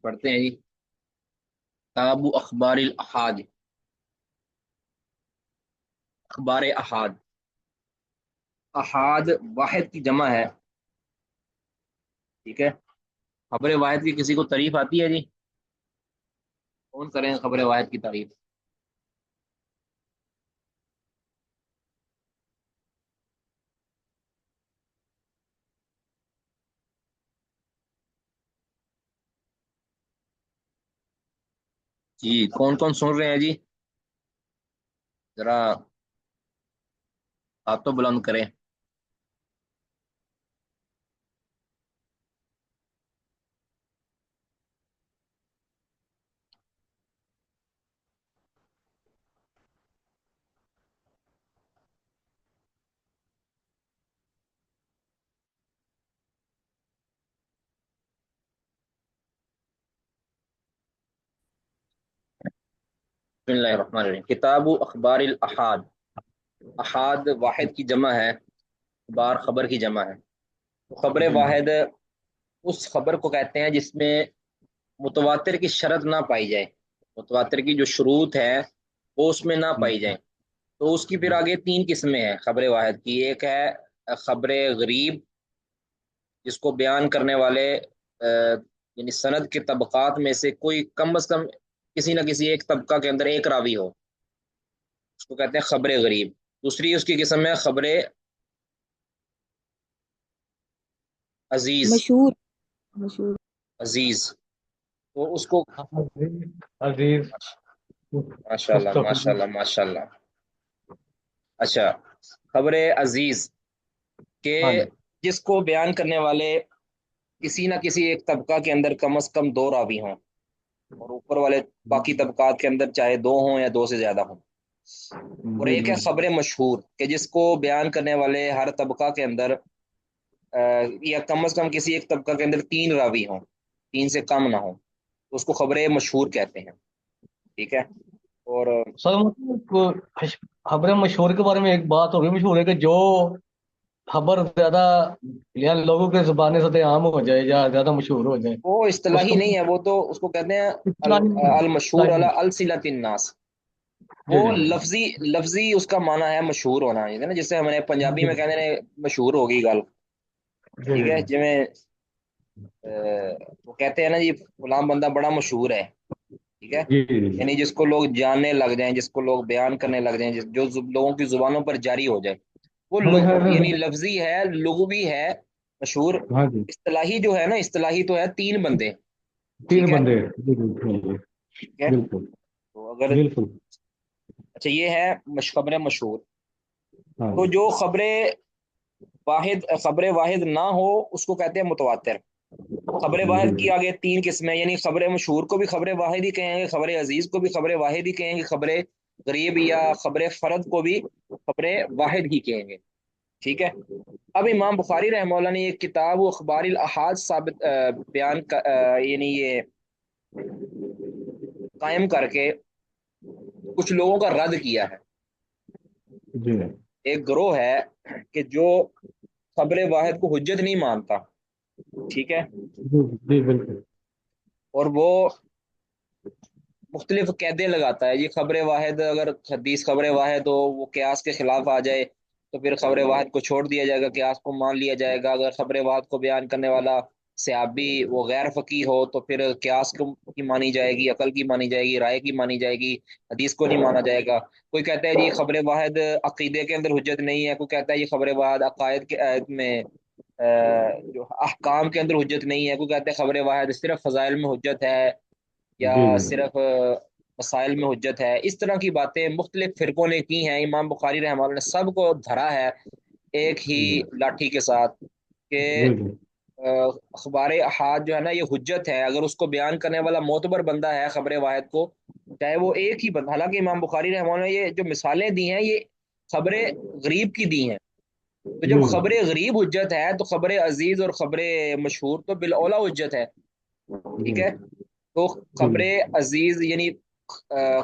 پڑھتے ہیں جی، کتاب اخبار الاحاد، اخبار احاد. احاد واحد کی جمع ہے. ٹھیک ہے، خبر واحد کی کسی کو تعریف آتی ہے جی؟ کون کریں خبر واحد کی تعریف؟ جی، کون کون سن رہے ہیں جی؟ ذرا آپ تو بلند کریں. بسم اللہ الرحمن الرحیم۔ کتاب اخبار الاحاد، احاد واحد کی جمع ہے، اخبار خبر کی جمع ہے۔ تو خبر جی واحد اس خبر کو کہتے ہیں جس میں متواتر کی شرط نہ پائی جائے، متواتر کی جو شروط ہے وہ اس میں نہ جی پائی جائیں۔ تو اس کی پھر جی آگے تین قسمیں ہیں خبر واحد کی۔ ایک ہے خبر غریب، جس کو بیان کرنے والے یعنی سند کے طبقات میں سے کوئی کم از کم کسی نہ کسی ایک طبقہ کے اندر ایک راوی ہو، اس کو کہتے ہیں خبر غریب۔ دوسری اس کی قسم ہے خبر عزیز، مشہور، مشہور. عزیز تو اس کو عزیز عزیز ماشاء اللہ ماشاء مستفیض. اللہ ماشاء اللہ۔ اچھا، خبر عزیز کہ ہاں جی جس کو بیان کرنے والے کسی نہ کسی ایک طبقہ کے اندر کم از کم دو راوی ہوں، اور اوپر والے باقی طبقات کے اندر چاہے دو ہوں یا دو سے زیادہ ہوں۔ اور جی ایک ہے جی خبر مشہور کہ جس کو بیان کرنے والے ہر طبقہ کے اندر یا کم از کم کسی ایک طبقہ کے اندر تین راوی ہوں، تین سے کم نہ ہوں، تو اس کو خبر مشہور کہتے ہیں۔ ٹھیک ہے، اور سر مطلب خبریں مشہور کے بارے میں ایک بات ہوگی مشہور ہے کہ جو خبر زیادہ یعنی لوگوں کے زبانے سے عام ہو جائے یا زیادہ مشہور ہو جائے وہ اس اصطلاحی کو نہیں ہے، وہ تو اس کو کہتے ہیں المشہور علی السنۃ الناس۔ جی وہ جی لفظی اس کا معنی ہے مشہور ہونا، ہے نا، جسے ہم نے پنجابی جی میں کہتے ہیں مشہور ہوگی گل۔ جی ٹھیک ہے، جی میں وہ کہتے ہیں نا جی فلاں بندہ بڑا مشہور ہے۔ ٹھیک ہے، جی جی یعنی جس کو لوگ جاننے لگ جائیں، جس کو لوگ بیان کرنے لگ جائیں، جو لوگوں کی زبانوں پر جاری ہو جائے، وہ ہمیں خیال یعنی ہے. لفظی ہے، لغوی ہے مشہور۔ ہاں جی اصطلاحی جو ہے نا، اصطلاحی تو ہے تین بندے۔ تین ٹھیک ہے، بندے. جی جی جی ٹھیک ہے، بالکل تو اگر بالکل. اچھا یہ ہے خبر مشہور۔ ہاں تو جی جو خبر واحد نہ ہو اس کو کہتے ہیں متواتر۔ خبر جی واحد کی آگے تین قسمیں، یعنی خبر مشہور کو بھی خبر واحد ہی کہیں گے، خبر عزیز کو بھی خبر واحد ہی کہیں گے، خبر غریب یا خبر فرد کو بھی خبر واحد ہی کہیں گے۔ ٹھیک ہے، اب امام بخاری رحمہ اللہ نے یہ کتاب و اخبار الاحاد ثابت یعنی یہ قائم کر کے کچھ لوگوں کا رد کیا ہے۔ جی ایک گروہ ہے کہ جو خبر واحد کو حجت نہیں مانتا۔ ٹھیک ہے، جی جی بالکل. اور وہ مختلف قیدیں لگاتا ہے، یہ خبر واحد اگر حدیث خبر واحد ہو وہ قیاس کے خلاف آ جائے تو پھر خبر واحد کو چھوڑ دیا جائے گا، قیاس کو مان لیا جائے گا۔ اگر خبر واحد کو بیان کرنے والا صحابی وہ غیر فقیہ ہو تو پھر قیاس کی مانی جائے گی، عقل کی مانی جائے گی، رائے کی مانی جائے گی، حدیث کو نہیں مانا جائے گا۔ کوئی کہتا ہے جی خبر واحد عقیدے کے اندر حجت نہیں ہے، کوئی کہتا ہے یہ خبر واحد عقائد کے میں جو احکام کے اندر حجت نہیں ہے، کوئی کہتا ہے خبر واحد صرف فضائل میں حجت ہے یا جی جی صرف مسائل میں حجت ہے۔ اس طرح کی باتیں مختلف فرقوں نے کی ہیں، امام بخاری رحمہ اللہ نے سب کو دھرا ہے ایک ہی جی لاٹھی کے ساتھ کہ جی جی اخبار احاد جو ہے نا یہ حجت ہے، اگر اس کو بیان کرنے والا معتبر بندہ ہے خبر واحد کو، چاہے وہ ایک ہی بندہ، حالانکہ امام بخاری رحمہ اللہ نے یہ جو مثالیں دی ہیں یہ خبر غریب کی دی ہیں۔ تو جب جی خبر غریب حجت ہے تو خبر عزیز اور خبر مشہور تو بالاولیٰ حجت ہے۔ ٹھیک ہے، تو خبر جی عزیز یعنی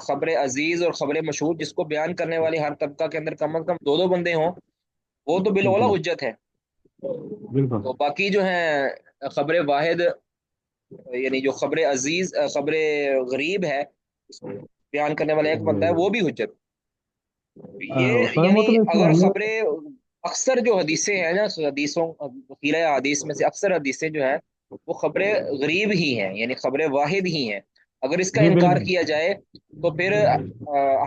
خبر عزیز اور خبر مشہور جس کو بیان کرنے والے ہر طبقہ کے اندر کم از کم دو دو بندے ہوں، وہ تو بالاولیٰ جی حجت ہے۔ بالکل. تو باقی جو ہیں خبر واحد یعنی جو خبر عزیز خبر غریب ہے، اس کو بیان کرنے والا ایک بندہ ہے، وہ بھی حجت۔ یہ سر یعنی مطلب اس اگر معاملے خبریں اکثر جو حدیثیں ہیں نا، حدیثوں ذخیرہ حدیث میں سے اکثر حدیثیں جو ہیں وہ خبر غریب ہی ہیں، یعنی خبر واحد ہی ہیں۔ اگر اس کا جی انکار بالکل. کیا جائے تو پھر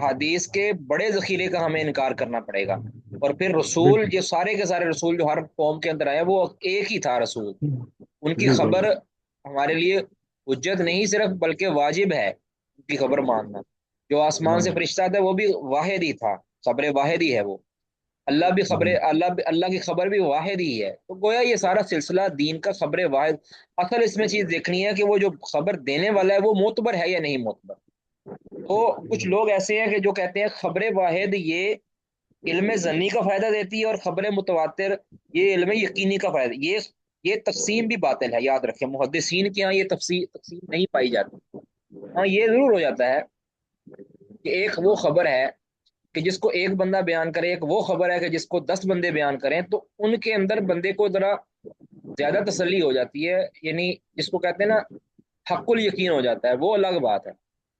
حدیث کے بڑے ذخیرے کا ہمیں انکار کرنا پڑے گا۔ اور پھر رسول بالکل یہ سارے کے سارے رسول جو ہر قوم کے اندر آئے وہ ایک ہی تھا رسول، ان کی جی خبر بالکل. ہمارے لیے حجت نہیں صرف بلکہ واجب ہے ان کی خبر ماننا۔ جو آسمان ہاں سے فرشتہ تھا وہ بھی واحد ہی تھا، خبر واحد ہی ہے وہ۔ اللہ بھی خبر جی اللہ کی خبر بھی واحد ہی ہے۔ تو گویا یہ سارا سلسلہ دین کا خبر واحد، اصل اس میں چیز دیکھنی ہے کہ وہ جو خبر دینے والا ہے وہ معتبر ہے یا نہیں معتبر۔ تو کچھ لوگ ایسے ہیں کہ جو کہتے ہیں خبر واحد یہ علم ظنی کا فائدہ دیتی ہے اور خبر متواتر یہ علم یقینی کا فائدہ۔ یہ تقسیم بھی باطل ہے، یاد رکھیں محدثین کے ہاں یہ تقسیم نہیں پائی جاتی۔ ہاں یہ ضرور ہو جاتا ہے کہ ایک وہ خبر ہے کہ جس کو ایک بندہ بیان کرے، ایک وہ خبر ہے کہ جس کو 10 بندے بیان کریں، تو ان کے اندر بندے کو ذرا زیادہ تسلی ہو جاتی ہے، یعنی جس کو کہتے ہیں نا حق الیقین ہو جاتا ہے، وہ الگ بات ہے۔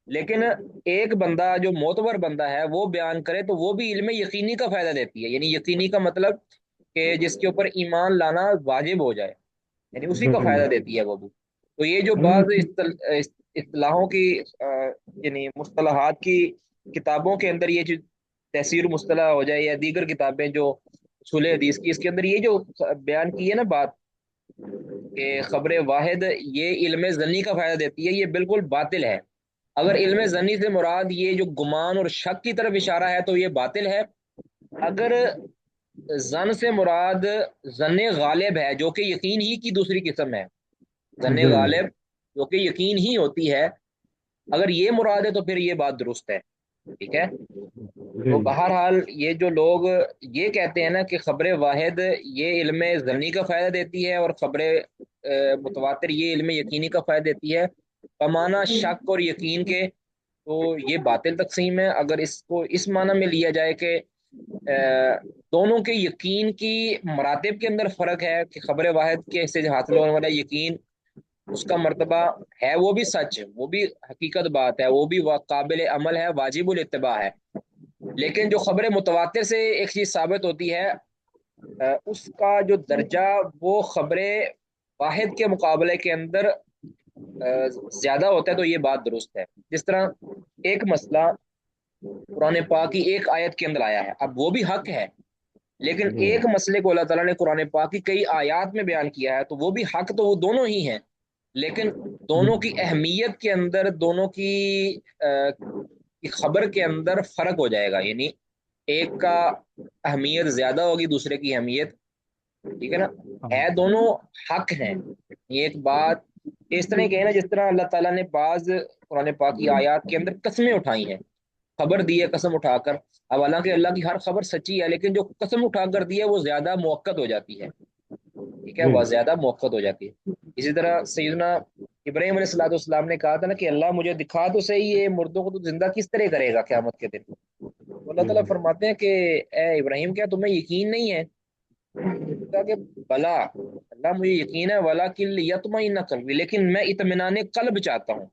لیکن ایک بندہ جو معتبر بندہ ہے وہ بیان کرے تو وہ بھی علم یقینی کا فائدہ دیتی ہے، یعنی یقینی کا مطلب کہ جس کے اوپر ایمان لانا واجب ہو جائے، یعنی اسی کا فائدہ دیتی ہے وہ بھی۔ تو یہ جو بعض اصطلاحوں کی یعنی مصطلحات کی کتابوں کے اندر یہ جو تفسیر مصطلح ہو جائے یا دیگر کتابیں جو اصول حدیث کی، اس کے اندر یہ جو بیان کی ہے نا بات کہ خبر واحد یہ علم ظنی کا فائدہ دیتی ہے، یہ بالکل باطل ہے۔ اگر علم ظنی سے مراد یہ جو گمان اور شک کی طرف اشارہ ہے تو یہ باطل ہے۔ اگر ظن سے مراد ظن غالب ہے جو کہ یقین ہی کی دوسری قسم ہے، ظن غالب جو کہ یقین ہی ہوتی ہے، اگر یہ مراد ہے تو پھر یہ بات درست ہے، ٹھیک ہے۔ تو بہرحال یہ جو لوگ یہ کہتے ہیں نا کہ خبر واحد یہ علم ظنی کا فائدہ دیتی ہے اور خبر متواتر یہ علم یقینی کا فائدہ دیتی ہے بمعنی شک اور یقین کے، تو یہ باطل تقسیم ہے۔ اگر اس کو اس معنی میں لیا جائے کہ دونوں کے یقین کی مراتب کے اندر فرق ہے کہ خبر واحد کے سے حاصل ہونے والا یقین اس کا مرتبہ ہے، وہ بھی سچ، وہ بھی حقیقت بات ہے، وہ بھی قابل عمل ہے، واجب الاتباع ہے، لیکن جو خبر متواتر سے ایک چیز ثابت ہوتی ہے اس کا جو درجہ وہ خبر واحد کے مقابلے کے اندر زیادہ ہوتا ہے، تو یہ بات درست ہے۔ جس طرح ایک مسئلہ قرآن پاک کی ایک آیت کے اندر آیا ہے، اب وہ بھی حق ہے، لیکن ایک مسئلے کو اللہ تعالیٰ نے قرآن پاک کی کئی آیات میں بیان کیا ہے، تو وہ بھی حق تو وہ دونوں ہی ہیں، لیکن دونوں کی اہمیت کے اندر، دونوں کی خبر کے اندر فرق ہو جائے گا، یعنی ایک کا اہمیت زیادہ ہوگی دوسرے کی اہمیت، ٹھیک ہے نا، ہے دونوں حق ہیں۔ یہ ایک بات اس طرح کہ نا جس طرح اللہ تعالیٰ نے بعض قرآن پاک کی آیات کے اندر قسمیں اٹھائی ہیں، خبر دی ہے قسم اٹھا کر، اب حالانکہ اللہ کی ہر خبر سچی ہے، لیکن جو قسم اٹھا کر دی ہے وہ زیادہ موقت ہو جاتی ہے، ٹھیک ہے، وہ زیادہ موقت ہو جاتی ہے۔ اسی طرح سیدنا ابراہیم علیہ الصلوۃ والسلام نے کہا تھا نا کہ اللہ مجھے دکھا تو صحیح یہ مردوں کو تو زندہ کس طرح کرے گا قیامت کے دن، تو اللہ تعالیٰ فرماتے ہیں کہ اے ابراہیم کیا تمہیں یقین نہیں ہے؟ کہا کہ بلا اللہ مجھے یقین ہے، ولیکن لیطمئن قلبی، لیکن میں اطمینان قلب چاہتا ہوں۔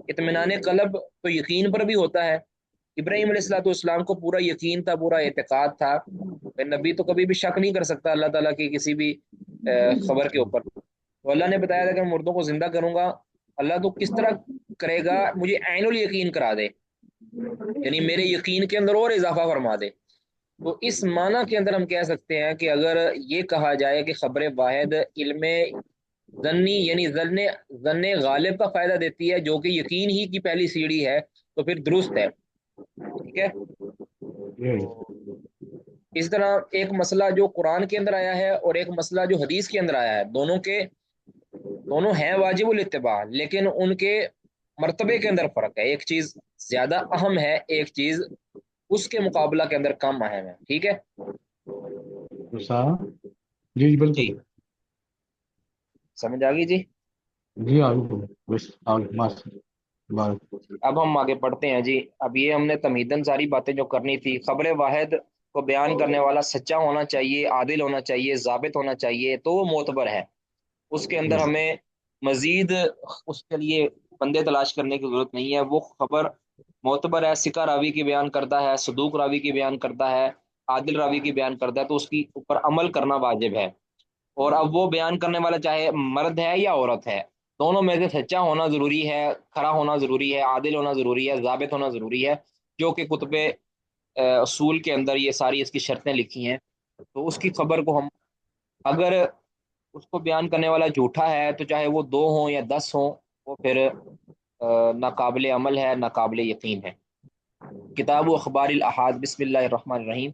اطمینان قلب تو یقین پر بھی ہوتا ہے، ابراہیم علیہ الصلوۃ والسلام کو پورا یقین تھا، پورا اعتقاد تھا، نبی تو کبھی بھی شک نہیں کر سکتا اللہ تعالیٰ کی کسی بھی خبر کے اوپر۔ تو اللہ نے بتایا تھا کہ میں مردوں کو زندہ کروں گا، اللہ تو کس طرح کرے گا، مجھے عین الیقین کرا دے، یعنی میرے یقین کے اندر اور اضافہ فرما دے۔ تو اس معنی کے اندر ہم کہہ سکتے ہیں کہ اگر یہ کہا جائے کہ خبر واحد علم ظنی یعنی ظن غالب کا فائدہ دیتی ہے جو کہ یقین ہی کی پہلی سیڑھی ہے، تو پھر درست ہے، ٹھیک ہے۔ اس طرح ایک مسئلہ جو قرآن کے اندر آیا ہے اور ایک مسئلہ جو حدیث کے اندر آیا ہے، دونوں ہیں واجب الاتباع، لیکن ان کے مرتبے کے اندر فرق ہے، ایک چیز زیادہ اہم ہے، ایک چیز اس کے مقابلہ کے اندر کم اہم ہے، ٹھیک ہے جی جی، بالکل، سمجھ آ گئی جی۔ جی آگے بس آگے اب ہم آگے پڑھتے ہیں جی۔ اب یہ ہم نے تمہیدن ساری باتیں جو کرنی تھی، خبر واحد کو بیان کرنے والا سچا ہونا چاہیے، عادل ہونا چاہیے، ضابط ہونا چاہیے، تو وہ معتبر ہے، اس کے اندر ہمیں مزید اس کے لیے بندے تلاش کرنے کی ضرورت نہیں ہے، وہ خبر معتبر ہے، ثقہ راوی کی بیان کرتا ہے، صدوق راوی کی بیان کرتا ہے، عادل راوی کی بیان کرتا ہے، تو اس کی اوپر عمل کرنا واجب ہے۔ اور اب وہ بیان کرنے والا چاہے مرد ہے یا عورت ہے، دونوں میں سے سچا ہونا ضروری ہے، کھرا ہونا ضروری ہے، عادل ہونا ضروری ہے، ضابط ہونا ضروری ہے، جو کہ کتب اصول کے اندر یہ ساری اس کی شرطیں لکھی ہیں۔ تو اس کی خبر کو ہم اگر اس کو بیان کرنے والا جھوٹا ہے تو چاہے وہ 2 ہوں یا 10 ہوں، وہ پھر ناقابل عمل ہے، ناقابل یقین ہے۔ کتاب و اخبار الاحاد، بسم اللہ الرحمن الرحیم،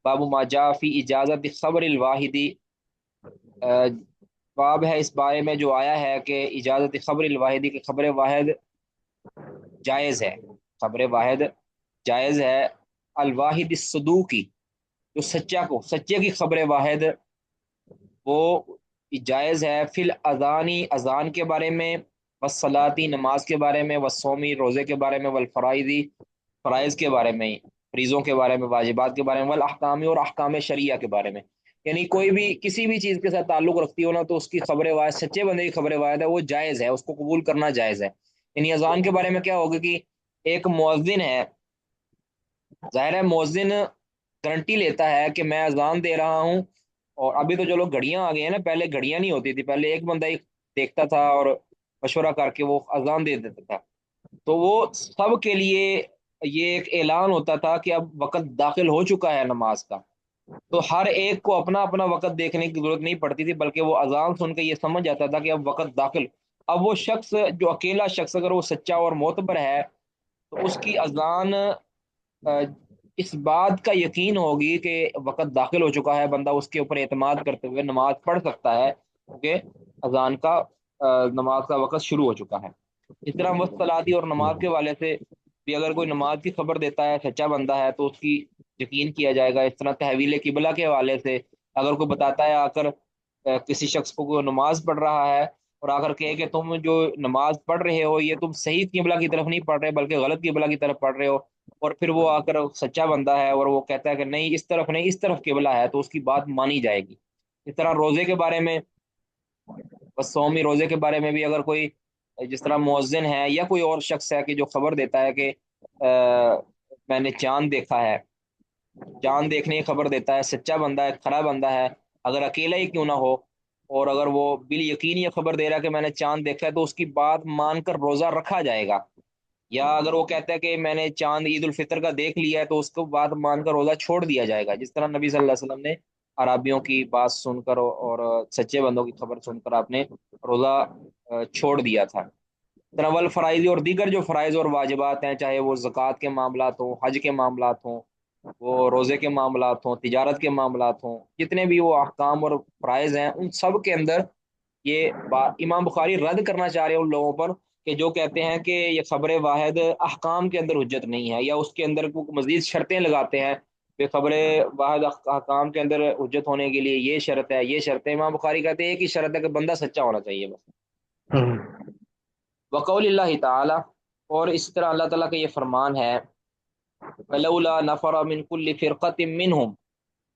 باب ما جاء فی اجازت خبر الواحدی، باب ہے اس بارے میں جو آیا ہے کہ اجازت خبر الواحدی کی خبر واحد جائز ہے، خبر واحد جائز ہے، الواحد الصدوقی، جو سچے کی خبر واحد وہ جائز ہے، فی الاذانی اذان کے بارے میں، والصلاتی نماز کے بارے میں، والصومی روزے کے بارے میں، والفرائضی فرائض کے بارے میں، فریضوں کے بارے میں، واجبات کے بارے میں، والاحکام اور احکام شریعہ کے بارے میں، یعنی کوئی بھی کسی بھی چیز کے ساتھ تعلق رکھتی ہو نا تو اس کی خبر واحد، سچے بندے کی خبر واحد ہے وہ جائز ہے، اس کو قبول کرنا جائز ہے۔ یعنی اذان کے بارے میں کیا ہوگا کہ ایک مؤذن ہے، ظاہر ہے مؤذن گارنٹی لیتا ہے کہ میں اذان دے رہا ہوں، اور ابھی تو چلو گھڑیاں آ گئی ہیں نا، پہلے گھڑیاں نہیں ہوتی تھی، پہلے ایک بندہ ہی دیکھتا تھا اور مشورہ کر کے وہ اذان دے دیتا تھا، تو وہ سب کے لیے یہ ایک اعلان ہوتا تھا کہ اب وقت داخل ہو چکا ہے نماز کا، تو ہر ایک کو اپنا اپنا وقت دیکھنے کی ضرورت نہیں پڑتی تھی، بلکہ وہ اذان سن کے یہ سمجھ جاتا تھا کہ اب وقت داخل۔ اب وہ شخص جو اکیلا شخص اگر وہ سچا اور معتبر ہے تو اس کی اذان اس بات کا یقین ہوگی کہ وقت داخل ہو چکا ہے، بندہ اس کے اوپر اعتماد کرتے ہوئے نماز پڑھ سکتا ہے، کیونکہ اذان کا نماز کا وقت شروع ہو چکا ہے۔ اس طرح وصلاتی اور نماز کے والے سے بھی اگر کوئی نماز کی خبر دیتا ہے سچا بندہ ہے تو اس کی یقین کیا جائے گا۔ اس طرح تحویل قبلہ کے حوالے سے اگر کوئی بتاتا ہے آ کر کسی شخص کو کوئی نماز پڑھ رہا ہے اور آ کر کہے کہ تم جو نماز پڑھ رہے ہو یہ تم صحیح قبلہ کی طرف نہیں پڑھ رہے بلکہ غلط قبلہ کی طرف پڑھ رہے ہو، اور پھر وہ آ کر سچا بندہ ہے اور وہ کہتا ہے کہ نہیں اس طرف نہیں اس طرف قبلہ ہے، تو اس کی بات مانی جائے گی۔ اس طرح روزے کے بارے میں، بس سومی روزے کے بارے میں بھی اگر کوئی جس طرح مؤذن ہے یا کوئی اور شخص ہے کہ جو خبر دیتا ہے کہ میں نے چاند دیکھا ہے، چاند دیکھنے کی خبر دیتا ہے، سچا بندہ ہے، کھرا بندہ ہے، اگر اکیلا ہی کیوں نہ ہو، اور اگر وہ بال یقین یہ خبر دے رہا ہے کہ میں نے چاند دیکھا ہے تو اس کی بات مان کر روزہ رکھا جائے گا۔ یا اگر وہ کہتا ہے کہ میں نے چاند عید الفطر کا دیکھ لیا ہے تو اس کو بات مان کر روزہ چھوڑ دیا جائے گا، جس طرح نبی صلی اللہ علیہ وسلم نے عرابیوں کی بات سن کر اور سچے بندوں کی خبر سن کر آپ نے روزہ چھوڑ دیا تھا۔ طرح والفرائض اور دیگر جو فرائض اور واجبات ہیں، چاہے وہ زکوٰۃ کے معاملات ہوں، حج کے معاملات ہوں، وہ روزے کے معاملات ہوں، تجارت کے معاملات ہوں، جتنے بھی وہ احکام اور فرائض ہیں ان سب کے اندر یہ امام بخاری رد کرنا چاہ رہے ہیں ان لوگوں پر کہ جو کہتے ہیں کہ یہ خبر واحد احکام کے اندر حجت نہیں ہے، یا اس کے اندر مزید شرطیں لگاتے ہیں کہ خبر واحد احکام کے اندر حجت ہونے کے لیے یہ شرط ہے یہ شرط ہے۔ امام بخاری کہتے ہیں ایک ہی شرط ہے کہ بندہ سچا ہونا چاہیے بس۔ وقول اللہ تعالی، اور اس طرح اللہ تعالیٰ کا یہ فرمان ہے فلولا نفر من كل فرقة منهم،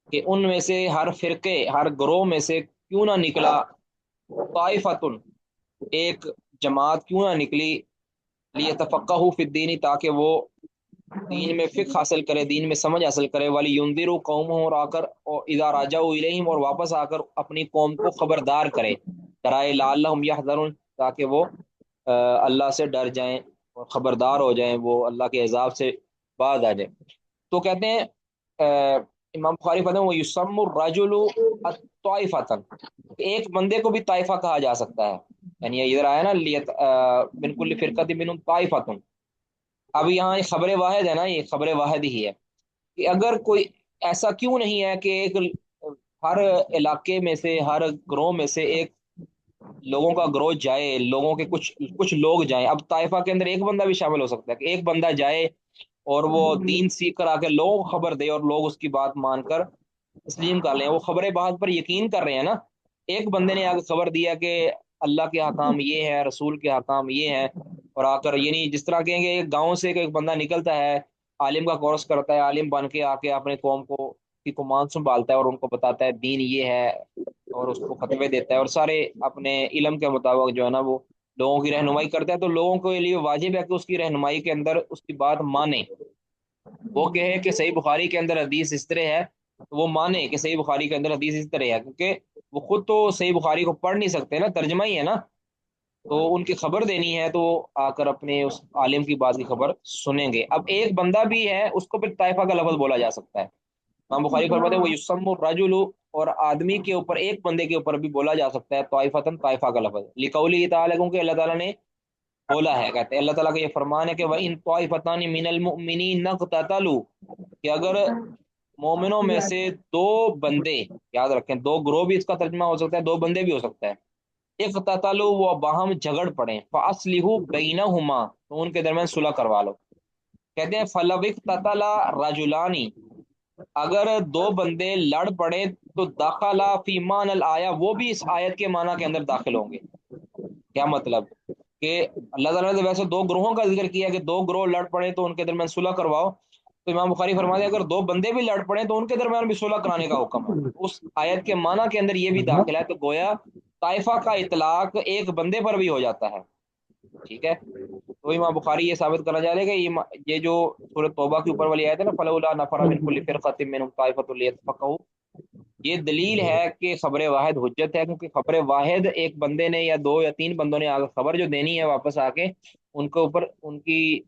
کہ ان میں سے ہر فرقے ہر گروہ میں سے کیوں نہ نکلا طائفتن ایک جماعت کیوں نہ نکلی، لیتفقہوا فی الدین تاکہ وہ دین میں فقہ حاصل کرے، دین میں سمجھ حاصل کرے، ولینذروا قومهم اور آ کر اذا راجعوا الیہم اور واپس آ کر اپنی قوم کو خبردار کرے، ڈرائے، لعلہم یحذرون تاکہ وہ اللہ سے ڈر جائیں اور خبردار ہو جائیں، وہ اللہ کے عذاب سے باز آ جائیں۔ تو کہتے ہیں امام بخاری فرماتے ہیں وہ یسم الرجل الطائفتن، ایک بندے کو بھی طائفہ کہا جا سکتا ہے، یعنی ادھر آیا نا من کل فرقۃ منہم طائفتن، اب یہاں یہ خبر واحد ہے نا، یہ خبر واحد ہی ہے کہ اگر کوئی ایسا کیوں نہیں ہے کہ ایک ہر علاقے میں سے ہر گروہ میں سے ایک لوگوں کا گروہ جائے، لوگوں کے کچھ لوگ جائیں، اب طائفہ کے اندر ایک بندہ بھی شامل ہو سکتا ہے کہ ایک بندہ جائے اور وہ دین سیکھ کر آ کے لوگوں کو خبر دے اور لوگ اس کی بات مان کر تسلیم کر لیں، وہ خبر بات پر یقین کر رہے ہیں نا۔ ایک بندے نے آ کے خبر دیا کہ اللہ کے حکام یہ ہے، رسول کے حکام یہ ہیں، اور آ کر یعنی جس طرح کہیں گے ایک گاؤں سے ایک بندہ نکلتا ہے، عالم کا کورس کرتا ہے، عالم بن کے آ کے اپنے قوم کو کی کمان سنبھالتا ہے اور ان کو بتاتا ہے دین یہ ہے اور اس کو فتوے دیتا ہے، اور سارے اپنے علم کے مطابق جو ہے نا وہ لوگوں کی رہنمائی کرتا ہے، تو لوگوں کے لیے واجب ہے کہ اس کی رہنمائی کے اندر اس کی بات مانے، وہ کہے کہ صحیح بخاری کے اندر حدیث اس طرح ہے تو وہ مانے کہ صحیح بخاری کے اندر حدیث اس طرح ہے، کیونکہ وہ خود تو صحیح بخاری کو پڑھ نہیں سکتے نا، ترجمہ ہی ہے نا، تو ان کی خبر دینی ہے تو آ کر اپنے اس عالم کی بات کی خبر سنیں گے۔ اب ایک بندہ بھی ہے اس کو پھر طائفہ کا لفظ بولا جا سکتا ہے، امام بخاری فرماتے ہیں وہ یسم الرجل، اور آدمی کے اوپر ایک بندے کے اوپر بھی بولا جا سکتا ہے طائفتن، طائفہ کا لفظ، لقولی تعالی، کیونکہ اللہ تعالیٰ نے بولا ہے، کہتے ہیں اللہ تعالیٰ کا یہ فرمان ہے کہ وَإِن طَائِفَتَانِ مِنَ الْمُؤْمِنِينَ اقْتَتَلُوا، کہ اگر مومنوں میں سے دو بندے، یاد رکھیں دو گروہ بھی اس کا ترجمہ ہو سکتا ہے، دو بندے بھی ہو سکتا ہے، اقتتلوا وہ باہم جھگڑ پڑیں، فَأَصْلِحُوا بَيْنَهُمَا تو ان کے درمیان صلح کروا لو، کہتے ہیں فَلَوِ اقْتَتَلَ رَجُلَانِ اگر دو بندے لڑ پڑے تو داخلہ فی معنی الآیہ وہ بھی اس آیت کے معنی کے اندر داخل ہوں گے۔ کیا مطلب؟ کہ اللہ تعالیٰ نے ویسے دو گروہوں کا ذکر کیا کہ دو گروہ لڑ پڑے تو ان کے درمیان صلح کرواؤ، تو امام بخاری فرماتے ہیں اگر دو بندے بھی لڑ پڑے تو ان کے درمیان بھی صلح کرانے کا حکم ہے۔ اس آیت کے معنی کے اندر یہ بھی داخل ہے، تو گویا طائفہ کا اطلاق ایک بندے پر بھی ہو جاتا ہے، ٹھیک ہے۔ تو امام بخاری یہ ثابت کرنا چاہ رہے ہیں کہ یہ جو سورۃ توبہ کے اوپر والی آیت ہے نا، فلولا نفر من کل فرقۃ منهم طائفۃ لیتفقهوا، یہ دلیل ہے کہ خبر واحد حجت ہے، کیونکہ خبر واحد ایک بندے نے یا دو یا تین بندوں نے خبر جو دینی ہے واپس آ کے ان کے اوپر ان کی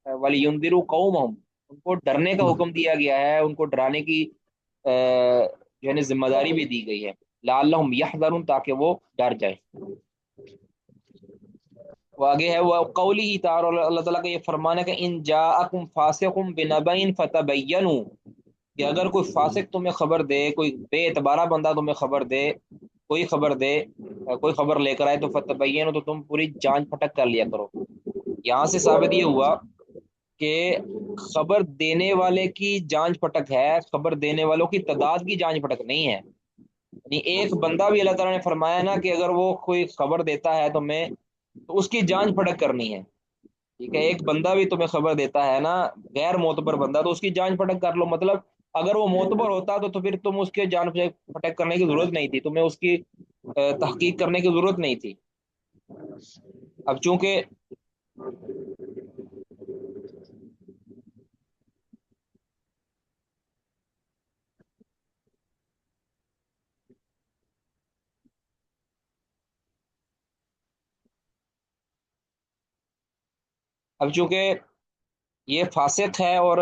وَلِيُنذِرُوا قَوْمَهُمْ، ان کو ڈرنے کا حکم دیا گیا ہے، ان کو ڈرانے کی جو ہے ذمہ داری بھی دی گئی ہے، لعلہم یحذرون، تاکہ وہ ڈر جائیں۔ وہ آگے ہے وہ قولی ہی تعالی، اور اللہ تعالیٰ کا یہ فرمان ہے کہ ان جاءکم فاسق بنبأ فتبینوا، کہ اگر کوئی فاسق تمہیں خبر دے، کوئی بے اعتبارہ بندہ تمہیں خبر دے، کوئی خبر دے، کوئی خبر لے کر آئے تو فتبینوا، تو تم پوری جانچ پھٹک کر لیا کرو۔ یہاں سے ثابت یہ ہوا کہ خبر دینے والے کی جانچ پھٹک ہے، خبر دینے والوں کی تعداد کی جانچ پھٹک نہیں ہے۔ یعنی ایک بندہ بھی اللہ تعالیٰ نے فرمایا نا کہ اگر وہ کوئی خبر دیتا ہے تمہیں تو اس کی جانچ پھٹک کرنی ہے، ٹھیک ہے۔ ایک بندہ بھی تمہیں خبر دیتا ہے نا، غیر معتبر بندہ، تو اس کی جانچ پھٹک کر لو، مطلب اگر وہ معتبر ہوتا تو پھر تم اس کے جانچ پھٹک کرنے کی ضرورت نہیں تھی، تمہیں اس کی تحقیق کرنے کی ضرورت نہیں تھی۔ اب چونکہ یہ فاسق ہے اور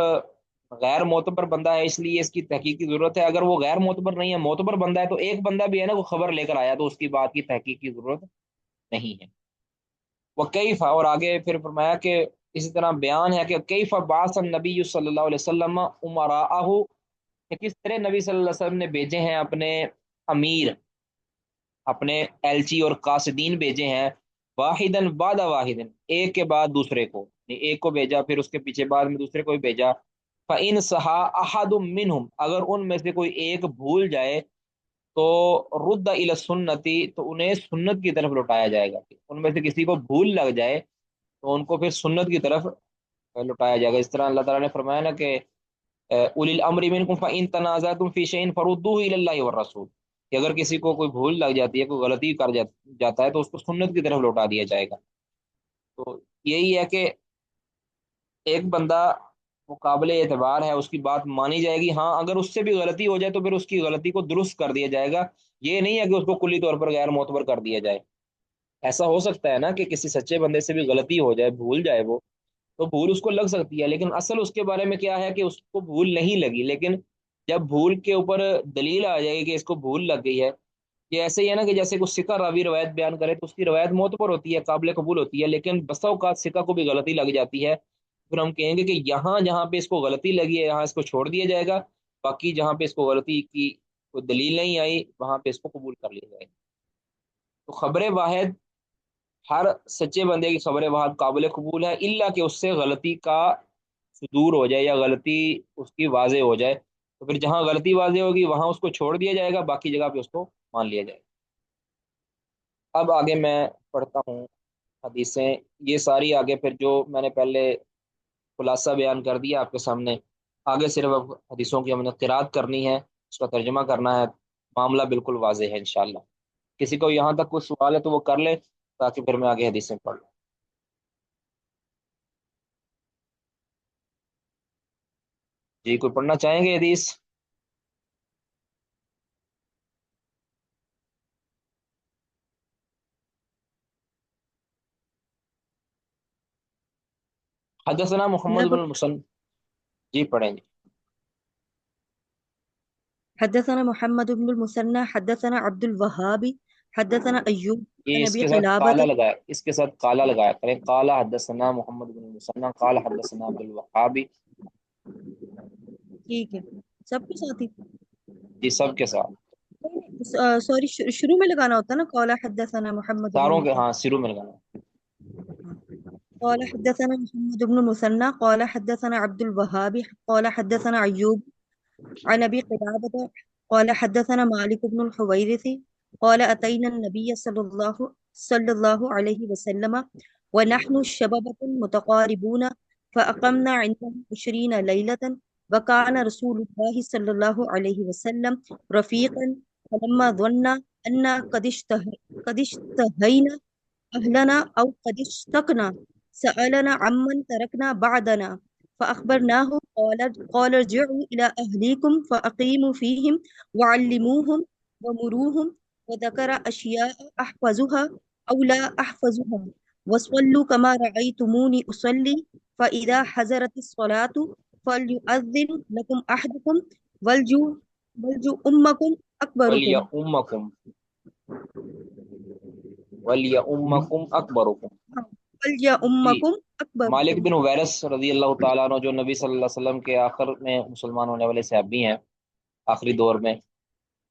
غیر معتبر بندہ ہے، اس لیے اس کی تحقیق کی ضرورت ہے۔ اگر وہ غیر معتبر نہیں ہے، معتبر بندہ ہے، تو ایک بندہ بھی ہے نا وہ خبر لے کر آیا تو اس کی بات کی تحقیق کی ضرورت نہیں ہے۔ وہ کیف، اور آگے پھر فرمایا کہ اسی طرح بیان ہے کہ کیف بعث النبی صلی اللہ علیہ وسلم امراءہ، کہ کس طرح نبی صلی اللہ علیہ وسلم نے بھیجے ہیں اپنے امیر، اپنے ایلچی اور قاصدین بھیجے ہیں، واحدن بعد واحد، ایک کے بعد دوسرے کو، ایک کو بھیجا پھر اس کے پیچھے بعد میں دوسرے کو بھی بھیجا۔ فَإِنْ سَحَا أَحَدٌ مِّنْهُمْ، اگر ان میں سے کوئی ایک بھول جائے تو رد الی السنتی، تو انہیں سنت کی طرف لوٹایا جائے گا۔ ان میں سے کسی کو بھول لگ جائے تو ان کو پھر سنت کی طرف لوٹایا جائے گا۔ اس طرح اللہ تعالیٰ نے فرمایا نا کہ اولی الامر منکم فإن تنازعتم فی شیء فردوه الی اللہ والرسول، کہ اگر کسی کو کوئی بھول لگ جاتی ہے، کوئی غلطی کر جاتا ہے تو اس کو سنت کی طرف لوٹا دیا جائے گا۔ تو یہی ہے کہ ایک بندہ وہ قابل اعتبار ہے، اس کی بات مانی جائے گی، ہاں اگر اس سے بھی غلطی ہو جائے تو پھر اس کی غلطی کو درست کر دیا جائے گا، یہ نہیں ہے کہ اس کو کلی طور پر غیر معتبر کر دیا جائے۔ ایسا ہو سکتا ہے نا کہ کسی سچے بندے سے بھی غلطی ہو جائے، بھول جائے وہ، تو بھول اس کو لگ سکتی ہے، لیکن اصل اس کے بارے میں کیا ہے کہ اس کو بھول نہیں لگی، لیکن جب بھول کے اوپر دلیل آ جائے گی کہ اس کو بھول لگ گئی ہے، یہ ایسے ہی ہے نا کہ جیسے کوئی سکہ راوی روایت بیان کرے تو اس کی روایت معتبر ہوتی ہے، قابل قبول ہوتی ہے، لیکن بسا اوقات سکہ کو بھی غلطی لگ جاتی ہے، پھر ہم کہیں گے کہ یہاں جہاں پہ اس کو غلطی لگی ہے یہاں اس کو چھوڑ دیا جائے گا، باقی جہاں پہ اس کو غلطی کی کوئی دلیل نہیں آئی وہاں پہ اس کو قبول کر لیا جائے گا۔ تو خبر واحد، ہر سچے بندے کی خبر واحد قابل قبول ہے، الا کہ اس سے غلطی کا صدور ہو جائے یا غلطی اس کی واضح ہو جائے، تو پھر جہاں غلطی واضح ہوگی وہاں اس کو چھوڑ دیا جائے گا، باقی جگہ پہ اس کو مان لیا جائے گا۔ اب آگے میں پڑھتا ہوں حدیثیں، یہ ساری آگے پھر جو میں نے پہلے خلاصہ بیان کر دیا آپ کے سامنے، آگے صرف اب حدیثوں کی ہم نے قرات کرنی ہے، اس کا ترجمہ کرنا ہے، معاملہ بالکل واضح ہے انشاءاللہ۔ کسی کو یہاں تک کوئی سوال ہے تو وہ کر لے تاکہ پھر میں آگے حدیثیں پڑھ لوں۔ جی کوئی پڑھنا چاہیں گے حدیث؟ حدثنا محمد بن المثنى، جی پڑھیں گے۔ حدثنا محمد بن المثنى حدثنا عبد الوهاب حدثنا ایوب یہ عن اس ابی کے ساتھ قلابۃ۔ کالا لگایا، اس کے ساتھ کالا لگایا کریں، قال حدثنا محمد بن المثنى قال حدثنا عبد الوهاب، ٹھیک ہے، سب کے ساتھ ہی جی سب کے ساتھ، سوری شروع میں لگانا ہوتا ہے نا، قال حدثنا محمد بن ساروں کے المثنى، ہاں شروع میں لگانا۔ قال حدثنا محمد بن المثنى قال حدثنا عبد الوهاب قال حدثنا ایوب عن ابي قلابة قال حدثنا مالك بن الحويرث قال اتينا النبي صلى الله عليه وسلم ونحن شبابة متقاربون فأقمنا عندهم 20 ليلة وكان رسول الله صلى الله عليه وسلم رفيقا فلما ظن أن قد اشتهينا أهلنا أو قد اشتقنا سألنا عمن تركنا بعدنا فأخبرناه قال ارجعوا إلى أهليكم فأقيموا فيهم وعلموهم ومروهم وذكر أشياء أحفظها أو لا أحفظها وصلوا كما رأيتموني أصلي فإذا حضرت الصلاة فليؤذن لكم أحدكم ولجوا أمكم وَلْيَ أكبركم أُمَّكُمْ وَلْيَ أُمَّكُمْ أَكْبَرُكُم۔ ولجا جی، أمكم مالک أكبركم۔ بن حویرث رضی اللہ تعالیٰ عنہ جو نبی صلی اللہ علیہ وسلم کے آخر میں مسلمان ہونے والے صحابی ہیں، آخری دور میں،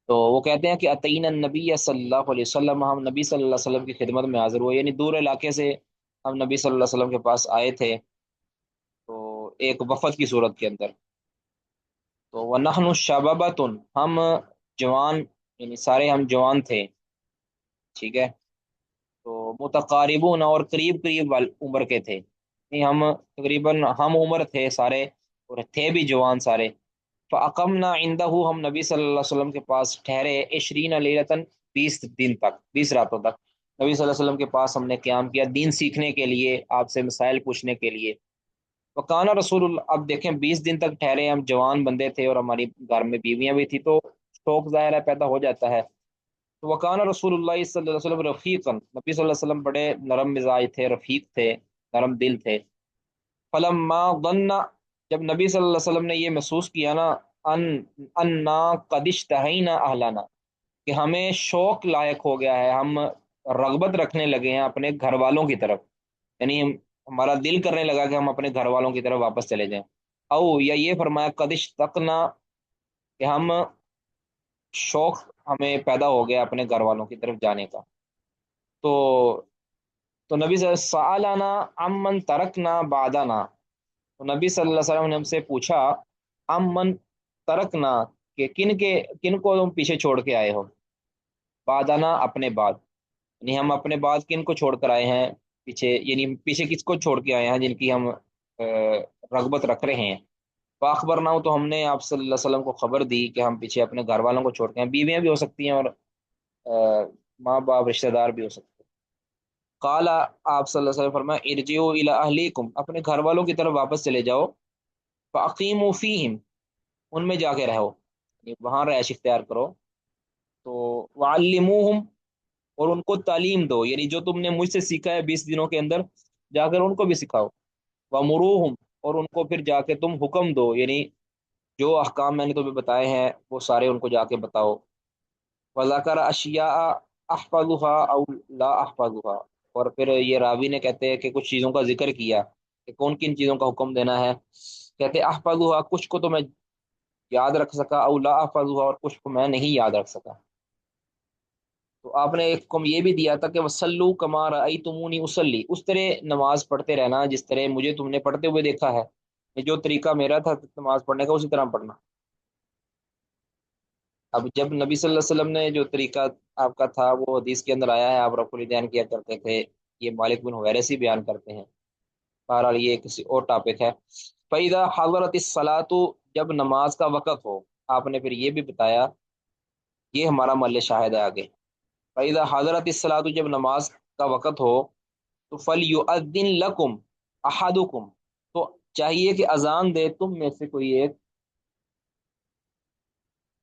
تو وہ کہتے ہیں کہ اتینا النبی صلی اللہ علیہ وسلم، ہم نبی صلی اللہ علیہ وسلم کی خدمت میں حاضر ہوئے، یعنی دور علاقے سے ہم نبی صلی اللہ علیہ وسلم کے پاس آئے تھے، تو ایک وفد کی صورت کے اندر۔ تو وَنَحْنُ شَبَابَةٌ، ہم جوان، یعنی سارے ہم جوان تھے، ٹھیک ہے، تو متقاربون اور قریب قریب عمر کے تھے، یعنی ہم تقریباً ہم عمر تھے سارے، اور تھے بھی جوان سارے۔ فَأَقَمْنَا عِنْدَهُ، ہم نبی صلی اللہ علیہ وسلم کے پاس ٹھہرے 20 لیلتاً، 20 دن تک، 20 راتوں تک نبی صلی اللہ علیہ وسلم کے پاس ہم نے قیام کیا، دین سیکھنے کے لیے، آپ سے مسائل پوچھنے کے لیے۔ وکانا رسول اللہ، اب دیکھیں 20 دن تک ٹھہرے، ہم جوان بندے تھے اور ہماری گھر میں بیویاں بھی تھی، تو شوق ظاہر ہے پیدا ہو جاتا ہے۔ تو وکانا رسول اللہ صلی اللہ علیہ وسلم رفیقا، نبی صلی اللہ علیہ وسلم بڑے نرم مزاج تھے، رفیق تھے، نرم دل تھے۔ فلما ظن، جب نبی صلی اللہ علیہ وسلم نے یہ محسوس کیا نا، ان انا قد اشتہینا اہلنا، کہ ہمیں شوق لائق ہو گیا ہے، ہم رغبت رکھنے لگے ہیں اپنے گھر والوں کی طرف، یعنی ہمارا دل کرنے لگا کہ ہم اپنے گھر والوں کی طرف واپس چلے جائیں، او یا یہ فرمایا قد اشتقنا، کہ ہم شوق ہمیں پیدا ہو گیا اپنے گھر والوں کی طرف جانے کا۔ تو نبی صلی اللہ علیہ وسلم سألنا عمن ترکنا بعدنا، تو نبی صلی اللہ علیہ وسلم نے ہم سے پوچھا عمن ترکنا، کہ کن کو تم پیچھے چھوڑ کے آئے ہو، بعدنا اپنے بعد، یعنی ہم اپنے بعد کن کو چھوڑ کر آئے ہیں پیچھے، یعنی پیچھے کس کو چھوڑ کے آئے ہیں جن کی ہم رغبت رکھ رہے ہیں۔ فاخبرنا ہوں، تو ہم نے آپ صلی اللہ علیہ وسلم کو خبر دی کہ ہم پیچھے اپنے گھر والوں کو چھوڑ کے ہیں، بیویاں بھی ہو سکتی ہیں اور ماں باپ رشتہ دار بھی ہو سکتے ہیں۔ قال، آپ صلی اللہ علیہ وسلم فرمایا ارجعوا الی اہلیکم، اپنے گھر والوں کی طرف واپس چلے جاؤ، فاقیموا فیہم، ان میں جا کے رہو، یعنی وہاں رہائش اختیار کرو، تو وعلموہم، اور ان کو تعلیم دو، یعنی جو تم نے مجھ سے سیکھا ہے 20 دنوں کے اندر، جا کر ان کو بھی سکھاؤ، ومروہم، اور ان کو پھر جا کے تم حکم دو، یعنی جو احکام میں نے تمہیں بتائے ہیں وہ سارے ان کو جا کے بتاؤ۔ وذکر اشیاء احفظها او لا احفظها، اور پھر یہ راوی نے کہتے ہیں کہ کچھ چیزوں کا ذکر کیا کہ کون کن چیزوں کا حکم دینا ہے، کہتے احفظها، کچھ کو تو میں یاد رکھ سکا، او لا احفظها، اور کچھ کو میں نہیں یاد رکھ سکا۔ تو آپ نے ایک حکم یہ بھی دیا تھا کہ وصلو کما رأیتمونی اصلی، اس طرح نماز پڑھتے رہنا جس طرح مجھے تم نے پڑھتے ہوئے دیکھا ہے، یہ جو طریقہ میرا تھا نماز پڑھنے کا اسی طرح پڑھنا۔ اب جب نبی صلی اللہ علیہ وسلم نے جو طریقہ آپ کا تھا وہ حدیث کے اندر آیا ہے، آپ رفع الیدین کیا کرتے تھے، یہ مالک بن حویرث ہی بیان کرتے ہیں، بہرحال یہ کسی اور ٹاپک ہے۔ فَإِذَا حَضَرَتِ الصَّلَاةُ، جب نماز کا وقت ہو، آپ نے پھر یہ بھی بتایا، یہ ہمارا محل شاہد ہے آگے۔ فَإِذَا حَضَرَتِ الصَّلَاةُ، جب نماز کا وقت ہو، تو فَلْيُؤَذِّن لَكُمْ أَحَدُكُمْ، تو چاہیے کہ اذان دے تم میں سے کوئی ایک،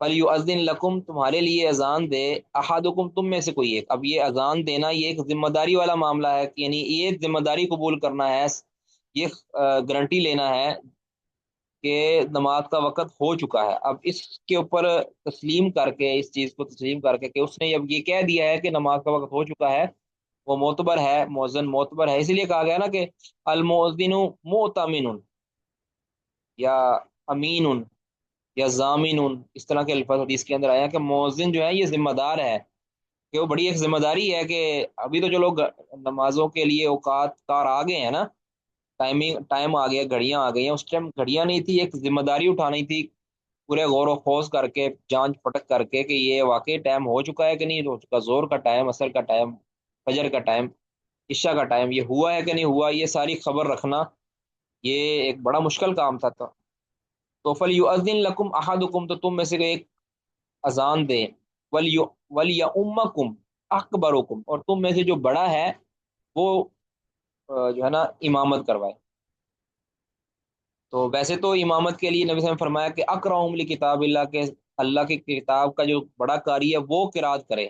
فَلْيُؤَذِّن لَكُمْ، تمہارے لیے اذان دے، أَحَدُكُمْ، تم میں سے کوئی ایک۔ اب یہ اذان دینا یہ ایک ذمہ داری والا معاملہ ہے، یعنی یہ ذمہ داری قبول کرنا ہے، یہ گارنٹی لینا ہے کہ نماز کا وقت ہو چکا ہے۔ اب اس کے اوپر تسلیم کر کے، اس چیز کو تسلیم کر کے کہ اس نے اب یہ کہہ دیا ہے کہ نماز کا وقت ہو چکا ہے، وہ معتبر ہے، مؤذن معتبر ہے، اسی لیے کہا گیا نا کہ المؤذن مؤتمن یا امین یا ضامن، اس طرح کے الفاظ حدیث کے اندر آیا کہ مؤذن جو ہے یہ ذمہ دار ہے، کہ وہ بڑی ایک ذمہ داری ہے کہ ابھی تو جو لوگ نمازوں کے لیے اوقات کار آ گئے ہیں نا، ٹائم آ گیا، گھڑیاں آ گئی ہیں، اس ٹائم گھڑیاں نہیں تھی، ایک ذمہ داری اٹھانی تھی پورے غور و خوض کر کے، جانچ پٹک کر کے کہ یہ واقعی ٹائم ہو چکا ہے کہ نہیں ہو چکا، زور کا ٹائم، عصر کا ٹائم، فجر کا ٹائم، عشاء کا ٹائم، یہ ہوا ہے کہ نہیں ہوا، یہ ساری خبر رکھنا یہ ایک بڑا مشکل کام تھا. تو فلیؤذن لکم احدکم، تو تم میں سے ایک اذان دے، ولیؤمکم اکبرکم، اور تم میں سے جو بڑا ہے وہ جو ہے نا امامت کروائے. تو ویسے تو امامت کے لیے نبی صلی اللہ علیہ وسلم نے فرمایا کہ اقرأہم لکتاب اللہ، کے اللہ کی کتاب کا جو بڑا قاری ہے وہ قرات کرے،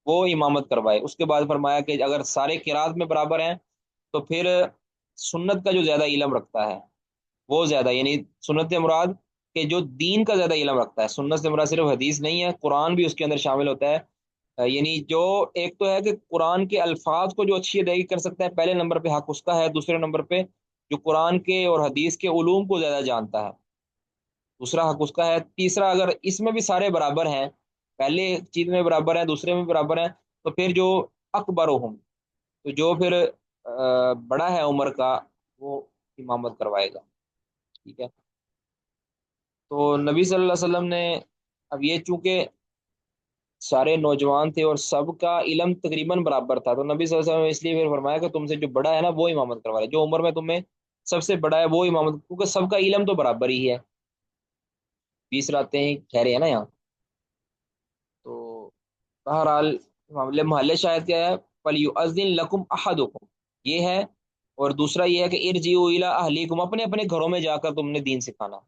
وہ امامت کروائے. اس کے بعد فرمایا کہ اگر سارے قرات میں برابر ہیں تو پھر سنت کا جو زیادہ علم رکھتا ہے وہ زیادہ، یعنی سنت سے مراد کہ جو دین کا زیادہ علم رکھتا ہے. سنت سے مراد صرف حدیث نہیں ہے، قرآن بھی اس کے اندر شامل ہوتا ہے. یعنی جو ایک تو ہے کہ قرآن کے الفاظ کو جو اچھی ادائیگی کر سکتا ہے، پہلے نمبر پہ حق اس کا ہے. دوسرے نمبر پہ جو قرآن کے اور حدیث کے علوم کو زیادہ جانتا ہے، دوسرا حق اس کا ہے. تیسرا اگر اس میں بھی سارے برابر ہیں، پہلے چیز میں برابر ہیں، دوسرے میں برابر ہیں، تو پھر جو اکبرہم، تو جو پھر بڑا ہے عمر کا، وہ امامت کروائے گا. ٹھیک ہے. تو نبی صلی اللہ علیہ وسلم نے، اب یہ چونکہ سارے نوجوان تھے اور سب کا علم تقریباً برابر تھا، تو نبی صلی اللہ علیہ وسلم نے اس لیے پھر فرمایا کہ تم سے جو بڑا ہے نا وہ امامت کروا رہا ہے، جو عمر میں تمہیں سب سے بڑا ہے وہ امامت، کیونکہ سب کا علم تو برابر ہی ہے. 20 راتیں ہی ٹھہرے ہیں نا یہاں. تو بہرحال معاملے محل شاہد کیا ہے، فَلْيُؤَذِّن لَكُمْ أَحَدُكُمْ، یہ ہے. اور دوسرا یہ ہے کہ ارجعوا الی اہلیکم، اپنے اپنے گھروں میں جا کر تم نے دین سکھانا.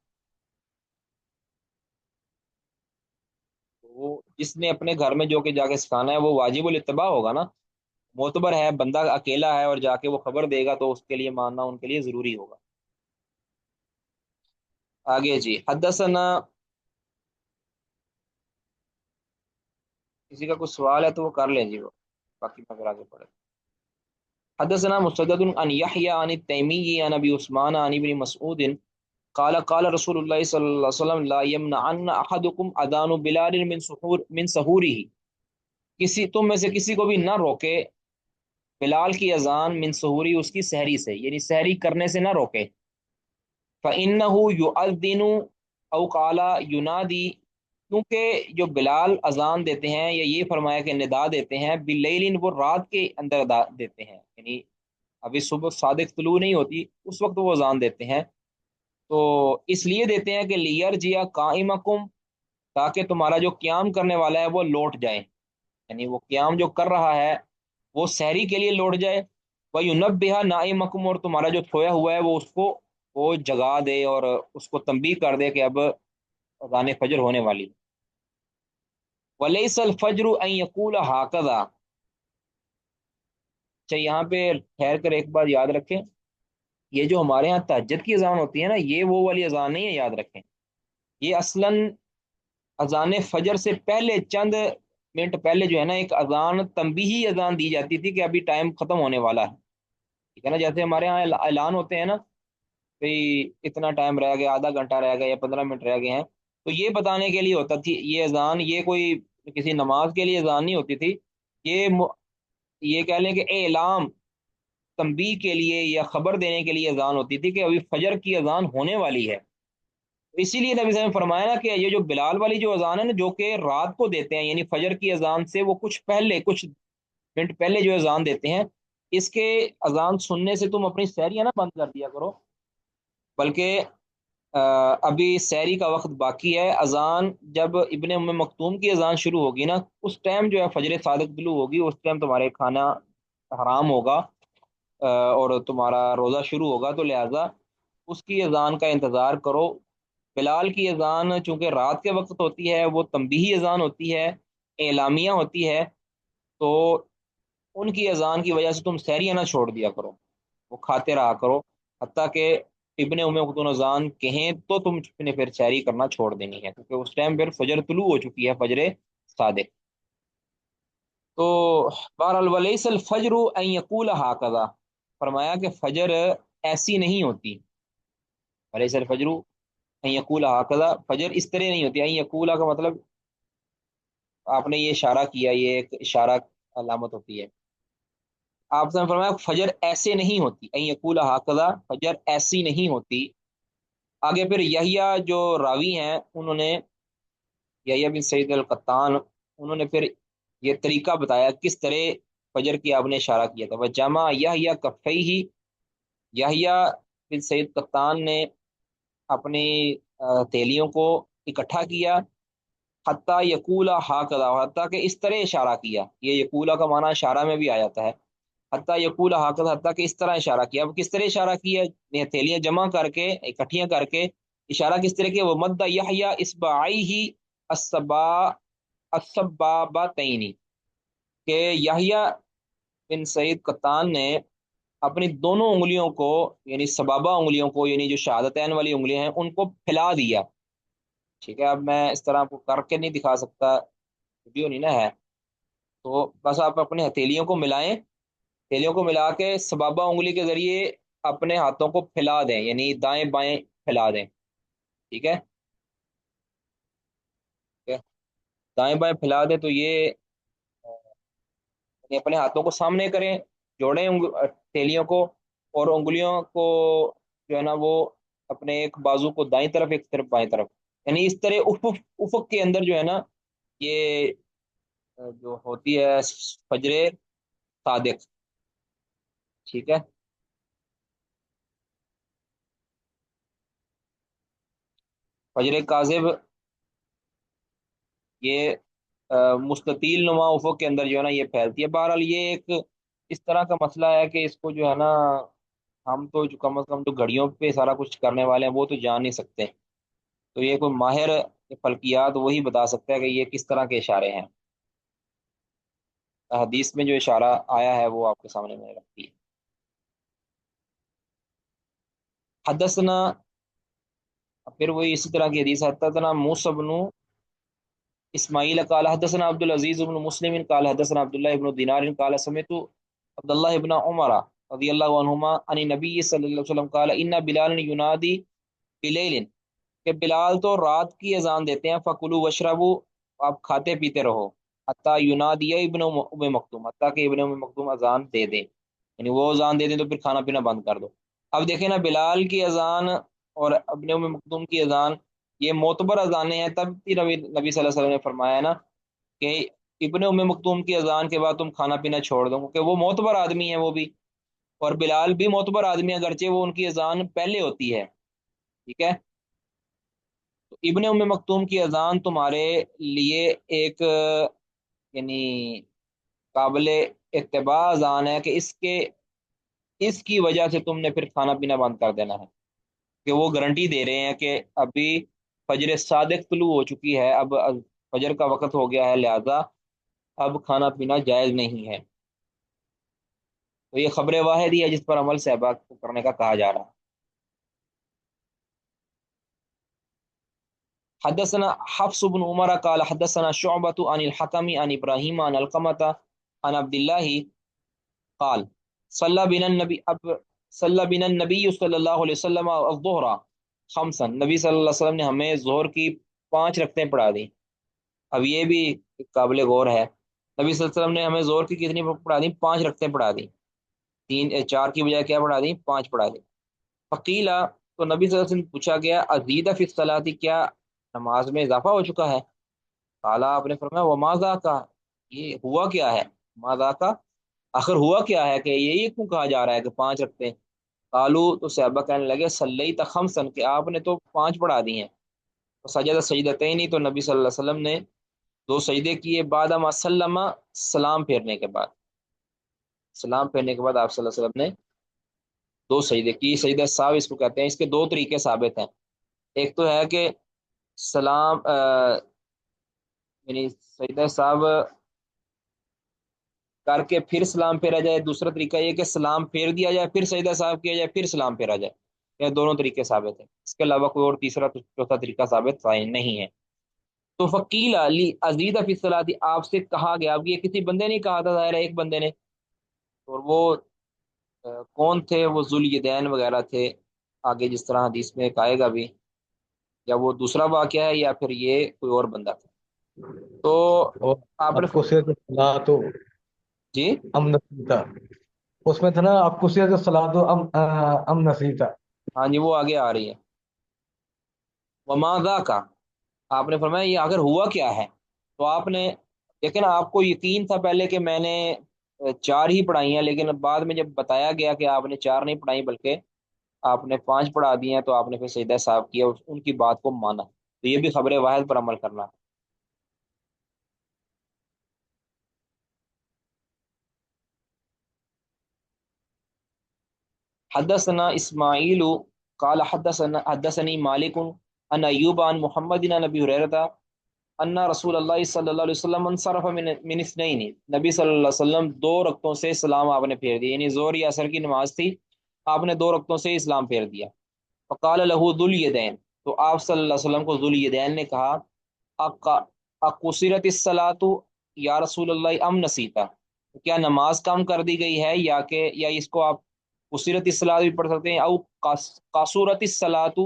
وہ جس نے اپنے گھر میں جو کہ جا کے سکھانا ہے وہ واجب الاتباع ہوگا نا، معتبر ہے، بندہ اکیلا ہے اور جا کے وہ خبر دے گا تو اس کے لیے ماننا ان کے لیے ضروری ہوگا. آگے جی، حدثنا، کسی کا کچھ سوال ہے تو وہ کر لیں جی، وہ باقی میں پھر آگے پڑھے. حدثنا مسدد عن يحيى عن التيمي عن ابي عثمان عن ابن مسعود قال قال رسول الله صلى الله عليه وسلم لا يمنعن احدكم اذان بلال من سحوره، کسی تم میں سے کسی کو بھی نہ روکے بلال کی اذان من سحوری، اس کی سحری سے، یعنی سحری کرنے سے نہ روکے. فإنه يؤذن او قال ينادي، کیونکہ جو بلال اذان دیتے ہیں یا یہ فرمایا کہ ندا دیتے ہیں، باللیل، وہ رات کے اندر دیتے ہیں، یعنی ابھی صبح صادق طلوع نہیں ہوتی اس وقت وہ اذان دیتے ہیں. تو اس لیے دیتے ہیں کہ لیرجیا قائمکم، تاکہ تمہارا جو قیام کرنے والا ہے وہ لوٹ جائے، یعنی وہ قیام جو کر رہا ہے وہ سحری کے لیے لوٹ جائے. وَيُنَبِّهَ نَائِمَكُمْ، اور تمہارا جو سویا ہوا ہے وہ اس کو وہ جگا دے اور اس کو تنبیہ کر دے کہ اب اذان فجر ہونے والی. وَلَيْسَ الْفَجْرُ أَن يَقُولَ هَكَذَا، اچھا یہاں پہ ٹھہر کر ایک بات یاد رکھیں، یہ جو ہمارے ہاں تہجد کی اذان ہوتی ہے نا، یہ وہ والی اذان نہیں ہے، یاد رکھیں. یہ اصلاً اذان فجر سے پہلے چند منٹ پہلے جو ہے نا ایک اذان، تنبیہی اذان دی جاتی تھی کہ ابھی ٹائم ختم ہونے والا ہے. ٹھیک ہے نا، جیسے ہمارے ہاں اعلان ہوتے ہیں نا، بھئی اتنا ٹائم رہ گیا، آدھا گھنٹہ رہ گیا یا 15 منٹ رہ گئے ہیں، تو یہ بتانے کے لیے ہوتا تھی یہ اذان. یہ کوئی کسی نماز کے لیے اذان نہیں ہوتی تھی، یہ یہ کہہ لیں کہ اعلام، تنبیہ کے لیے یا خبر دینے کے لیے اذان ہوتی تھی کہ ابھی فجر کی اذان ہونے والی ہے. اسی لیے نبی صلی اللہ علیہ وسلم نے فرمایا نا کہ یہ جو بلال والی جو اذان ہے نا، جو کہ رات کو دیتے ہیں، یعنی فجر کی اذان سے وہ کچھ پہلے، کچھ منٹ پہلے جو اذان دیتے ہیں، اس کے اذان سننے سے تم اپنی سحریاں نہ بند کر دیا کرو، بلکہ ابھی سحری کا وقت باقی ہے. اذان جب ابن ام مکتوم کی اذان شروع ہوگی نا، اس ٹائم جو ہے فجر صادق طلوع ہوگی، اس ٹائم تمہارے کھانا حرام ہوگا اور تمہارا روزہ شروع ہوگا، تو لہٰذا اس کی اذان کا انتظار کرو. بلال کی اذان چونکہ رات کے وقت ہوتی ہے، وہ تنبیہی اذان ہوتی ہے، اعلامیہ ہوتی ہے، تو ان کی اذان کی وجہ سے تم سحریاں نہ چھوڑ دیا کرو، وہ کھاتے رہا کرو، حتیٰ کہ ابن ام مکتوم اذان کہیں تو تم نے پھر سحری کرنا چھوڑ دینی ہے، کیونکہ اس ٹائم پھر فجر طلوع ہو چکی ہے، فجر صادق. تو بہرحال ولیس الفجر ان یقول ہکذا، فرمایا کہ فجر ایسی نہیں ہوتی. ولیس الفجر ان یقول ہکذا، فجر اس طرح نہیں ہوتی. ان یقول کا مطلب آپ نے یہ اشارہ کیا، یہ ایک اشارہ علامت ہوتی ہے. آپ نے فرمایا فجر ایسے نہیں ہوتی، ان یقول ہکذا، فجر ایسی نہیں ہوتی. آگے پھر یحییٰ جو راوی ہیں، انہوں نے یحییٰ بن سعید القطان، انہوں نے پھر یہ طریقہ بتایا کس طرح فجر کی آپ نے اشارہ کیا تھا. وجمع یحییٰ کفیہ، یحییٰ بن سعید قطان نے اپنی تیلیوں کو اکٹھا کیا. حتیٰ یقولا ہاکذا، حتیٰ کہ اس طرح اشارہ کیا. یہ یقولا کا معنی اشارہ میں بھی آ جاتا ہے. حتیٰ یقولا ہاکذا، حتیٰ کہ اس طرح اشارہ کیا. اب کس طرح اشارہ کیا؟ یہ تیلیاں جمع کر کے اکٹھیاں کر کے اشارہ کس طرح کیا؟ وہ مد یحییٰ اصبعیہ السبابتین، کہ یحییٰ بن سعید قطان نے اپنی دونوں انگلیوں کو، یعنی سبابہ انگلیوں کو، یعنی جو شہادتین والی انگلیاں ہیں ان کو پھیلا دیا. ٹھیک ہے، اب میں اس طرح آپ کو کر کے نہیں دکھا سکتا، ویڈیو نہیں نا ہے، تو بس آپ اپنے ہتھیلیوں کو ملائیں، ہتھیلیوں کو ملا کے سبابہ انگلی کے ذریعے اپنے ہاتھوں کو پھیلا دیں، یعنی دائیں بائیں پھیلا دیں. ٹھیک ہے، دائیں بائیں پھیلا دیں. تو یہ اپنے ہاتھوں کو سامنے کریں، جوڑیں ہتھیلیوں کو، اور انگلیوں کو جو ہے نا وہ اپنے ایک بازو کو دائیں طرف ایک طرف بائیں طرف، یعنی اس طرح افق کے اندر جو ہے نا یہ جو ہوتی ہے فجر صادق. ٹھیک ہے، فجر کاذب یہ مستطیل نما افق کے اندر جو ہے نا یہ پھیلتی ہے. بہرحال یہ ایک اس طرح کا مسئلہ ہے کہ اس کو جو ہے نا ہم تو جو کم از کم جو گھڑیوں پہ سارا کچھ کرنے والے ہیں وہ تو جان نہیں سکتے. تو یہ کوئی ماہر فلکیات وہی بتا سکتا ہے کہ یہ کس طرح کے اشارے ہیں. حدیث میں جو اشارہ آیا ہے وہ آپ کے سامنے میں رکھتی ہے. حدثنا، پھر وہی اسی طرح کی حدیث. حدثنا موسى بن اسماعیل قال حدثنا عبد العزيز بن مسلم قال حدثنا عبد الله بن دینار قال سمعت عبد الله بن عمر رضی اللہ عنہما عن النبی صلی اللہ علیہ وسلم قال ان بلال ینادی بلیل، کہ بلال تو رات کی اذان دیتے ہیں. فکلوا واشربوا، آپ کھاتے پیتے رہو. حتیٰ ینادی ابن ام مکتوم، حتیٰ کہ ابن ام مکتوم اذان دے دیں، یعنی وہ اذان دے دیں تو پھر کھانا پینا بند کر دو. اب دیکھیں نا، بلال کی اذان اور ابن ام مکتوم کی اذان یہ معتبر اذانیں ہیں. تب بھی نبی صلی اللہ علیہ وسلم نے فرمایا نا کہ ابن ام مکتوم کی اذان کے بعد تم کھانا پینا چھوڑ دو، کیونکہ وہ معتبر آدمی ہیں وہ بھی، اور بلال بھی معتبر آدمی ہے، اگرچہ وہ ان کی اذان پہلے ہوتی ہے. ٹھیک ہے، تو ابن ام مکتوم کی اذان تمہارے لیے ایک یعنی قابل اتباع اذان ہے کہ اس کی وجہ سے تم نے پھر کھانا پینا بند کر دینا ہے، کہ وہ گارنٹی دے رہے ہیں کہ ابھی فجر صادق طلوع ہو چکی ہے، اب فجر کا وقت ہو گیا ہے، لہذا اب کھانا پینا جائز نہیں ہے. تو یہ خبر واحد ہی ہے جس پر عمل صحابہ کو کرنے کا کہا جا رہا ہے. حدثنا حفص بن عمر قال حدثنا شعبة عن الحكم عن ابراهيم عن القمة عن عبد الله قال صلى بنا النبي صلى الله عليه وسلم الظهر خمسا، نبی صلی اللہ علیہ وسلم نے ہمیں ظہر کی 5 رکعتیں پڑھا دی. اب یہ بھی قابل غور ہے، نبی صلی اللہ علیہ وسلم نے ہمیں ظہر کی کتنی پڑھا دی؟ 5 رکعتیں پڑھا دی. 4 کی بجائے کیا پڑھا دی؟ 5 پڑھا دی. فقیلا، تو نبی صلی اللہ علیہ وسلم پوچھا گیا ازید فی الصلاۃ، کیا نماز میں اضافہ ہو چکا ہے؟ قال، آپ نے فرمایا وما ذاک، یہ ہوا کیا ہے؟ ما ذاک، آخر ہوا کیا ہے کہ یہ کیوں کہا جا رہا ہے کہ 5 رکھتے؟ قالو، تو صحابہ کہنے لگے صلیت خمسا، کہ آپ نے تو 5 پڑھا دی ہیں. سجدہ سجدتین، تو نبی صلی اللہ علیہ وسلم نے 2 سجدے کیے. بعد ما سلم، سلام پھیرنے کے بعد، سلام پھیرنے کے بعد آپ صلی اللہ علیہ وسلم نے 2 سجدے کی. سجدہ ساو اس کو کہتے ہیں. اس کے 2 طریقے ثابت ہیں. ایک تو ہے کہ سلام یعنی سجدہ ساو کر کے پھر سلام پھیرا جائے. دوسرا طریقہ یہ کہ سلام پھیر دیا جائے، پھر سجدہ ساو کیا جائے، پھر سلام پھیرا جائے. یہ دونوں طریقے ثابت ہیں. اس کے علاوہ کوئی اور تیسرا چوتھا طریقہ ثابت نہیں ہے. تو فقیل علی ازید فی الصلاۃ، آپ سے کہا گیا. اب یہ کسی بندے نے کہا تھا، ظاہر ہے ایک بندے نے، اور وہ کون تھے؟ وہ ذوالیدین وغیرہ تھے. آگے جس طرح حدیث میں ایک آئے گا بھی، یا وہ دوسرا واقعہ ہے یا پھر یہ کوئی اور بندہ تھا. تو اور آپ نے آپ کو صرف صلاح تو جی ام نسیتا، اس میں تھا نا آپ کو صرف صلاح تو ام نسیتا. ہاں جی، وہ آگے آ رہی ہے. وما ذاک، آپ نے فرمایا یہ اگر ہوا کیا ہے؟ تو آپ نے دیکھیں نا، آپ کو یقین تھا پہلے کہ میں نے 4 ہی پڑھائی ہیں، لیکن بعد میں جب بتایا گیا کہ آپ نے 4 نہیں پڑھائی بلکہ آپ نے 5 پڑھا دی ہیں، تو آپ نے پھر سجدہ صاحب کیا اور ان کی بات کو مانا، تو یہ بھی خبر واحد پر عمل کرنا۔ حدثنا اسماعیل قال حدثني مالک ان ایوب عن محمد عن ابی ہریرہ ان رسول اللہ صلی اللہ علیہ وسلم انصرف من اثنین، نبی صلی اللہ علیہ وسلم 2 رکعتوں سے سلام آپ نے پھیر دیا، یعنی زور یا اثر کی نماز تھی، آپ نے 2 رکعتوں سے اسلام پھیر دیا۔ فقال له ذو الیدین، تو آپ صلی اللہ علیہ وسلم کو ذو الیدین نے کہا اقصرت الصلاۃ یا رسول اللہ ام نسیتا، کیا نماز کم کر دی گئی ہے یا اس کو آپ قصرت الصلاۃ بھی پڑھ سکتے ہیں، او قصورت الصلاۃ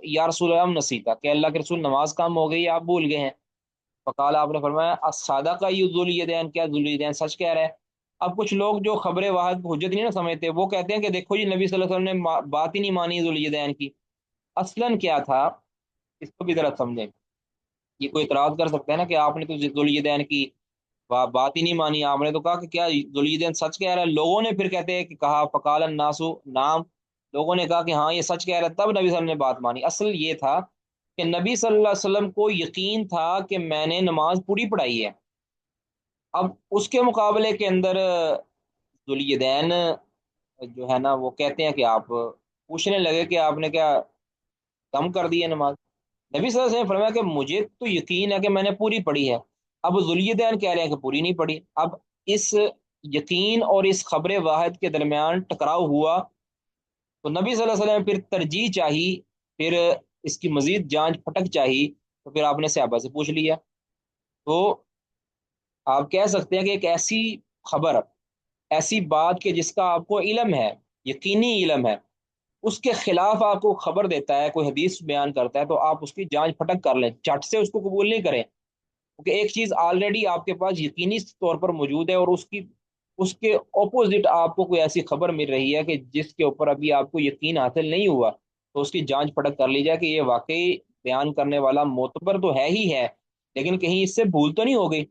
یا رسول اللہ ام نسیتا، کہ اللہ کے رسول نماز کم ہو گئی آپ بھول گئے ہیں۔ فقال، آپ نے فرمایا الصادق ذو الیدین، کیا ذو الیدین سچ کہہ رہا ہے۔ اب کچھ لوگ جو خبر واحد کو حجت نہیں نہ سمجھتے، وہ کہتے ہیں کہ دیکھو جی نبی صلی اللہ علیہ وسلم نے بات ہی نہیں مانی ذو الیدین کی، اصلاً کیا تھا، اس کو بھی ذرا سمجھیں۔ یہ کوئی اعتراض کر سکتا ہے نا کہ آپ نے تو ذو الیدین کی بات ہی نہیں مانی، آپ نے تو کہا کہ کیا ذو الیدین سچ کہہ رہا ہے، لوگوں نے پھر کہتے ہیں کہ کہا فقال الناس نام، لوگوں نے کہا کہ ہاں یہ سچ کہہ رہا ہے، تب نبی صلی اللہ علیہ وسلم نے بات مانی۔ اصل یہ تھا کہ نبی صلی اللہ علیہ وسلم کو یقین تھا کہ میں نے نماز پوری پڑھائی ہے، اب اس کے مقابلے کے اندر ذو الیدین جو ہے نا وہ کہتے ہیں کہ آپ پوچھنے لگے کہ آپ نے کیا کم کر دی ہے نماز۔ نبی صلی اللہ علیہ وسلم نے فرمایا کہ مجھے تو یقین ہے کہ میں نے پوری پڑھی ہے، اب ذو الیدین کہہ رہے ہیں کہ پوری نہیں پڑھی۔ اب اس یقین اور اس خبر واحد کے درمیان ٹکراؤ ہوا، تو نبی صلی اللہ علیہ وسلم پھر ترجیح چاہی، پھر اس کی مزید جانچ پھٹک چاہی، تو پھر آپ نے صحابہ سے پوچھ لیا۔ تو آپ کہہ سکتے ہیں کہ ایک ایسی خبر، ایسی بات کہ جس کا آپ کو علم ہے، یقینی علم ہے، اس کے خلاف آپ کو خبر دیتا ہے، کوئی حدیث بیان کرتا ہے، تو آپ اس کی جانچ پھٹک کر لیں، چٹ سے اس کو قبول نہیں کریں، کیونکہ ایک چیز آلریڈی آپ کے پاس یقینی طور پر موجود ہے اور اس کے اپوزٹ آپ کو کوئی ایسی خبر مل رہی ہے کہ جس کے اوپر ابھی آپ کو یقین حاصل نہیں ہوا، تو اس کی جانچ پھٹک کر لی جائے کہ یہ واقعی بیان کرنے والا معتبر تو ہے ہی ہے، لیکن کہیں اس سے بھول تو نہیں ہو گئی۔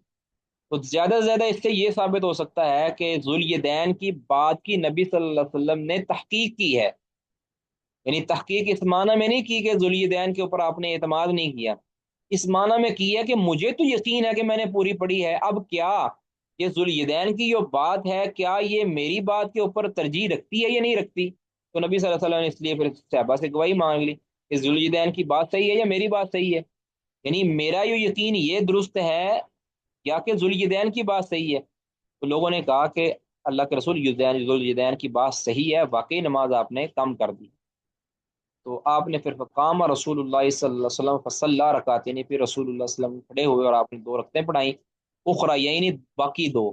تو زیادہ سے زیادہ اس سے یہ ثابت ہو سکتا ہے کہ ذو الیدین کی بات کی نبی صلی اللہ علیہ وسلم نے تحقیق کی ہے، یعنی تحقیق اس معنی میں نہیں کی کہ ذو الیدین کے اوپر آپ نے اعتماد نہیں کیا، اس معنی میں کی ہے کہ مجھے تو یقین ہے کہ میں نے پوری پڑھی ہے، اب کیا یہ ذو الیدین کی جو بات ہے کیا یہ میری بات کے اوپر ترجیح رکھتی ہے یا نہیں رکھتی، تو نبی صلی اللہ علیہ وسلم نے اس لیے پھر صحابہ سے گواہی مانگ لی کہ ذو الیدین کی بات صحیح ہے یا میری بات صحیح ہے، یعنی میرا جو یقین یہ درست ہے یا کہ ذو الیدین کی بات صحیح ہے۔ تو لوگوں نے کہا کہ اللہ کے رسول ذو الیدین کی بات صحیح ہے، واقعی نماز آپ نے کم کر دی۔ تو آپ نے پھر فقام رسول اللہ صلی اللہ علیہ وسلم فصلی رکعتین، پھر رسول اللہ صلی اللہ علیہ وسلم کھڑے ہوئے اور آپ نے 2 رکعتیں پڑھائیں، اخری یعنی باقی 2،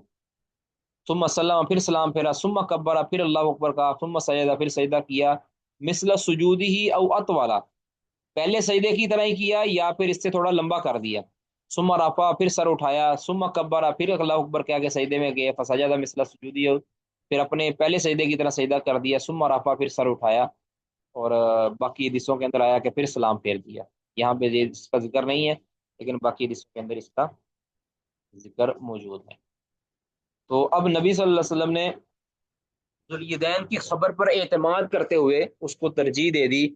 ثم سلم پھر سلام پھیرا، ثم کبر پھر اللہ اکبر کہا، ثم سجدہ پھر سجدہ کیا، مثل سجودی ہی او اطوالا، پہلے سجدے کی طرح ہی کیا یا پھر اس سے تھوڑا لمبا کر دیا، ثم رفع پھر سر اٹھایا، ثم کبر پھر اللہ اکبر کہہ کے سجدے میں گئے، فسجد مثل سجودی، پھر اپنے پہلے سجدے کی طرح سجدہ کر دیا، ثم رفع پھر سر اٹھایا، اور باقی حدیثوں کے اندر آیا کہ پھر سلام پھیر دیا، یہاں پہ اس کا ذکر نہیں ہے لیکن باقی حدیثوں کے اندر اس کا ذکر موجود ہے۔ تو اب نبی صلی اللہ علیہ وسلم نے ذو الیدین کی خبر پر اعتماد کرتے ہوئے اس کو ترجیح دے دی،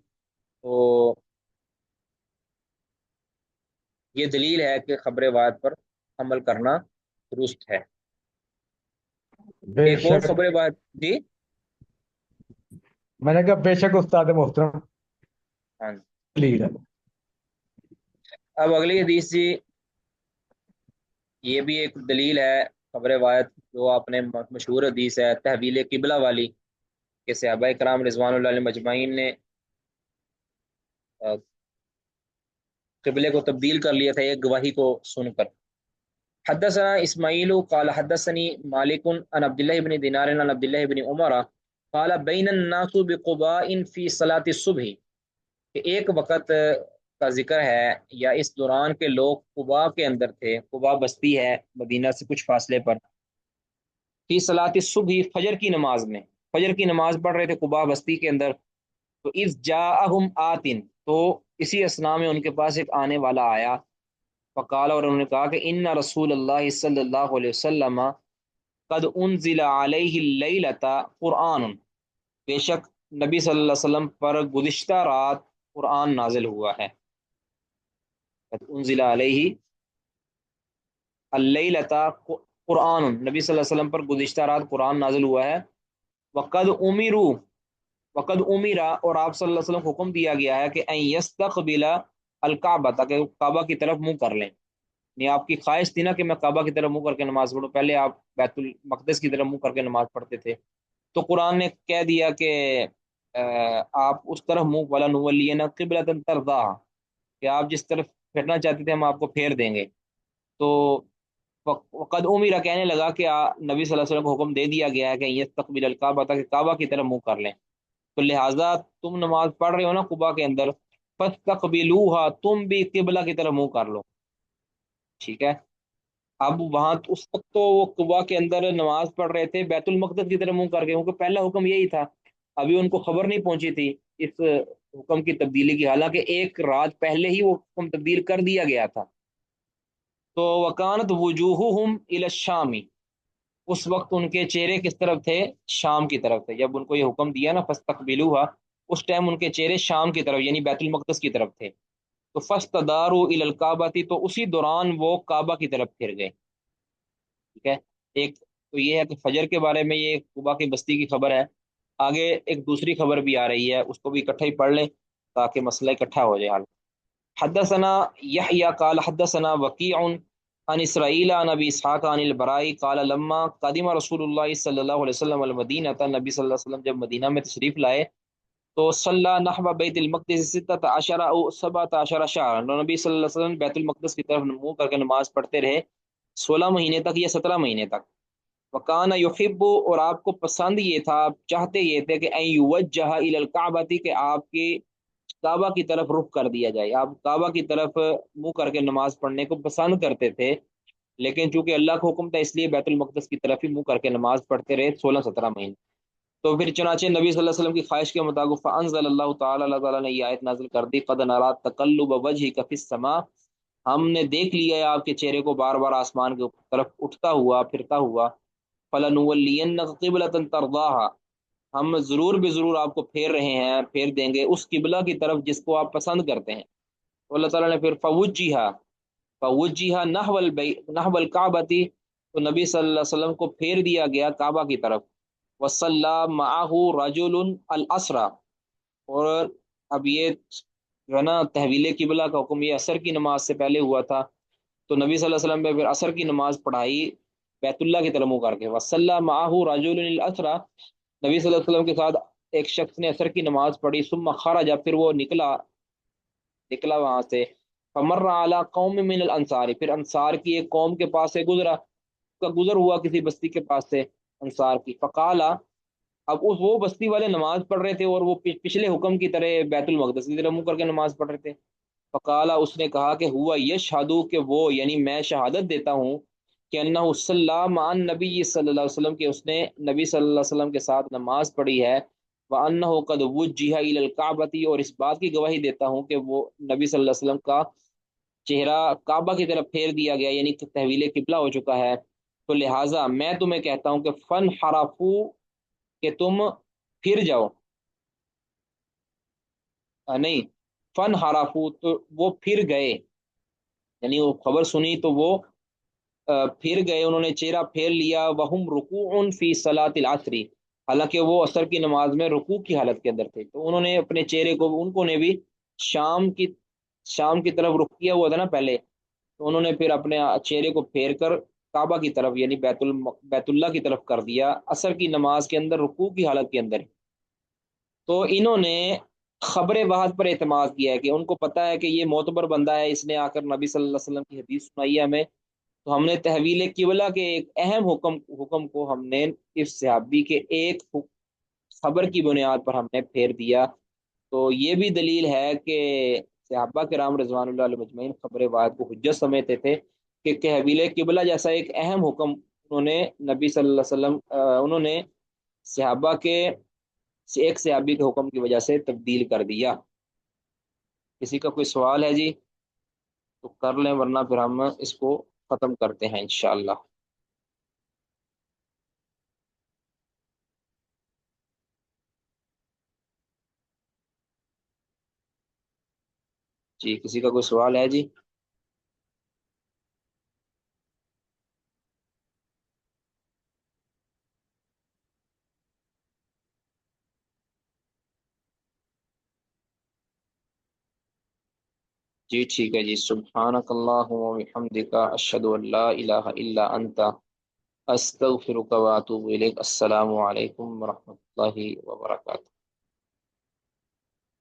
تو یہ دلیل ہے کہ خبر واحد پر عمل کرنا درست ہے۔ بے ایک اور شک، خبر واحد جی، میں نے کہا بے شک استاد محترم ہاں، دلیل ہے۔ اب اگلی حدیث جی، یہ بھی ایک دلیل ہے خبر واحد، جو آپ نے مشہور حدیث ہے تحویل قبلہ والی، کہ صحابہ کرام رضوان اللہ علیہ مجمعین نے قبلے کو تبدیل کر لیا تھا ایک گواہی کو سن کر۔ حدثنا اسماعیل قال حدثني مالک عن عبد الله بن دینار عن عبد الله بن عمر قال بین الناس بقباء فی صلاة الصبح، کہ ایک وقت کا ذکر ہے یا اس دوران کے لوگ قباء کے اندر تھے، قباء بستی ہے مدینہ سے کچھ فاصلے پر، فی صلاة الصبح فجر کی نماز میں، فجر کی نماز پڑھ رہے تھے قباء بستی کے اندر، تو اذ جاءہم آتن، تو اسی اسنا میں ان کے پاس ایک آنے والا آیا، فقال، اور انہوں نے کہا کہ ان رسول اللہ صلی اللہ علیہ وسلم قد انزل علیہ اللیلۃ قرآن، بے شک نبی صلی اللہ علیہ وسلم پر گزشتہ رات قرآن نازل ہوا ہے. قد انزل علیہ اللیلۃ قرآن، نبی صلی اللہ علیہ وسلم پر گزشتہ رات قرآن نازل ہوا ہے. وقد امروا، وقد امیرا، اور آپ صلی اللہ علیہ وسلم کو حکم دیا گیا ہے کہ ان یستقبل الکعبہ، تاکہ وہ کعبہ کی طرف منہ کر لیں. یعنی آپ کی خواہش تھی نا کہ میں کعبہ کی طرف منہ کر کے نماز پڑھوں، پہلے آپ بیت المقدس کی طرف منہ کر کے نماز پڑھتے تھے. تو قرآن نے کہہ دیا کہ آپ اس طرف منہ، ولا نولینہ قبلۃ ترضاها، کہ آپ جس طرف پھرنا چاہتے تھے ہم آپ کو پھیر دیں گے. تو وقد عمیرہ کہنے لگا کہ نبی صلی اللہ علیہ وسلم کو حکم دے دیا گیا ہے کہ یستقبل الکعبہ، تاکہ کعبہ کی طرف منہ کر لیں. تو لہٰذا تم نماز پڑھ رہے ہو نا قبا کے اندر، فاستقبلوها، تم بھی قبلہ کی طرف منہ کر لو. ٹھیک ہے. اب وہاں اس وقت تو وہ قبا کے اندر نماز پڑھ رہے تھے بیت المقدس کی طرف منہ کر کے، کیونکہ پہلا حکم یہی تھا. ابھی ان کو خبر نہیں پہنچی تھی اس حکم کی تبدیلی کی، حالانکہ ایک رات پہلے ہی وہ حکم تبدیل کر دیا گیا تھا. تو وکانت وجوہہم الی الشام، اس وقت ان کے چہرے کس طرف تھے؟ شام کی طرف تھے. جب ان کو یہ حکم دیا نا فاستقبلوها، اس ٹائم ان کے چہرے شام کی طرف یعنی بیت المقدس کی طرف تھے. تو فاستداروا الی الکعبہ، تو اسی دوران وہ کعبہ کی طرف پھر گئے. ٹھیک ہے. ایک تو یہ ہے کہ فجر کے بارے میں یہ قبا کی بستی کی خبر ہے. آگے ایک دوسری خبر بھی آ رہی ہے، اس کو بھی اکٹھا ہی پڑھ لیں تاکہ مسئلہ اکٹھا ہو جائے. حال حدثنا یحییٰ قال حدثنا وکیع عن اسرائیل عن ابی اسحاق عن البراء قال لما قدم رسول اللہ صلی اللہ علیہ وسلم المدینہ، نبی صلی اللہ علیہ وسلم جب مدینہ میں تشریف لائے تو صلی نحو بیت المقدس 16 او 17 شہر، نبی صلی اللہ علیہ وسلم بیت المقدس کی طرف منہ کر کے نماز پڑھتے رہے 16 مہینے تک یا 17 مہینے تک. وکان یحب، اور آپ کو پسند یہ تھا، آپ چاہتے یہ تھے کہ ان یوجہ الی الکعبہ، کہ آپ کی کعبہ کی طرف رخ کر دیا جائے. آپ کعبہ کی طرف منہ کر کے نماز پڑھنے کو پسند کرتے تھے، لیکن چونکہ اللہ کا حکم تھا اس لیے بیت المقدس کی طرف ہی منہ کر کے نماز پڑھتے رہے 16-17 مہینے. تو پھر چنانچہ نبی صلی اللہ علیہ وسلم کی خواہش کے مطابق فانزل اللہ تعالی، اللہ تعالیٰ نے یہ آیت نازل کر دی، قد نرى تقلب وجهك في السماء، ہم نے دیکھ لیا ہے آپ کے چہرے کو بار بار آسمان کی طرف اٹھتا ہوا پھرتا ہوا. فلنولینک قبلۃ ترضاها، ہم ضرور بے ضرور آپ کو پھیر رہے ہیں، پھیر دیں گے اس قبلہ کی طرف جس کو آپ پسند کرتے ہیں. تو اللہ تعالیٰ نے پھر فوجیہا نحو الکعبہ، تو نبی صلی اللہ علیہ وسلم کو پھیر دیا گیا کعبہ کی طرف. وصلی معہ رجل العصر، اور اب یہ جو ہے نا تحویل قبلہ کا حکم یہ عصر کی نماز سے پہلے ہوا تھا. تو نبی صلی اللہ علیہ وسلم نے پھر عصر کی نماز پڑھائی بیت اللہ کی طرف منہ کر کے. وصلی معہ رجل العصر، نبی صلی اللہ علیہ وسلم کے ساتھ ایک شخص نے عصر کی نماز پڑھی. ثم خرج، پھر وہ نکلا وہاں سے. فمر علی قوم من الانصار، پھر انصار کی ایک قوم کے پاس سے گزرا، کا گزر ہوا کسی بستی کے پاس سے انصار کی. فقال، اب وہ بستی والے نماز پڑھ رہے تھے اور وہ پچھلے حکم کی طرح بیت المقدس کی طرح منہ کر کے نماز پڑھ رہے تھے. فقال، اس نے کہا کہ ہوا یشہدو، کہ وہ یعنی میں شہادت دیتا ہوں کہ انہ صلی مع النبی صلی اللہ علیہ وسلم، کہ اس نے نبی صلی اللہ علیہ وسلم کے ساتھ نماز پڑھی ہے. وانہ قد وجہ الی الکعبہ، اور اس بات کی گواہی دیتا ہوں کہ وہ نبی صلی اللہ علیہ وسلم کا چہرہ کعبہ کی طرف پھیر دیا گیا، یعنی تحویل قبلہ ہو چکا ہے. تو لہٰذا میں تمہیں کہتا ہوں کہ فن حرفو، کہ تم پھر جاؤ، نہیں فن حرفو، تو وہ پھر گئے، یعنی وہ خبر سنی تو وہ پھر گئے، انہوں نے چہرہ پھیر لیا. وہم رکوع فی صلاۃ العصر، حالانکہ وہ عصر کی نماز میں رکوع کی حالت کے اندر تھے. تو انہوں نے اپنے چہرے کو، ان کو نے بھی شام کی طرف رخ کیا ہوا تھا نا پہلے، تو انہوں نے پھر اپنے چہرے کو پھیر کر کعبہ کی طرف یعنی بیت اللہ کی طرف کر دیا عصر کی نماز کے اندر رکوع کی حالت کے اندر. تو انہوں نے خبر واحد پر اعتماد کیا ہے کہ ان کو پتہ ہے کہ یہ معتبر بندہ ہے، اس نے آ کر نبی صلی اللہ علیہ وسلم کی حدیث سنائی ہے ہمیں. تو ہم نے تحویل قبلہ کے ایک اہم حکم کو ہم نے اس صحابی کے ایک خبر کی بنیاد پر ہم نے پھیر دیا. تو یہ بھی دلیل ہے کہ صحابہ کرام رضوان اللہ علیہ مجمعین خبر واحد کو حجت سمجھتے تھے کہ تحویل قبلہ جیسا ایک اہم حکم انہوں نے نبی صلی اللہ علیہ وسلم انہوں نے صحابہ کے ایک صحابی کے حکم کی وجہ سے تبدیل کر دیا. کسی کا کوئی سوال ہے جی تو کر لیں، ورنہ پھر ہم اس کو ختم کرتے ہیں انشاءاللہ. جی کسی کا کوئی سوال ہے جی؟ جی ٹھیک ہے جی، سبحانک اللہم و بحمدک، اشہد ان لا الہ الا انت، استغفرک و اتوب الیک۔ السلام علیکم ورحمۃ اللہ وبرکاتہ۔